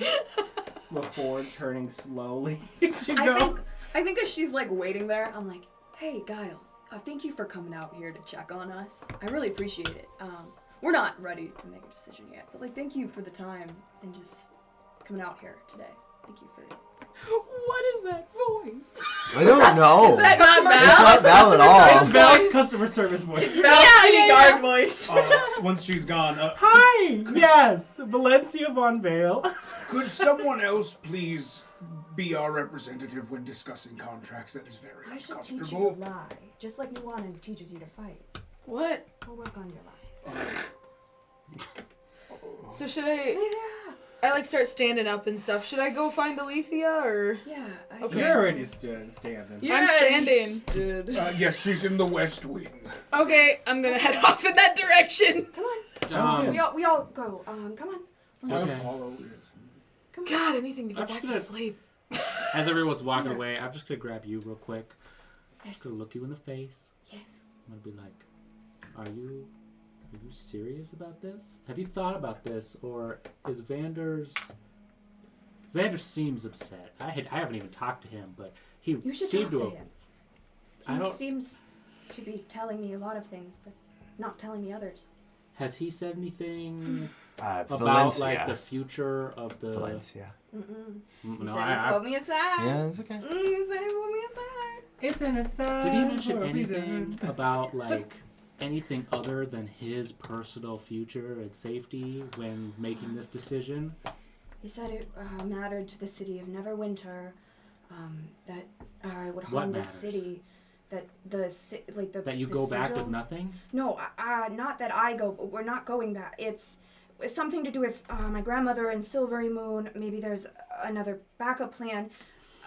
before turning slowly to go. I think as she's like waiting there, I'm like, hey, Guile, thank you for coming out here to check on us. I really appreciate it. We're not ready to make a decision yet, but like, thank you for the time and just coming out here today. Thank you for it. What is that voice? I don't know. Is that not It's Val? not Val at all. It's Val's customer service voice. It's Val's city guard voice. Once she's gone, Hi! Yes! Valenccya VonVail. could someone else please be our representative when discussing contracts? That is very I should teach you uncomfortable. to lie, just like Nuanen teaches you to fight. What? We'll work on your lies. So should I like start standing up and stuff. Should I go find Alythia or? Yeah. Okay. You're already standing. I'm standing. Yes, she's in the West Wing. Okay, I'm gonna head off in that direction. Come on. We all go. Come on. Okay. Follow this. Come on. God, anything to I'm get back just to gonna- sleep. As everyone's walking away, I'm just gonna grab you real quick. I'm just gonna look you in the face. Yes. I'm gonna be like, are you serious about this? Have you thought about this, or is Vander seems upset. I haven't even talked to him, but he You should seemed talk to to have. him. I He don't. seems to be telling me a lot of things, but not telling me others. Has he said anything about Valenccya. like the future of the? Valenccya. He No, said he pulled me aside. Yeah, it's okay. He said he pulled me aside. It's an aside. Did he mention for a anything reason. about like anything other than his personal future and safety when making this decision? He said it mattered to the city of Neverwinter, that I would What harm the matters? city, that That you the go back sigil- with nothing? No, not that I go. We're not going back. It's something to do with my grandmother and Silvery Moon. Maybe there's another backup plan.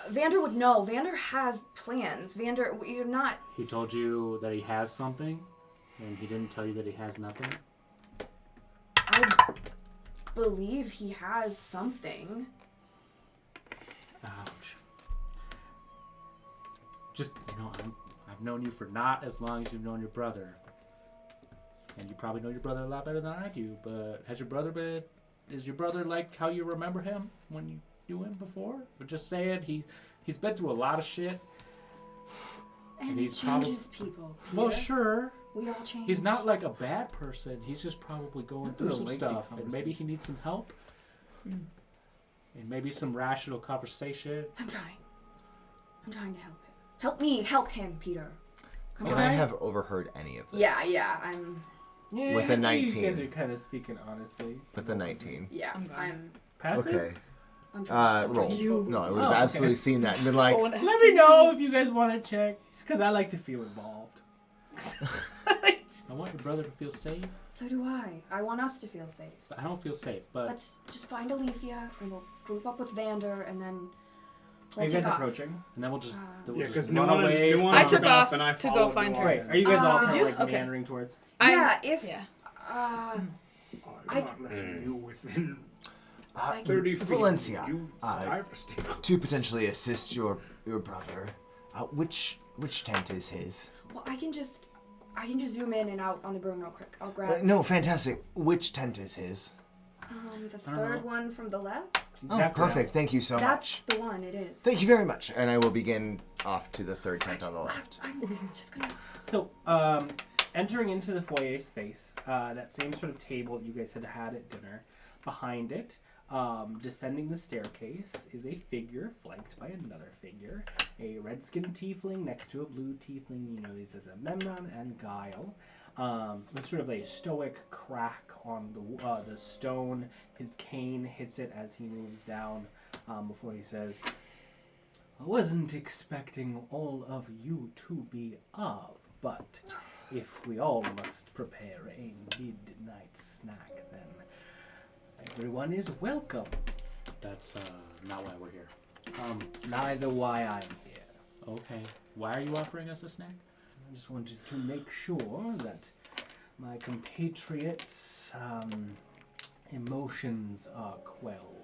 Vander would know. Vander has plans. Vander, you're not. He told you that he has something, and he didn't tell you that he has nothing? I believe he has something. Ouch. Just, I've known you for not as long as you've known your brother. And you probably know your brother a lot better than I do, but is your brother like how you remember him when you knew him before? But just saying, he's been through a lot of shit. And he's he changes people. Well, Peter. sure. We all change. He's not like a bad person. He's just probably going through This is a some lengthy stuff, and conversation. maybe he needs some help. And maybe some rational conversation. I'm trying to help him. Help me help him, Peter. Come Can on. I have overheard any of this? Yeah, I'm. Yeah, With a so 19. You guys are kind of speaking honestly. With a 19. Yeah, I'm I'm. Passive? Okay. I'm trying. Roll. You- No, I would Oh, have okay. absolutely seen that and been like, Let me know if you guys want to check, because I like to feel involved. I want your brother to feel safe, So do I. I want us to feel safe. but I don't feel safe. But Let's just find Alythia, and we'll group up with Vander, and then Are we'll you take guys off. approaching? and then we'll just, Yeah, because run Nuanen away. I took took off and I to go followed find her. Nuanen. Wait, are you guys all Did kind you? of like Okay. meandering towards? Yeah, if Yeah. I'm not letting you within I 30 feet. Valenccya, You stuyvesant. to potentially assist your brother, which tent is his? well, I can just zoom in and out on the broom real quick. I'll grab No, fantastic. Which tent is his? the third one from the left. Oh, Exactly. perfect. Thank you so That's much. the one. It is. Thank you very much. And I will begin off to the third tent on the left. I'm just gonna. So, entering into the foyer space, that same sort of table that you guys had at dinner, behind it, descending the staircase, is a figure flanked by another figure. A red-skinned tiefling next to a blue tiefling. You know these as Memnon and Guile. With sort of a stoic crack on the stone. His cane hits it as he moves down before he says, I wasn't expecting all of you to be up, but if we all must prepare a midnight snack, then everyone is welcome. That's not why we're here. It's neither why I'm here. Okay. Why are you offering us a snack? I just wanted to make sure that my compatriots' emotions are quelled.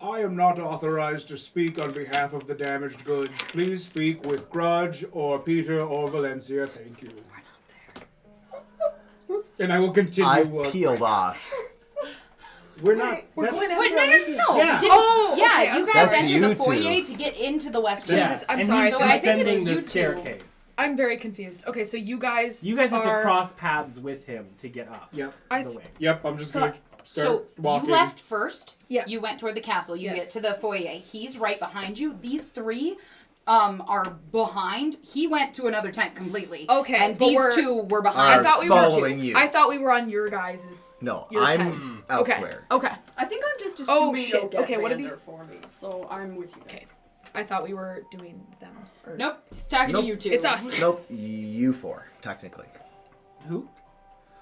I am not authorized to speak on behalf of the damaged goods. Please speak with Grudj or Peter or Valenccya. Thank you. close? And I will continue. I've peeled off. We're not. We're that's- going after Wait, no, Alythia. no. Yeah. Didn't- Oh, yeah, okay, you I'm guys That's entered you the two. foyer to get into the west wing. Jesus, I'm and sorry. he's So I think it's descending the you two. staircase. I'm very confused. Okay, so you guys You guys have to are- cross paths with him to get up Yep. I the th- way. Yep. I'm just gonna start So walking. you left first. Yeah. You went toward the castle. You Yes. get to the foyer. He's right behind you. These three are behind. He went to another tent completely. Okay, And but these we're- two were Are behind. I thought we following were you. I thought we were on your guys'. No, Your I'm tent. elsewhere. Okay. I think I'm just Oh, assuming shit. you'll get Okay, what are Vander these- for me, so I'm with you guys. Okay. I thought we were doing them. Or... Nope. He's talking Nope. to you two. It's us. Nope, you four, technically. Who?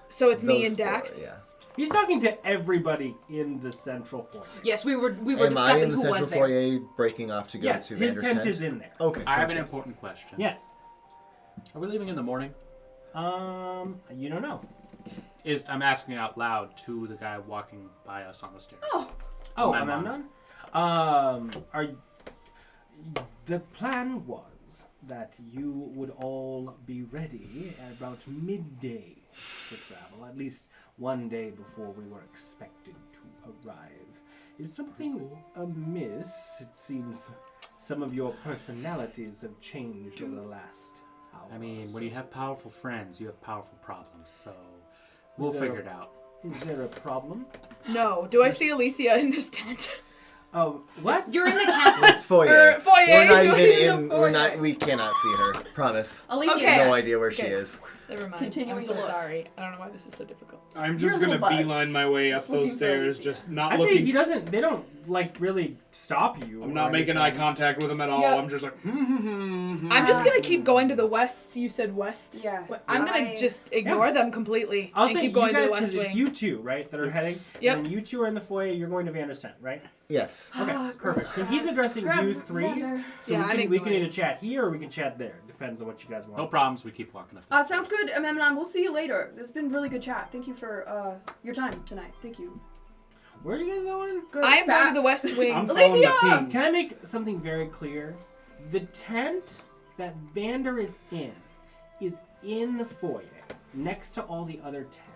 So it's me Those and Dax. four, yeah. He's talking to everybody in the central foyer. Yes, we were Am I discussing in the who central was there. foyer breaking off to go Yes, to his Vander's tent is in there. Okay. I have sounds an good. important question. Yes. Are we leaving in the morning? You don't know. I'm asking out loud to the guy walking by us on the stairs. Oh, Amemnon. The plan was that you would all be ready at about midday to travel, at least one day before we were expected to arrive. Is something amiss? It seems some of your personalities have changed over the last hour. I mean, or when you so. have powerful friends, you have powerful problems. So we'll Is there figure it out. Is there a problem? No. Do I see Alythia in this tent? Oh, what? You're in the castle. This foyer. Foyer. We're not You're even in in. the We're foyer. not. We cannot see her. Promise. Alythia. Okay. No idea where she Okay. is. Never mind. Continuing I'm so to look. sorry. I don't know why this is so difficult. I'm You're just a gonna little buzzed. beeline my way Just up those looking for stairs, Alythia. just not Actually, looking. he doesn't. They don't like really stop you. I'm or not making eye anything. contact with him at all. Yeah. I'm just like. I'm just gonna keep going to the west. You said west. Yeah. I'm gonna just ignore them completely I'll and say keep going you guys to the west because wing. it's you two, right, that are heading. Yep. And then you two are in the foyer. You're going to Vander's tent, right? Yes. Okay, perfect. So he's addressing Grab you three. Vander. So Yeah, I'm we can ignoring. either chat here or we can chat there. Depends on what you guys want. No problems. We keep walking up. the Sounds stairs. good, Amemnon. We'll see you later. It's been really good chat. Thank you for your time tonight. Thank you. Where are you guys going? Good. I am going to the west wing. I'm following the Alythia! ping. Can I make something very clear? The tent that Vander is in the foyer, next to all the other tents.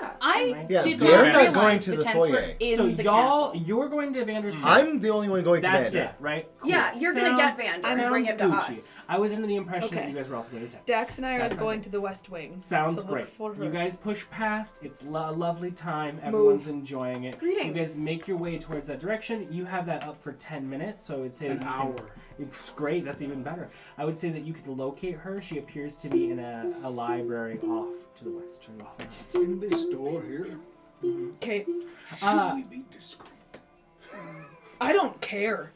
Yeah. I Yeah, did they're not not realize going to the the tents were foyer. in So the y'all, castle. you're going to Vander's tent. I'm the only one going to That's Vander. it, right? Cool. Yeah, you're gonna get Vander and bring him to Gucci. us. I was under the impression that Okay. you guys were also going to tent. Dax and I are That's going fine. to the west wing. Sounds to look great. for her. You guys push past. It's a lovely time. Everyone's enjoying it. Greetings. You guys make your way towards that direction. You have that up for 10 minutes, so I would say An that you hour. Can, it's great. That's even better. I would say that you could locate her. She appears to be in a library off to the west. In this door here. Okay. Uh, Should we be discreet? I don't care.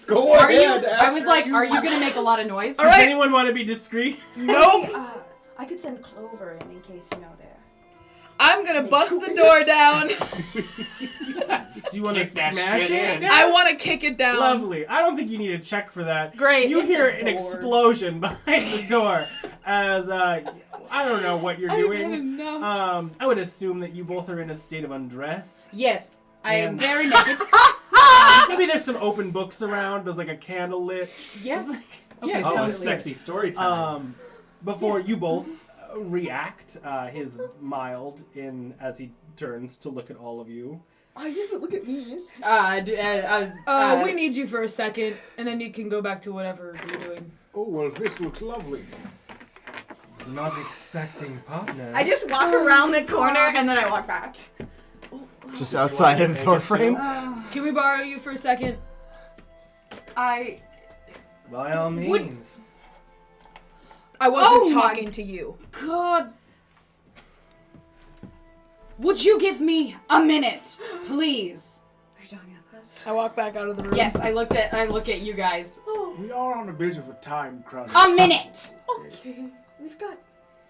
Go Are you? ahead. I was like, are you gonna make a lot of noise? All Does right. anyone want to be discreet? Nope. I could send Clover in case you know there. I'm gonna bust the door down. Do you want to Kick that smash shit it? in. Yeah. I want to kick it down. Lovely. I don't think you need a check for that. Great. You It's hear a an door. explosion behind the door as I don't know what you're I've doing. had enough. I would assume that you both are in a state of undress. Yes, I am And- very naked. Maybe there's some open books around. There's like a candle lit. Yes. Okay, Yeah, Oh, sounds it's good. sexy story time. Before you both react, his mild in as he turns to look at all of you. Oh, he doesn't look at me. We need you for a second, and then you can go back to whatever you're doing. Oh, well, this looks lovely. Was not expecting partner. I just walk around the corner and then I walk back. Just outside of the door frame. Can we borrow you for a second? I By all means. I wasn't Oh my talking to you. God. Would you give me a minute, please? Are you talking about us? I walk back out of the room. Yes, I look at you guys. We are on a bit of a time crunch. A minute. Okay. We've got.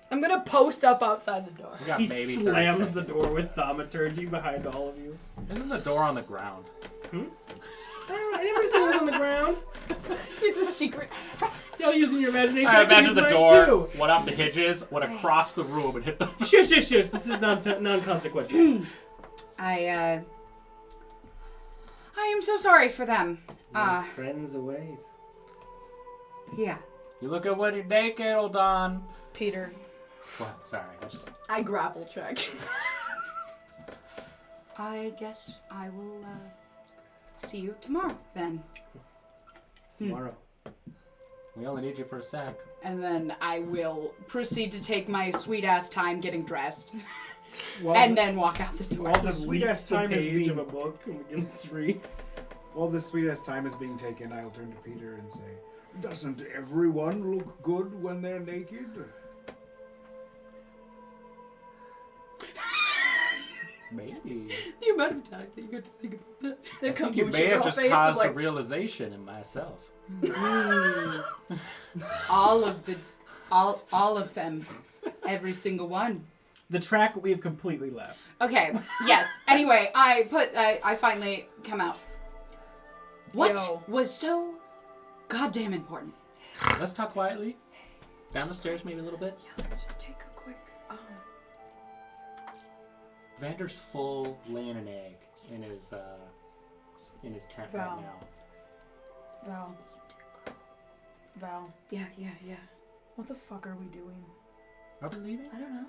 I'm gonna post up outside the door. We got He maybe 30 slams seconds. the door with thaumaturgy behind all of you. Isn't the door on the ground? I never seen it on the ground. It's a secret. Y'all using your imagination. I can imagine use the mine door too. went off the hinges, went across the room, and hit the. Shush, shush, shush. This is non-consequential. I am so sorry for them. Your friends away. Yeah. You look at what you naked, old Don. Peter. What? Sorry, I just. I grapple check. I guess I will see you tomorrow then. Tomorrow. We only need you for a sec. And then I will proceed to take my sweet ass time getting dressed. Then walk out the door. While the sweet ass time is page of being a book and we can just read. while the sweet ass time is being taken, I'll turn to Peter and say, "Doesn't everyone look good when they're naked?" Maybe. The amount of time that you got to think about that. The I think you may have just caused a realization in myself. all of them. Every single one. The track we've completely left. Okay, yes. Anyway, I finally come out. What was so goddamn important? Let's talk quietly. Down the stairs maybe a little bit. Yeah, let's just take a quick. Vander's full laying an egg in his tent Val. right now. Val. Yeah. What the fuck are we doing? Are we leaving? I don't know.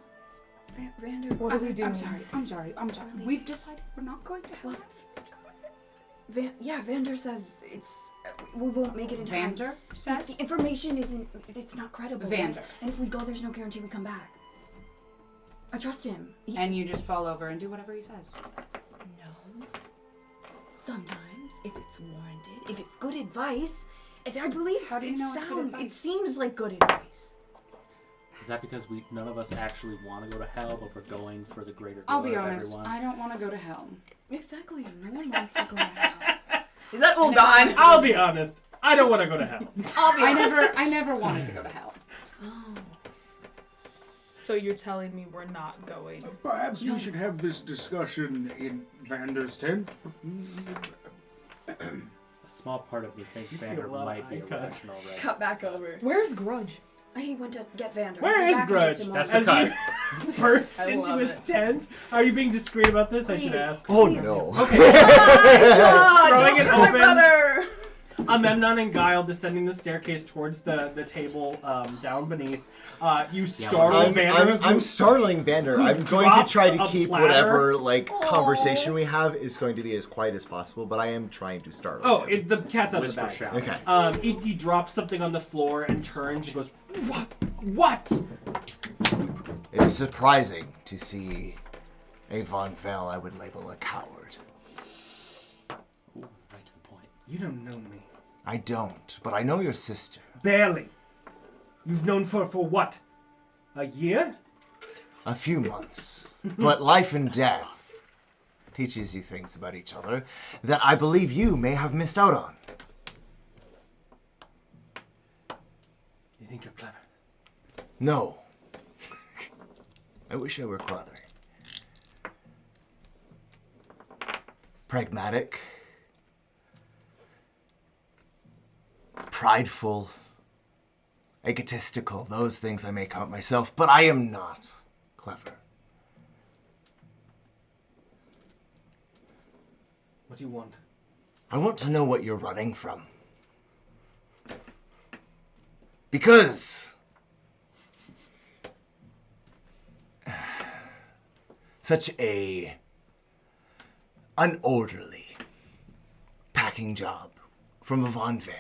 Vander. What are we doing? I'm sorry. We've decided we're not going to help. Vander says it's. We won't make it in time. Vander says? The information isn't. It's not credible. Vander. And if we go, there's no guarantee we come back. I trust him. And you just fall over and do whatever he says. No. Sometimes, if it's warranted, if it's good advice, I believe. How do you know it's good advice? It seems like good advice. Is that because none of us actually want to go to hell, but we're going for the greater good I'll be of honest. everyone? I don't want to go to hell. Exactly. No one wants to go to hell. Is that old Don? I'll be honest. I don't want to go to hell. I never wanted to go to hell. Oh. So you're telling me we're not going? Perhaps we should have this discussion in Vander's tent. A small part of me thinks Vander might be irrational, right? Cut back over. Where's Grudj? He went to get Vander. Where I'll be is back in just a Grudj? moment. That's the As cut. you burst I into love his it. tent. Are you being discreet about this? I should Please. ask. Oh Please. no. Okay. Throwing it Don't kill my open. brother! Amemnon and Guile descending the staircase towards the table down beneath. You startle Vander. I'm startling Vander. who I'm going to drops try to a keep platter. whatever conversation we have is going to be as quiet as possible, but I am trying to startle him. The cat's out of the Whisper bag. shout. Okay. He drops something on the floor and turns and goes, What? It is surprising to see a VonVail I would label a coward. Ooh, right to the point. You don't know me. I don't, but I know your sister. Barely. You've known for what? A year? A few months. But life and death teaches you things about each other that I believe you may have missed out on. You think you're clever? No. I wish I were clever. Pragmatic. Prideful. Egotistical. Those things I may count myself, but I am not clever. What do you want? I want to know what you're running from. Because such a unorderly packing job from a VonVail.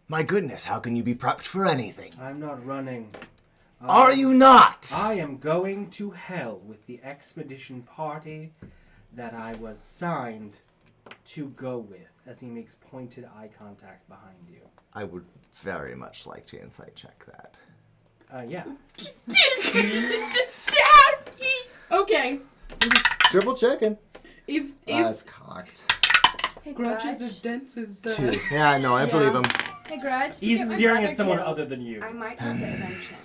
My goodness, how can you be prepped for anything? I'm not running. Are you not? I am going to hell with the expedition party that I was signed to go with, as he makes pointed eye contact behind you. I would very much like to insight check that. Yeah. Okay. Triple checking. He's That's cocked. Hey, Grudj is Grudj. as dense as 2. Yeah, no, I believe him. Hey, Grudj. He's get my staring brother at someone killed. other than you. I might have to avenge him.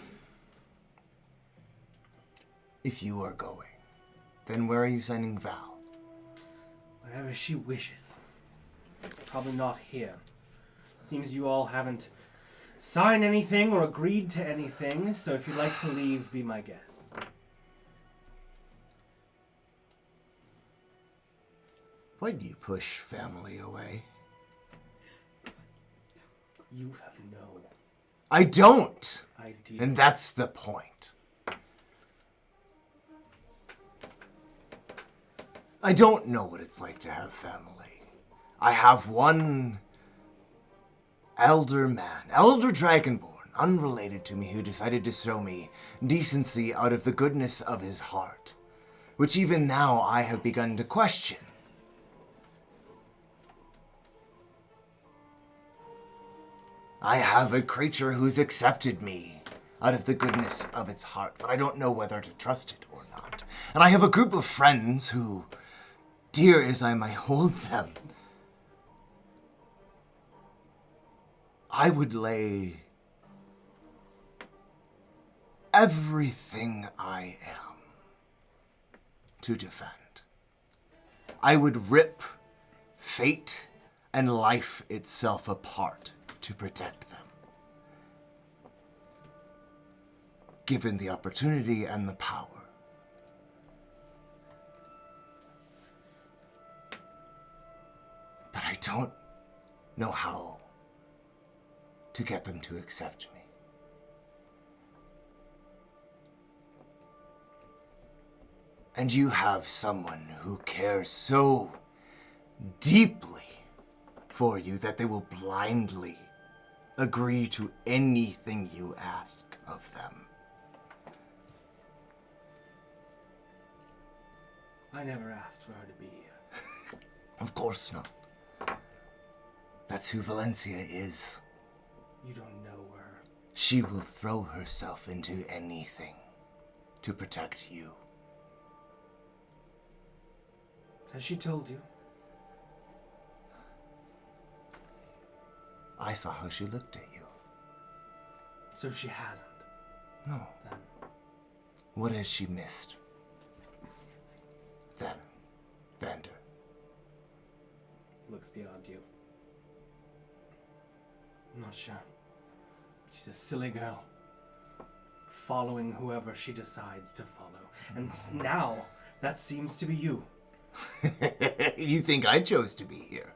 If you are going, then where are you sending Val? Wherever she wishes. Probably not here. Seems you all haven't signed anything or agreed to anything, so if you'd like to leave, be my guest. Why do you push family away? You have no I don't. idea. And that's the point. I don't know what it's like to have family. I have one elder man, elder dragonborn, unrelated to me, who decided to show me decency out of the goodness of his heart, which even now I have begun to question. I have a creature who's accepted me out of the goodness of its heart, but I don't know whether to trust it or not. And I have a group of friends who, dear as I might hold them, I would lay everything I am to defend. I would rip fate and life itself apart to protect them. Given the opportunity and the power. But I don't know how to get them to accept me. And you have someone who cares so deeply for you that they will blindly agree to anything you ask of them. I never asked for her to be here. Of course not. That's who Valenccya is. You don't know her. She will throw herself into anything to protect you. Has she told you? I saw how she looked at you. So she hasn't. No. Then What has she missed? Then, Vander. looks beyond you. I'm not sure. She's a silly girl. Following whoever she decides to follow. And now, that seems to be you. You think I chose to be here?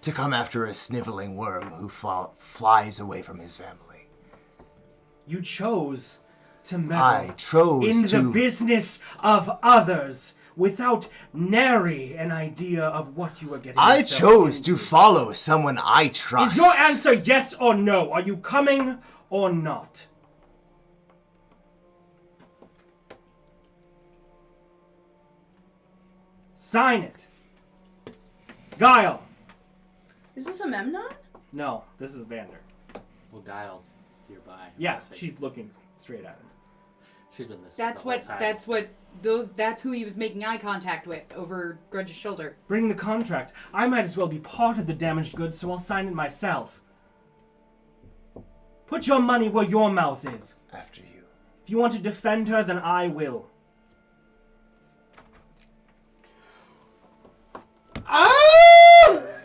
To come after a sniveling worm who flies away from his family? You chose to meddle I chose in to... the business of others without nary an idea of what you were getting I yourself chose into. to follow someone I trust. Is your answer yes or no? Are you coming or not? Sign it. Guile. Is this a Memnon? No, this is Vander. Well, Guile's nearby. Yeah, she's looking straight at him. She's been listening. That's the whole what. time. That's who he was making eye contact with over Grudge's shoulder. Bring the contract. I might as well be part of the damaged goods, so I'll sign it myself. Put your money where your mouth is. After you. If you want to defend her, then I will.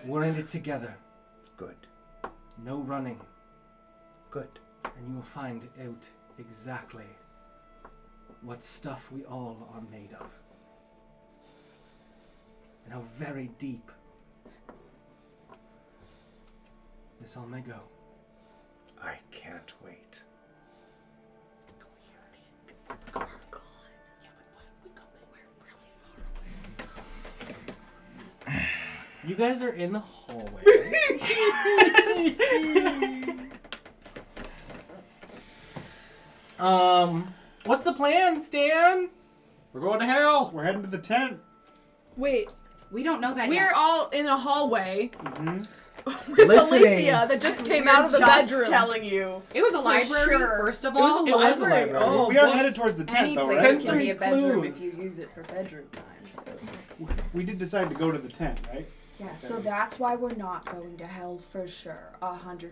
We're in it together. Good. No running. Good. And you will find out exactly what stuff we all are made of. And how very deep this all may go. I can't wait. You guys are in the hallway. What's the plan, Stan? We're going to hell. We're heading to the tent. Wait, We don't know that we're yet. all in a hallway with Listening. Alythia that just came out of the just bedroom. telling you. It was a library, sure. first of It was all. a It was a library. library. Oh, We are whoops. headed towards the tent, Any though, place right? can be a bedroom clues. if you use it for bedroom time. So. We did decide to go to the tent, right? Yeah, so that's why we're not going to hell for sure, 100%.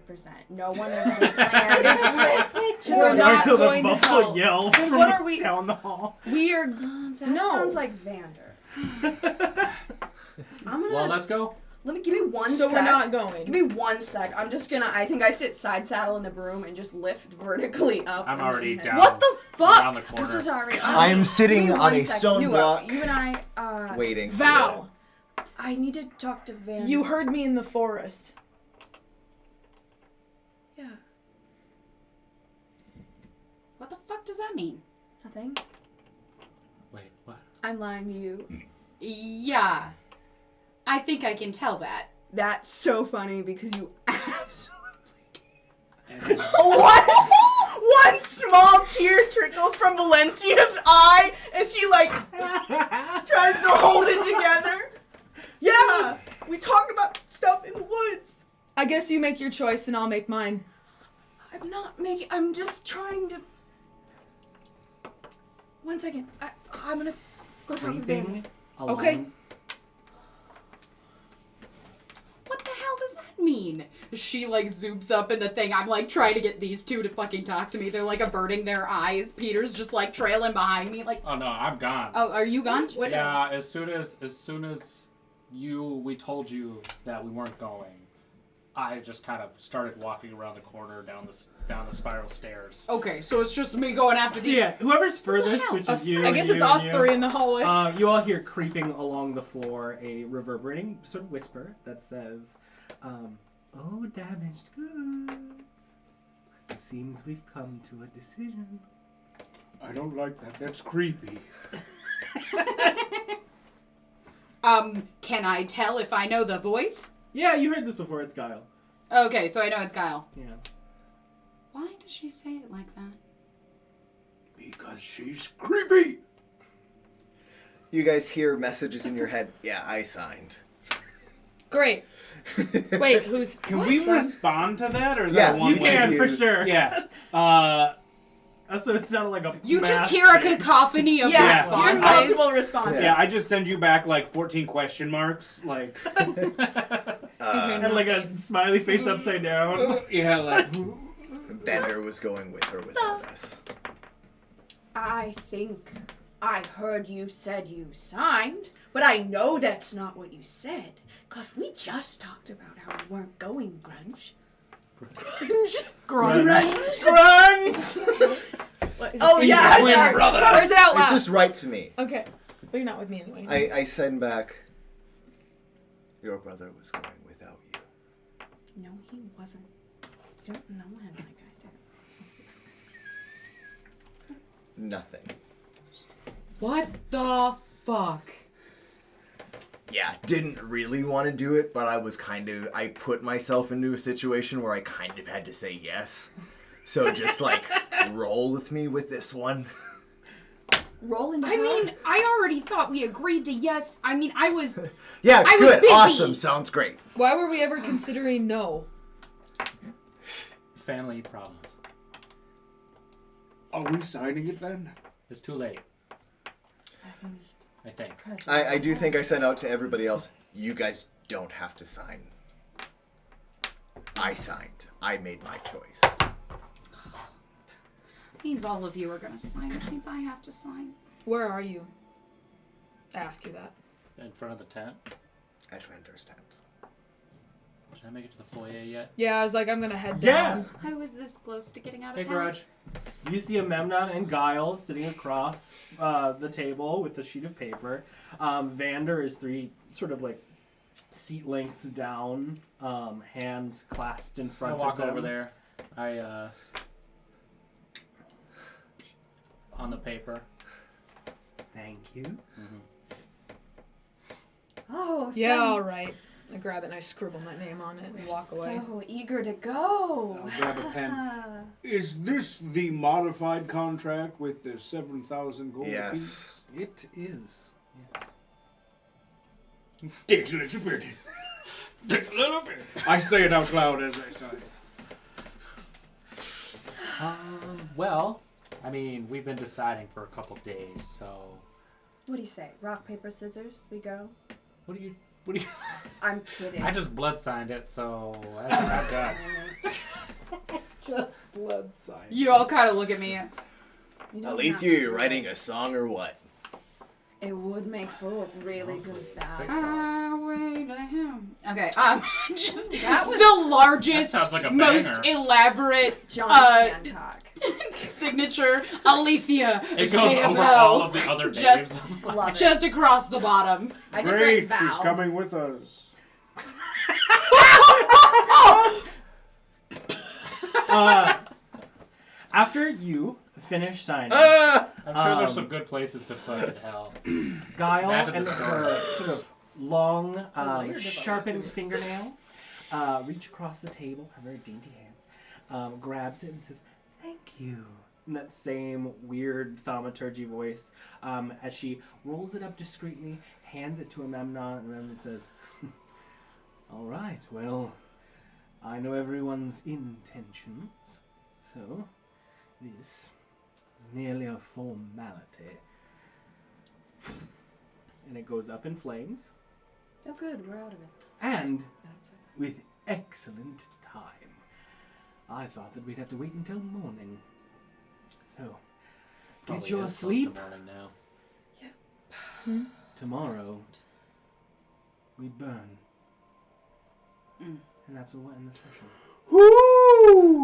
No one has any plans. We're not Until going the to muffled hell. yell Then from what are we? down the hall. We are. That No. sounds like Vander. I'm gonna. Well, let's go. Give me one So sec. we're not Give going. me 1 sec. I'm just gonna. I think I sit side saddle in the broom and just lift vertically up. I'm and already then down. What the Around fuck? the I'm corner. so sorry. I am sitting Give me on one a sec. stone Nua, block. You and I, Waiting. for Val, I need to talk to Vander. you heard me in the forest. Yeah. What the fuck does that mean? Nothing. Wait, what? I'm lying to you. Yeah. I think I can tell that. That's so funny because you absolutely And one small tear trickles from Valencia's eye as she like tries to hold it together. Yeah, we talked about stuff in the woods. I guess you make your choice and I'll make mine. I'm just trying to. 1 second. I'm gonna go talk with Vanny. Creeping along. Okay. What the hell does that mean? She like zooms up in the thing. I'm like trying to get these two to fucking talk to me. They're like averting their eyes. Peter's just like trailing behind me. Like, oh no, I'm gone. oh, are you gone? What? Yeah, as soon as we told you that we weren't going, I just kind of started walking around the corner down the spiral stairs. Okay, so it's just me going after So these. yeah, whoever's furthest, which is you. I guess you, it's us and you, three in the hallway. You all hear creeping along the floor a reverberating sort of whisper that says, "Oh, damaged goods. It seems we've come to a decision." I don't like that. That's creepy. Can I tell if I know the voice? Yeah, you heard this before. It's Guile. Okay, so I know it's Guile. Yeah. Why does she say it like that? Because she's creepy. You guys hear messages in your head. Yeah, I signed. Great. Wait, who's... Can we respond to that, or is Yeah, that one You way? can for sure. Yeah. So it sounded like a. You just mass hear a thing. cacophony of Yeah. responses. Multiple responses. Yeah, I just send you back like 14 question marks, like. And like a smiley face upside down. Yeah, like. Bender was going with her without us. I think I heard you said you signed, but I know that's not what you said. Cause we just talked about how we weren't going, Grudj. Grunge! Oh yeah, Twin sorry. brother. Where's it out It's loud? just right to me. Okay. Well, you're not with me anyway. I send back. Your brother was going without you. No, he wasn't. You don't know him like I do. Nothing. What the fuck? Yeah, didn't really want to do it, but I put myself into a situation where I kind of had to say yes. So just like, roll with me with this one. Roll into I mean, I already thought we agreed to yes. I mean, I was. Yeah, I was good, busy. awesome, sounds great. Why were we ever considering no? Family problems. Are we signing it then? It's too late. I think. I do think I sent out to everybody else, you guys don't have to sign. I signed. I made my choice. Means all of you are gonna sign, which means I have to sign. Where are you? I ask you that. In front of the tent. At Vender's tent. Did I make it to the foyer yet? Yeah, I was like, I'm gonna head Yeah. down. I was this close to getting out Hey, of town. Grudj. You see Amemnon and Guile sitting across the table with a sheet of paper. Vander is three sort of like seat lengths down, hands clasped in I front walk of them. over there. I on the paper. Thank you. Mm-hmm. Oh, Yeah, so, all right. I grab it and I scribble my name on it and walk away. so eager to go. I'll grab a pen. Is this the modified contract with the 7,000 gold? Yes. It is. Yes. Daxlaxl. I say it out loud as I sign. Well, I mean, we've been deciding for a couple days, so. What do you say? Rock, paper, scissors, we go? What do you? I'm kidding. I just blood signed it, so I'm done. Just blood sign. You all kind of look at me as. You don't have Alythia, to you're do writing it. a song or what? It would make for a really good Six ballad. Wait a him. Okay, just That was the largest, That sounds like a most banger. elaborate John Hancock. signature. Alythia. It goes over Vampel, all of the other names. Just, Love it. just across the bottom. I just Great, write she's Val. coming with us. After you finish signing, I'm sure there's some good places to put in hell. Guile Imagine and the her story. sort of long, lighter developed sharpened too. fingernails reach across the table, her very dainty hands, grabs it and says, "Thank you." In that same weird thaumaturgy voice, as she rolls it up discreetly, hands it to Amemnon, and Amemnon says, "All right, well, I know everyone's intentions, so this is merely a formality." And it goes up in flames, Oh, good, we're out of it. and with excellent time. I thought that we'd have to wait until morning. So, Probably get your is close to sleep. morning now. Tomorrow, we burn. Mm. And that's what we'll end the session. Woo!